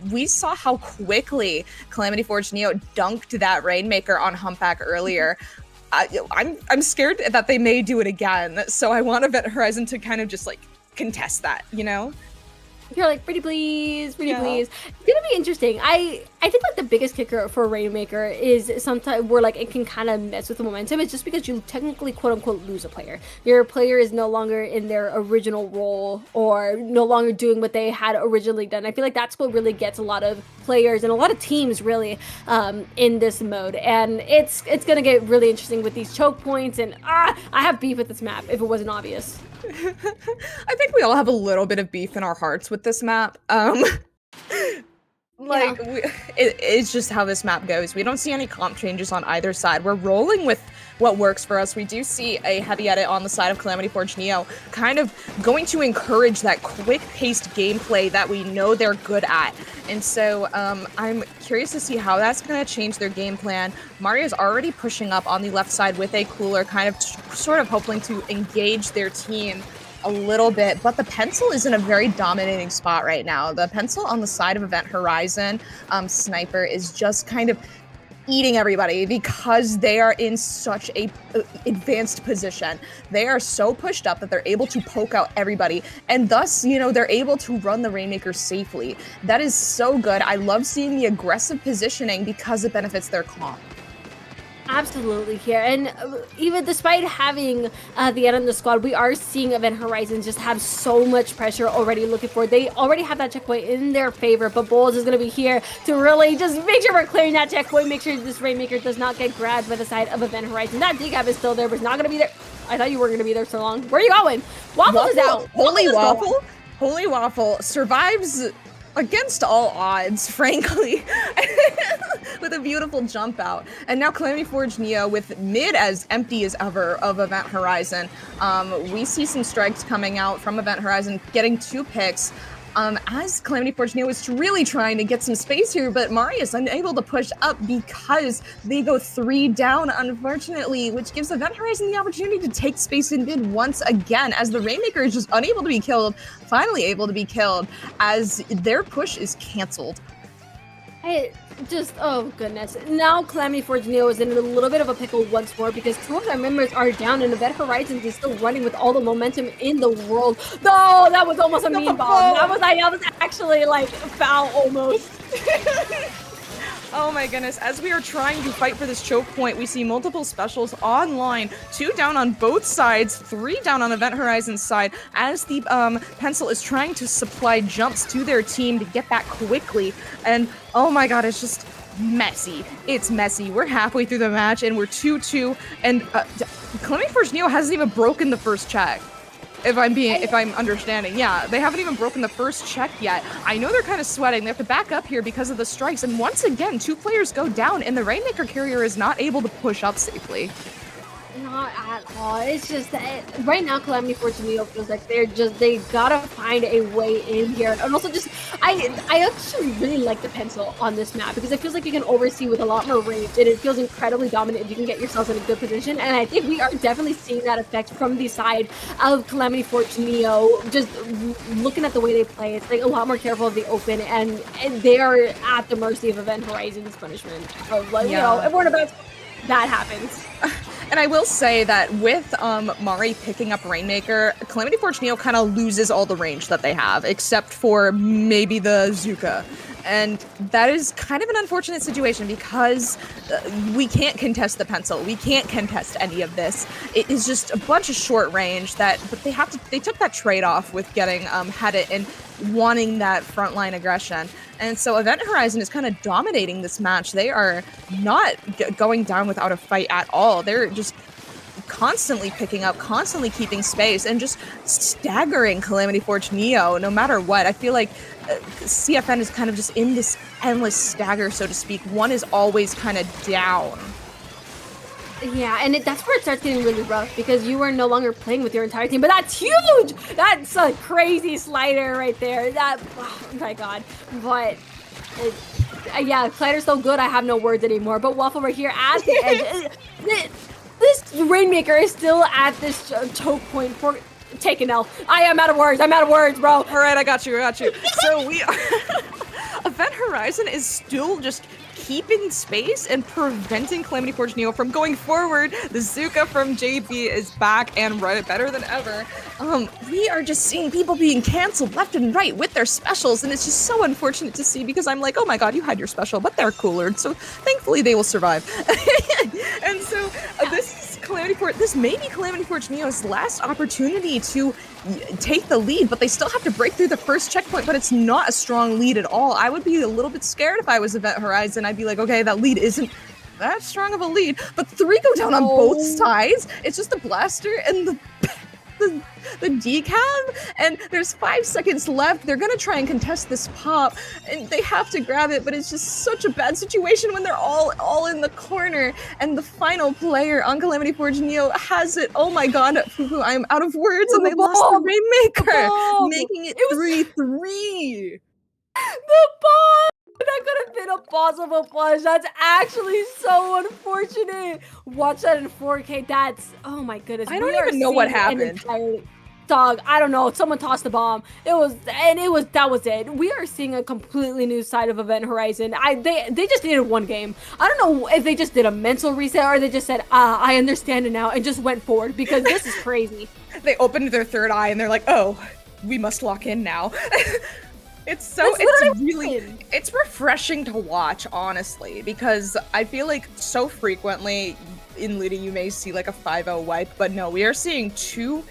we saw how quickly Calamity Forge Neo dunked that Rainmaker on Humpback earlier. I'm scared that they may do it again, so I want Event Horizon to kind of just, like, contest that, you know? You're like, pretty please, pretty please. It's gonna be interesting. I think like the biggest kicker for Rainmaker is sometimes where like it can kind of mess with the momentum. It's just because you technically quote unquote lose a player. Your player is no longer in their original role or no longer doing what they had originally done. I feel like that's what really gets a lot of players and a lot of teams really in this mode. And it's gonna get really interesting with these choke points. And I have beef with this map if it wasn't obvious. I think we all have a little bit of beef in our hearts with this map. It's just how this map goes. We don't see any comp changes on either side. We're rolling with what works for us. We do see a heavy edit on the side of Calamity Forge Neo, kind of going to encourage that quick-paced gameplay that we know they're good at. And so I'm curious to see how that's going to change their game plan. Mario's already pushing up on the left side with a cooler, kind of sort of hoping to engage their team a little bit, but the pencil is in a very dominating spot right now. The pencil on the side of Event Horizon, Sniper, is just kind of eating everybody because they are in such a advanced position. They are so pushed up that they're able to poke out everybody, and thus, you know, they're able to run the Rainmaker safely. That is so good. I love seeing the aggressive positioning because it benefits their comp. Absolutely here, and even despite having the end of the squad, we are seeing Event Horizon just have so much pressure already looking for. They already have that checkpoint in their favor, but Bowles is going to be here to really just make sure we're clearing that checkpoint, make sure this Rainmaker does not get grabbed by the side of Event Horizon. That D-Gap is still there, but it's not going to be there. I thought you were going to be there so long. Where are you going? Waffle is out. Holy Waffle survives against all odds, frankly, with a beautiful jump out. And now Calamity Forge Neo with mid as empty as ever of Event Horizon. We see some strikes coming out from Event Horizon, getting 2 picks. As Calamity Forge Neo is really trying to get some space here, but Mario is unable to push up because they go 3 down, unfortunately, which gives Event Horizon the opportunity to take space in mid once again, as the Rainmaker is just unable to be killed, finally able to be killed, as their push is canceled. Oh goodness. Now Calamity Forge Neo is in a little bit of a pickle once more because 2 of their members are down and Event Horizons is still running with all the momentum in the world. No, that was almost a mean bomb. That was actually like foul almost. Oh my goodness, as we are trying to fight for this choke point, we see multiple specials online, 2 down on both sides, 3 down on Event Horizon's side, as the pencil is trying to supply jumps to their team to get back quickly, and oh my god, it's just messy. It's messy. We're halfway through the match, and we're 2-2, and Calamity Forge Neo hasn't even broken the first check. If I'm understanding. Yeah, they haven't even broken the first check yet. I know they're kind of sweating. They have to back up here because of the strikes. And once again, 2 players go down and the Rainmaker carrier is not able to push up safely. Not at all. It's just that right now Calamity Forge Neo feels like they gotta find a way in here. And also just I actually really like the pencil on this map because it feels like you can oversee with a lot more range and it feels incredibly dominant if you can get yourself in a good position. And I think we are definitely seeing that effect from the side of Calamity Forge Neo. Just looking at the way they play, it's like a lot more careful of the open and they are at the mercy of Event Horizon's punishment. Of like, you know, if we're in a bad that happens. And I will say that with Mari picking up Rainmaker, Calamity Forge Neo kind of loses all the range that they have, except for maybe the Zuka. And that is kind of an unfortunate situation because we can't contest the pencil. We can't contest any of this. It is just a bunch of short range but they took that trade-off with getting Hedit and wanting that frontline aggression. And so Event Horizon is kind of dominating this match. They are not going down without a fight at all. They're just constantly picking up, constantly keeping space, and just staggering Calamity Forge Neo no matter what. I feel like CFN is kind of just in this endless stagger, so to speak. One is always kind of down. Yeah, and that's where it starts getting really rough because you are no longer playing with your entire team. But that's huge! That's a crazy slider right there. Oh my god. But, yeah, Slider's so good, I have no words anymore. But Waffle right here at the edge. This Rainmaker is still at this choke point for taking L. I am out of words. I'm out of words, bro. All right, I got you. So we are... Event Horizon is still just keeping space and preventing Calamity Forge Neo from going forward. The Zuka from JB is back and better than ever. We are just seeing people being canceled left and right with their specials, and it's just so unfortunate to see because I'm like, oh my god, you had your special, but they're cooler, so thankfully they will survive. And so this may be Calamity Forge Neo's last opportunity to take the lead, but they still have to break through the first checkpoint, but it's not a strong lead at all. I would be a little bit scared if I was Event Horizon. I'd be like, okay, that lead isn't that strong of a lead, but 3 go down on both sides. It's just the blaster and the decab, and there's 5 seconds left. They're gonna try and contest this pop, and they have to grab it, but it's just such a bad situation when they're all in the corner, and the final player on Calamity Forge Neo has it. Oh my god, Fufu, I'm out of words, and they lost the Rainmaker, making it 3-3. The bomb! That could have been a possible flush. That's actually so unfortunate. Watch that in 4K. That's, oh my goodness. I don't even know what happened. Dog, I don't know. Someone tossed the bomb. That was it. We are seeing a completely new side of Event Horizon. They just needed one game. I don't know if they just did a mental reset or they just said, I understand it now, and just went forward because this is crazy. They opened their third eye and they're like, oh, we must lock in now. It's refreshing to watch, honestly, because I feel like so frequently in LUTI you may see like a 5-0 wipe, but no, we are seeing 2,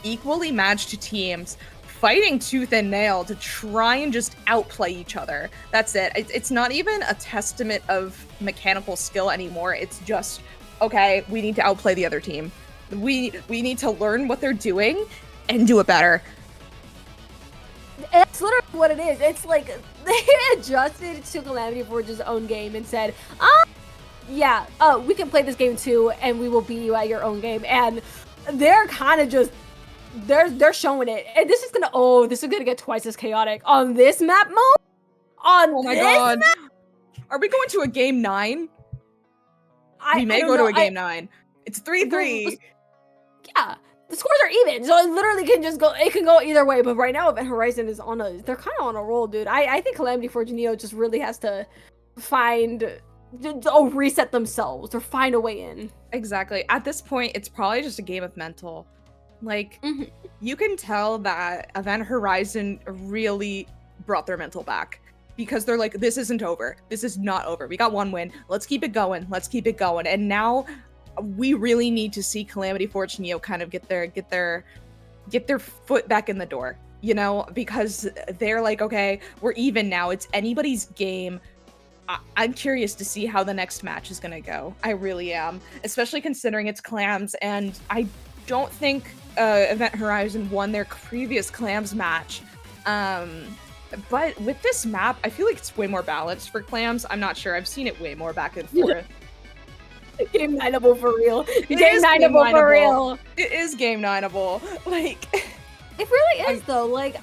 equally matched teams fighting tooth and nail to try and just outplay each other. That's it. It's not even a testament of mechanical skill anymore. It's just, okay, we need to outplay the other team. We need to learn what they're doing and do it better. That's literally what it is. It's like they adjusted to Calamity Forge's own game and said, we can play this game too, and we will beat you at your own game. And they're kind of just, they're showing it. And this is gonna get twice as chaotic on this map mode. Oh my god, map? Are we going to a game 9? We may go to a game 9. It's 3-3. Yeah. The scores are even, so it literally can just go. It can go either way. But right now, Event Horizon is they're kind of on a roll, dude. I think Calamity Forge Neo just really has to reset themselves or find a way in. Exactly. At this point, it's probably just a game of mental. Like, you can tell that Event Horizon really brought their mental back because they're like, this isn't over. This is not over. We got 1 win. Let's keep it going. And now we really need to see Calamity Forge Neo kind of get their foot back in the door, because they're like, okay, we're even now. It's anybody's game. I'm curious to see how the next match is gonna go. I really am, especially considering it's Clams, and I don't think Event Horizon won their previous Clams match. But with this map, I feel like it's way more balanced for Clams. I'm not sure. I've seen it way more back and forth. Game 9-able for real. Game 9-able for real. It is game 9-able. Like, it really is though. Like,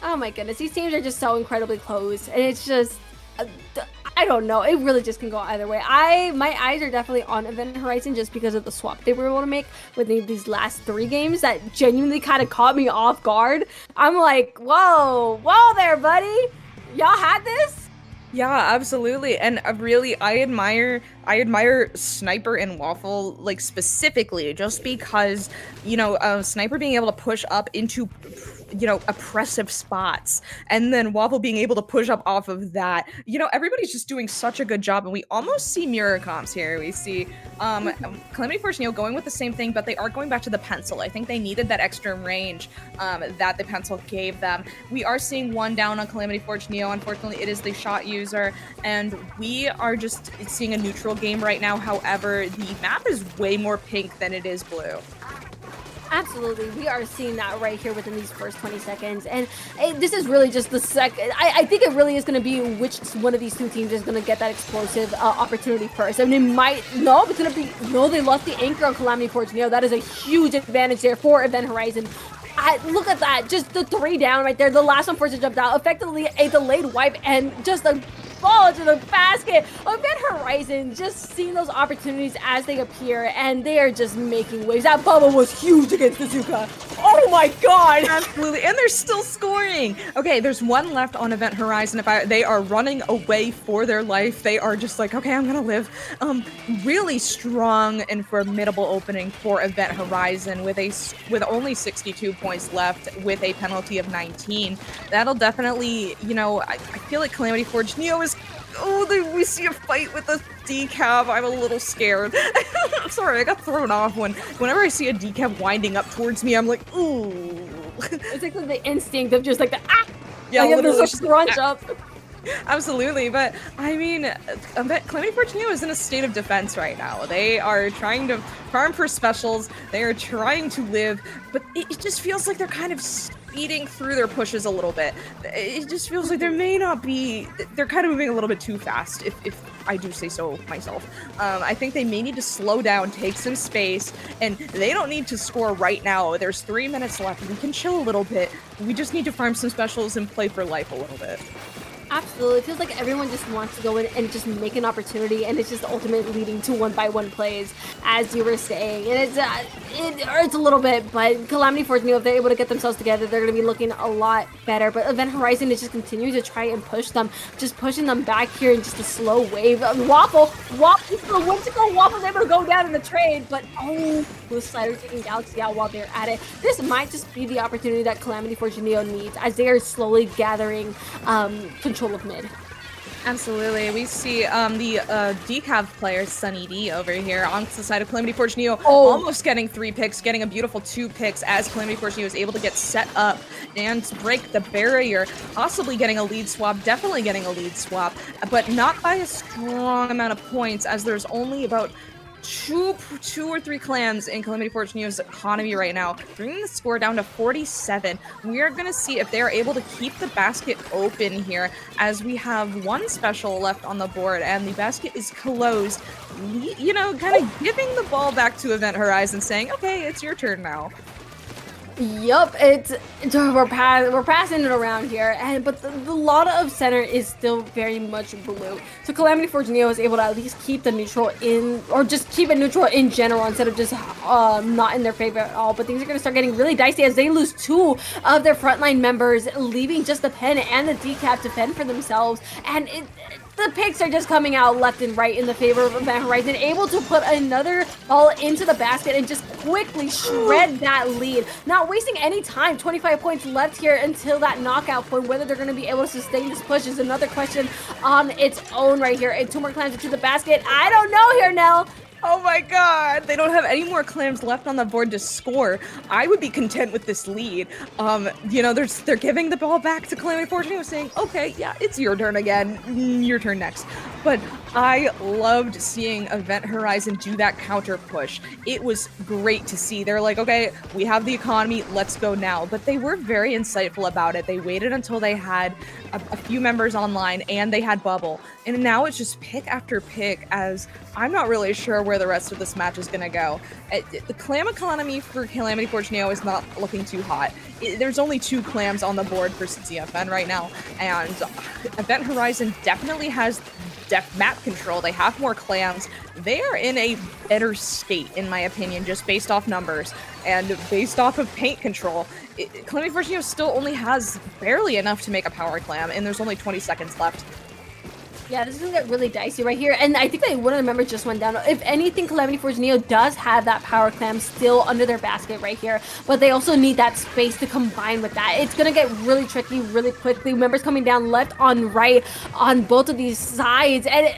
oh my goodness, these teams are just so incredibly close, and it's just, I don't know. It really just can go either way. My eyes are definitely on Event Horizon just because of the swap they were able to make with these last 3 games that genuinely kind of caught me off guard. I'm like, whoa there, buddy. Y'all had this? Yeah, absolutely. And really I admire Sniper and Waffle like specifically just because, Sniper being able to push up into oppressive spots and then Waffle being able to push up off of that. Everybody's just doing such a good job and we almost see mirror comps here. We see Calamity Force Neo going with the same thing, but they are going back to the pencil. I think they needed that extra range that the pencil gave them. We are seeing one down on Calamity Forge Neo. Unfortunately, it is the shot user, and we are just seeing a neutral game right now. However, the map is way more pink than it is blue. Absolutely, we are seeing that right here within these first 20 seconds, and this is really just the second. I think it really is going to be which one of these two teams is going to get that explosive opportunity first. I mean, it's going to be, no, they lost the anchor on Calamity Forge Neo. That is a huge advantage there for Event Horizon. Look at that, just the 3 down right there. The last one forced to jump out, effectively a delayed wipe, and just a ball into the basket. Event Horizon just seeing those opportunities as they appear, and they are just making waves. That bubble was huge against Azuka. Oh my god! Absolutely, and they're still scoring. Okay, there's one left on Event Horizon. They are running away for their life. They are just like, okay, I'm gonna live. Really strong and formidable opening for Event Horizon with only 62 points left with a penalty of 19. That'll definitely, I feel like Calamity Forge Neo is. We see a fight with a decaf. I'm a little scared. I'm sorry, I got thrown off whenever I see a decaf winding up towards me. I'm like, ooh. It's like the instinct of just like the Yeah, like literally there's a scrunch up. Absolutely, but I mean, Calamity Forge Neo is in a state of defense right now. They are trying to farm for specials. They are trying to live, but it just feels like they're kind of speeding through their pushes a little bit. It just feels like they're kind of moving a little bit too fast, if I do say so myself. I think they may need to slow down, take some space, and they don't need to score right now. There's 3 minutes left. We can chill a little bit. We just need to farm some specials and play for life a little bit. Absolutely. It feels like everyone just wants to go in and just make an opportunity, and it's just ultimately leading to 1-by-1 plays, as you were saying. And it hurts a little bit, but Calamity Force Neo, if they're able to get themselves together, they're going to be looking a lot better. But Event Horizon is just continuing to try and push them, just pushing them back here in just a slow wave. Waffle, the whimsical Waffle's able to go down in the trade, but the Slider taking Galaxy out while they're at it. This might just be the opportunity that Calamity Force Neo needs as they are slowly gathering control of mid. Absolutely. We see the decaf player, Sunny D, over here on the side of Calamity Forge Neo, almost getting 3 picks, getting a beautiful 2 picks as Calamity Forge Neo is able to get set up and break the barrier, possibly getting a lead swap, definitely getting a lead swap, but not by a strong amount of points as there's only about two or three clans in Calamity Forge Neo's economy right now, bringing the score down to 47. We are going to see if they are able to keep the basket open here as we have 1 special left on the board and the basket is closed. Kind of giving the ball back to Event Horizon saying, okay, it's your turn now. Yup, we're passing it around here, but the lot of center is still very much blue. So Calamity Forge Neo is able to at least keep the neutral in, or just keep it neutral in general instead of just not in their favor at all. But things are going to start getting really dicey as they lose 2 of their frontline members, leaving just the Pen and the decaf to fend for themselves, and the picks are just coming out left and right in the favor of Event Horizon, able to put another ball into the basket and just quickly shred that lead. Not wasting any time. 25 points left here until that knockout point. Whether they're going to be able to sustain this push is another question on its own right here. And 2 more clams into the basket. I don't know here, Nell. Oh my god, they don't have any more clams left on the board to score. I would be content with this lead. They're giving the ball back to Calamity Forge Neo saying, okay, yeah, it's your turn again. Your turn next. But I loved seeing Event Horizon do that counter push. It was great to see. They're like, okay, we have the economy, let's go now. But they were very insightful about it. They waited until they had a few members online and they had bubble. And now it's just pick after pick as I'm not really sure where the rest of this match is going to go. The clam economy for Calamity Forge Neo is not looking too hot. There's only 2 clams on the board for CFN right now, and Event Horizon definitely has map control. They have more clams. They are in a better state, in my opinion, just based off numbers and based off of paint control. Calamity Forge Neo still only has barely enough to make a power clam, and there's only 20 seconds left. Yeah, this is gonna get really dicey right here. And I think that one of the members just went down. If anything, Calamity Forge Neo does have that power clam still under their basket right here. But they also need that space to combine with that. It's gonna get really tricky really quickly. Members coming down left on right on both of these sides. And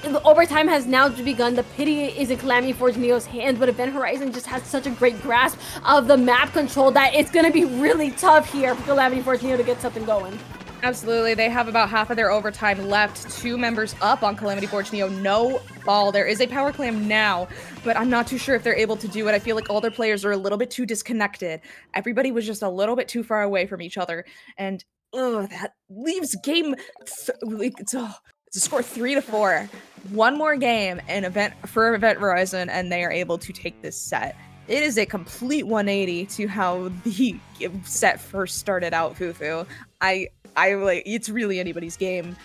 the overtime has now begun. The pity is in Calamity Forge Neo's hands, but Event Horizon just has such a great grasp of the map control that it's gonna be really tough here for Calamity Forge Neo to get something going. Absolutely. They have about half of their overtime left. 2 members up on Calamity Forge Neo. No ball. There is a power clam now, but I'm not too sure if they're able to do it. I feel like all their players are a little bit too disconnected. Everybody was just a little bit too far away from each other. And that leaves game... It's a score 3-4. One more game and Event Horizon, and they are able to take this set. It is a complete 180 to how the set first started out, Fufu. I like, it's really anybody's game.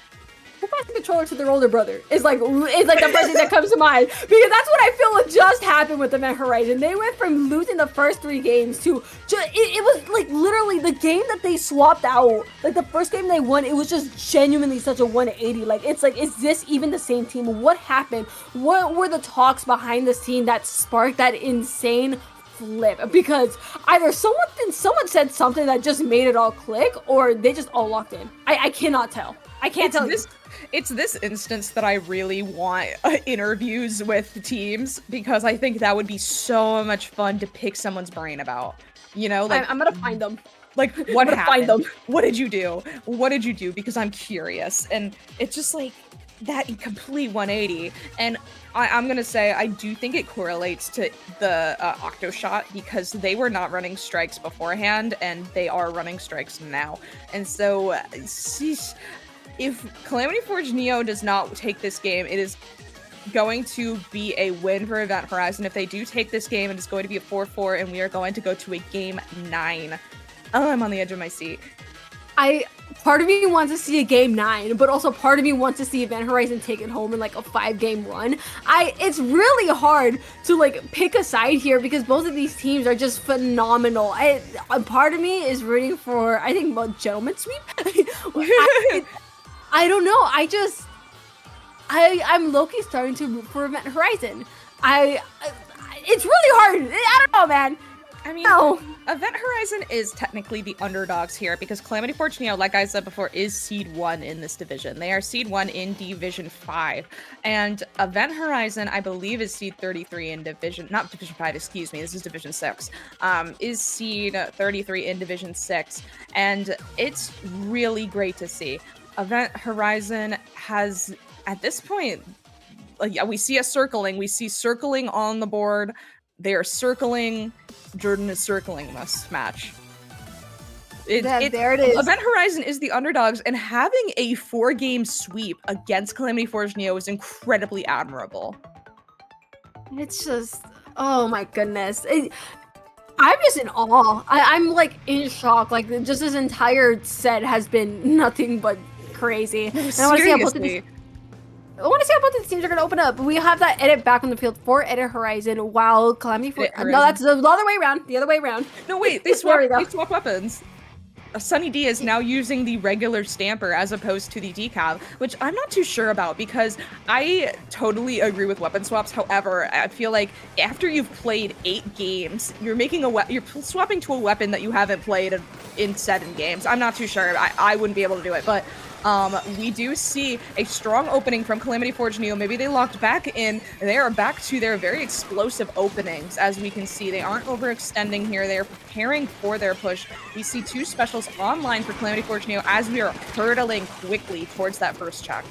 Who passed the controller to their older brother is like the first thing that comes to mind, because that's what I feel what just happened with Event Horizon. They went from losing the first 3 games to it was like literally the game that they swapped out. Like the first game they won, it was just genuinely such a 180. Like it's like, is this even the same team? What happened? What were the talks behind the scene that sparked that insane flip? Because either someone said something that just made it all click, or they just all locked in. I cannot tell. I can't tell. It's this instance that I really want interviews with the teams, because I think that would be so much fun to pick someone's brain about. You know, like I'm gonna find them. Like, what happened? Find them. What did you do? What did you do? Because I'm curious. And it's just like that complete 180. And I'm gonna say I do think it correlates to the Octo shot, because they were not running strikes beforehand and they are running strikes now. And so if Calamity Forge Neo does not take this game, it is going to be a win for Event Horizon. If they do take this game, it is going to be a 4-4, and we are going to go to a game 9. Oh, I'm on the edge of my seat. Part of me wants to see a game 9, but also part of me wants to see Event Horizon take it home in like a 5-game run. It's really hard to like pick a side here, because both of these teams are just phenomenal. A part of me is rooting for, I think, a gentleman sweep. I don't know. I'm low-key starting to root for Event Horizon. It's really hard. I don't know, man. I mean, no. Event Horizon is technically the underdogs here, because Calamity Forge Neo, like I said before, is Seed 1 in this division. They are Seed 1 in Division 5. And Event Horizon, I believe, is Seed 33 in Division... Not Division 5, excuse me. This is Division 6. Is Seed 33 in Division 6. And it's really great to see. Event Horizon has, at this point... yeah, we see a circling. We see circling on the board. They are circling. Jordan is circling this match. There it is. Event Horizon is the underdogs, and having a 4-game sweep against Calamity Forge Neo is incredibly admirable. It's just, oh my goodness. I'm just in awe. I'm like in shock. Like just this entire set has been nothing but crazy. And I want to see how both of these teams are going to open up. We have that edit back on the field for Edit Horizon, while Calamity Forge... No, that's the other way around. The other way around. No, wait. They swap weapons. Sunny D is now using the regular stamper as opposed to the decal, which I'm not too sure about, because I totally agree with weapon swaps. However, I feel like after you've played 8 games, you're making you're swapping to a weapon that you haven't played in 7 games. I'm not too sure. I wouldn't be able to do it, but we do see a strong opening from Calamity Forge Neo. Maybe they locked back in. They are back to their very explosive openings, as we can see. They aren't overextending here. They are preparing for their push. We see 2 specials online for Calamity Forge Neo as we are hurtling quickly towards that first check.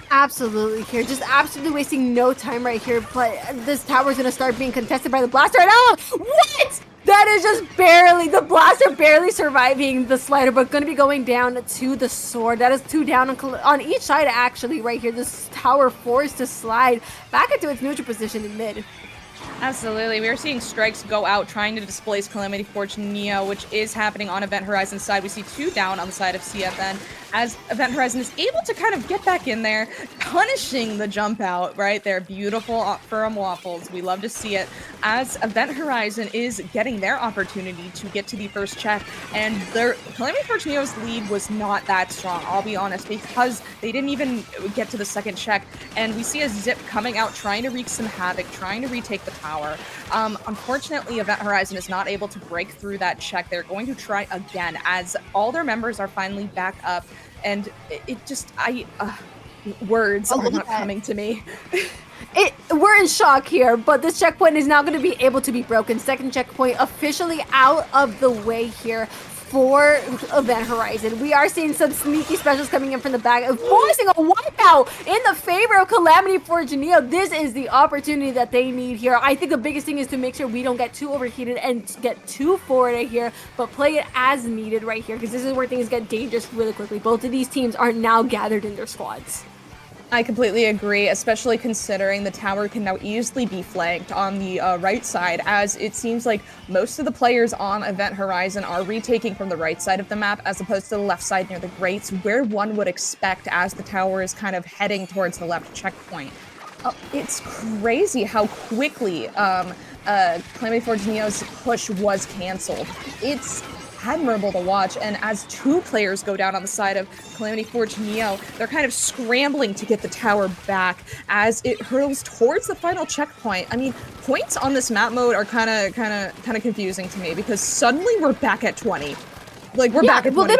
Absolutely here. Just absolutely wasting no time right here. But this tower is going to start being contested by the blaster. Oh, what? That is just barely, the blaster barely surviving the slider, but going to be going down to the sword. That is 2 down on each side, actually, right here. This tower forced to slide back into its neutral position in mid. Absolutely. We are seeing strikes go out trying to displace Calamity Forge Neo, which is happening on Event Horizon's side. We see 2 down on the side of CFN as Event Horizon is able to kind of get back in there, punishing the jump out right there. Beautiful from Waffles. We love to see it as Event Horizon is getting their opportunity to get to the first check. And their Calamity Forge Neo's lead was not that strong, I'll be honest, because they didn't even get to the second check. And we see a Zip coming out, trying to wreak some havoc, trying to retake the tower. Unfortunately, Event Horizon is not able to break through that check. They're going to try again as all their members are finally back up. And words are not coming to me. We're in shock here, but this checkpoint is now going to be able to be broken. Second checkpoint officially out of the way here for Event Horizon. We are seeing some sneaky specials coming in from the back, forcing a wipeout in the favor of Calamity Forge Neo. This is the opportunity that they need here. I think the biggest thing is to make sure we don't get too overheated and get too forward here, but play it as needed right here, because this is where things get dangerous really quickly. Both of these teams are now gathered in their squads. I completely agree, especially considering the tower can now easily be flanked on the right side, as it seems like most of the players on Event Horizon are retaking from the right side of the map as opposed to the left side near the grates, where one would expect as the tower is kind of heading towards the left checkpoint. It's crazy how quickly Calamity Forge Neo's push was canceled. It's admirable to watch, and as 2 players go down on the side of Calamity Forge Neo, they're kind of scrambling to get the tower back as it hurtles towards the final checkpoint. I mean, points on this map mode are kind of confusing to me, because suddenly we're back at 20. Like, we're back at 20.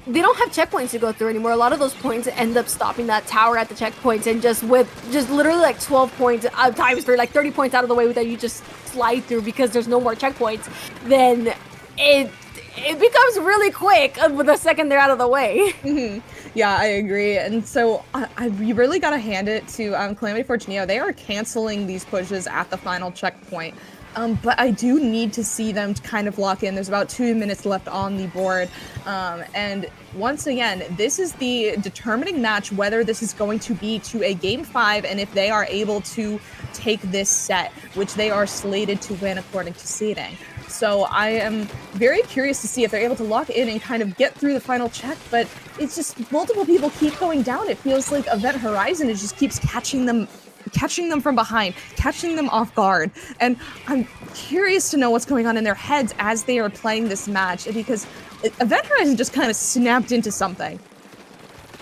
They don't have checkpoints to go through anymore. A lot of those points end up stopping that tower at the checkpoints, and just literally like 12 points times 3, like 30 points out of the way that you just slide through because there's no more checkpoints, then it becomes really quick with the second they're out of the way. Mm-hmm. Yeah, I agree. And so we really got to hand it to Calamity Forge Neo. They are canceling these pushes at the final checkpoint. But I do need to see them to kind of lock in. There's about 2 minutes left on the board. And once again, this is the determining match whether this is going to be to a Game 5 and if they are able to take this set, which they are slated to win according to seeding. So I am very curious to see if they're able to lock in and kind of get through the final check, but it's just multiple people keep going down. It feels like Event Horizon just keeps catching them from behind, catching them off guard. And I'm curious to know what's going on in their heads as they are playing this match, because Event Horizon just kind of snapped into something.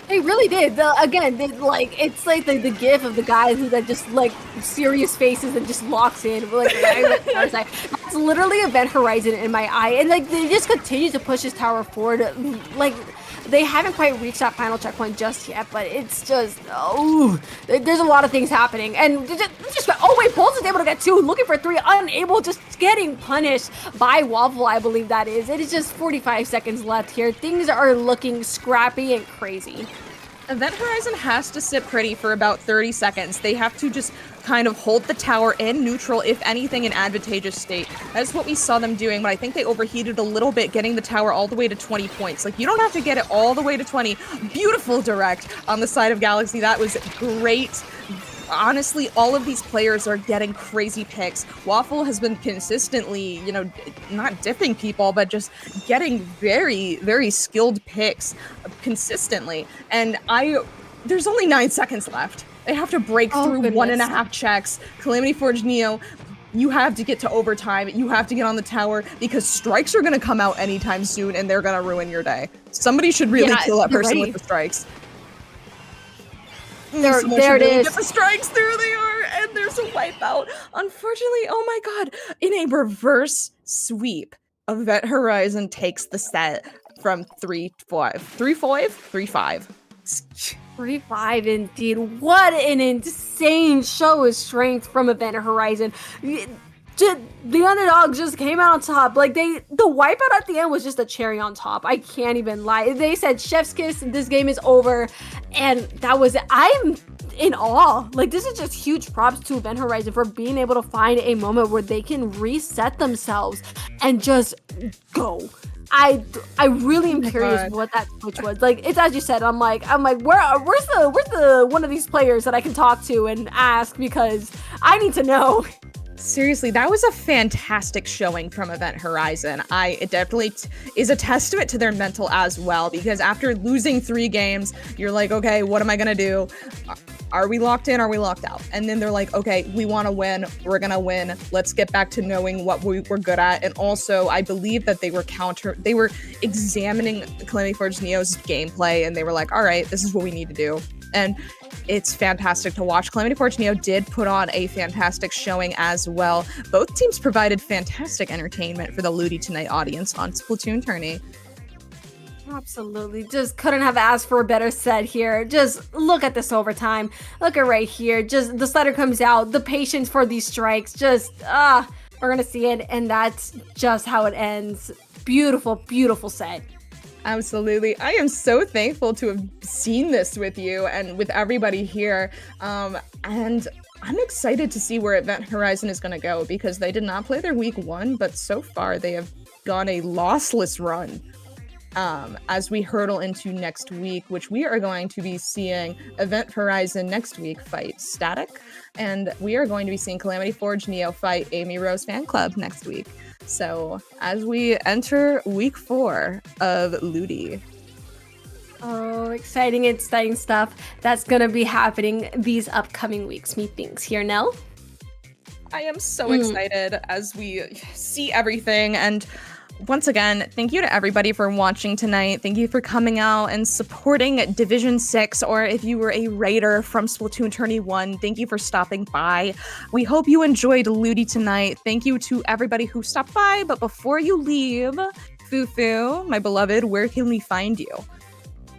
They really did. It's like the gif of the guy who that just like serious faces and just locks in. Like that's literally Event Horizon in my eye, and like they just continue to push this tower forward. Like they haven't quite reached that final checkpoint just yet, but it's just there's a lot of things happening, and Pulse is able to get 2, looking for 3, unable, just getting punished by Waffle, I believe that is. It is just 45 seconds left here. Things are looking scrappy and crazy. Event Horizon has to sit pretty for about 30 seconds. They have to just kind of hold the tower in neutral, if anything, in advantageous state. That's what we saw them doing, but I think they overheated a little bit, getting the tower all the way to 20 points. Like, you don't have to get it all the way to 20. Beautiful direct on the side of Galaxy. That was great. Honestly, all of these players are getting crazy picks. Waffle has been consistently, not dipping people, but just getting very, very skilled picks consistently. And there's only 9 seconds left. They have to break through 1.5 checks. Calamity Forge Neo, you have to get to overtime. You have to get on the tower, because strikes are going to come out anytime soon, and they're going to ruin your day. Somebody should really kill that person with the strikes. There it is. Get the strikes, there they are, and there's a wipeout. Unfortunately, oh my god, in a reverse sweep, Event Horizon takes the set from 3-5. 3-5 indeed. What an insane show of strength from Event Horizon. The underdogs just came out on top. Like, the wipeout at the end was just a cherry on top. I can't even lie. They said chef's kiss, this game is over, and that was it. I'm in awe. Like, this is just huge props to Event Horizon for being able to find a moment where they can reset themselves and just go. I really am curious what that switch was. Like, it's as you said, I'm like, where's the one of these players that I can talk to and ask, because I need to know. Seriously, that was a fantastic showing from Event Horizon. It definitely is a testament to their mental as well, because after losing 3 games, you're like, okay, what am I gonna do? Are we locked in? Are we locked out? And then they're like, okay, we want to win. We're gonna win. Let's get back to knowing what we're good at. And also, I believe that they were examining Calamity Forge Neo's gameplay, and they were like, all right, this is what we need to do. And it's fantastic to watch. Calamity Forge Neo did put on a fantastic showing as well. Both teams provided fantastic entertainment for the LUTI Tonight audience on Splatoon Tourney. Absolutely. Just couldn't have asked for a better set here. Just look at this overtime. Look at right here. Just the slider comes out. The patience for these strikes. Just, we're going to see it. And that's just how it ends. Beautiful, beautiful set. Absolutely. I am so thankful to have seen this with you and with everybody here. And I'm excited to see where Event Horizon is going to go, because they did not play their week 1, but so far they have gone a lossless run. As we hurtle into next week, which we are going to be seeing Event Horizon next week fight Static, and we are going to be seeing Calamity Forge Neo fight Amy Rose Fan Club next week. So as we enter week 4 of LUTI. Oh, exciting stuff that's gonna be happening these upcoming weeks. Methinks here, Nell. I am so excited as we see everything. And once again, thank you to everybody for watching tonight. Thank you for coming out and supporting Division 6, or if you were a raider from Splatoon Tourney 1, thank you for stopping by. We hope you enjoyed LUTI tonight. Thank you to everybody who stopped by. But before you leave, Fufu, my beloved, where can we find you?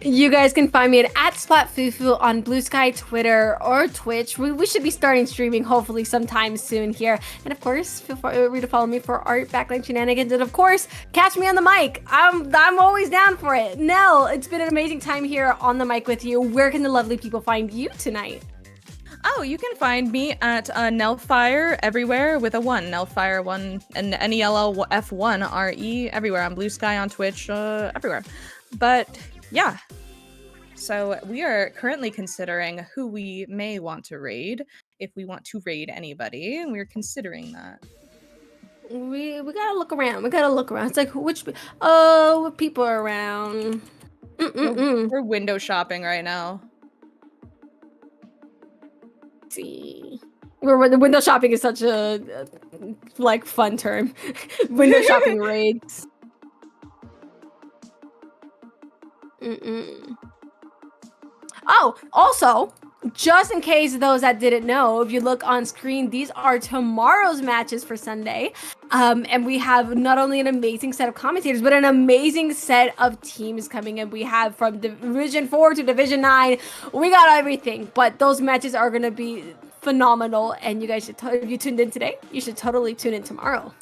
You guys can find me at @SplatFufu on Blue Sky, Twitter, or Twitch. We should be starting streaming hopefully sometime soon here. And of course, feel free to follow me for art, backline shenanigans, and of course, catch me on the mic. I'm always down for it. Nell, it's been an amazing time here on the mic with you. Where can the lovely people find you tonight? Oh, you can find me at Nellfire everywhere with a 1. Nellfire 1 and NELLF1RE everywhere. On Blue Sky, on Twitch, everywhere. But yeah, so we are currently considering who we may want to raid, if we want to raid anybody. We're considering that. We gotta look around. It's like what people are around. We're window shopping right now. Let's see, where the window shopping is such a like fun term. Window shopping raids. Oh, also, just in case those that didn't know, if you look on screen, these are tomorrow's matches for Sunday. And we have not only an amazing set of commentators, but an amazing set of teams coming in. We have from Division 4 to Division 9. We got everything, but those matches are going to be phenomenal. And you guys should, if you tuned in today, you should totally tune in tomorrow.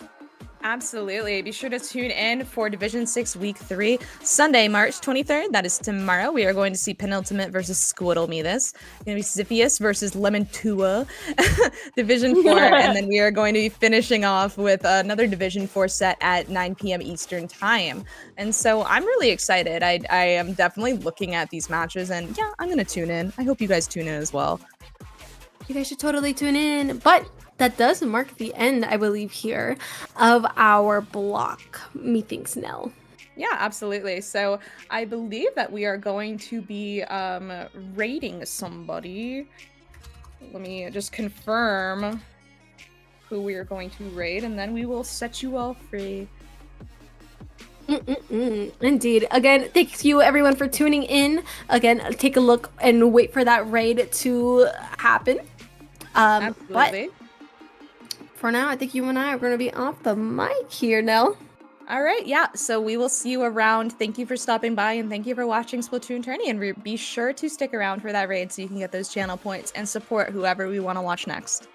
Absolutely. Be sure to tune in for Division 6 Week 3, Sunday, March 23rd. That is tomorrow. We are going to see Penultimate versus Squiddle Me This. Going to be Ziphius versus Lemon Tua, Division 4. And then we are going to be finishing off with another Division 4 set at 9 p.m. Eastern Time. And so I'm really excited. I am definitely looking at these matches, and yeah, I'm going to tune in. I hope you guys tune in as well. You guys should totally tune in. But that does mark the end, I believe, here of our block. Methinks, Nell. Yeah, absolutely. So I believe that we are going to be raiding somebody. Let me just confirm who we are going to raid, and then we will set you all free. Indeed. Again, thank you everyone for tuning in. Again, take a look and wait for that raid to happen. Absolutely. But for now, I think you and I are going to be off the mic here, Nell. All right, yeah. So we will see you around. Thank you for stopping by, and thank you for watching Splatoon Tourney. And be sure to stick around for that raid so you can get those channel points and support whoever we want to watch next.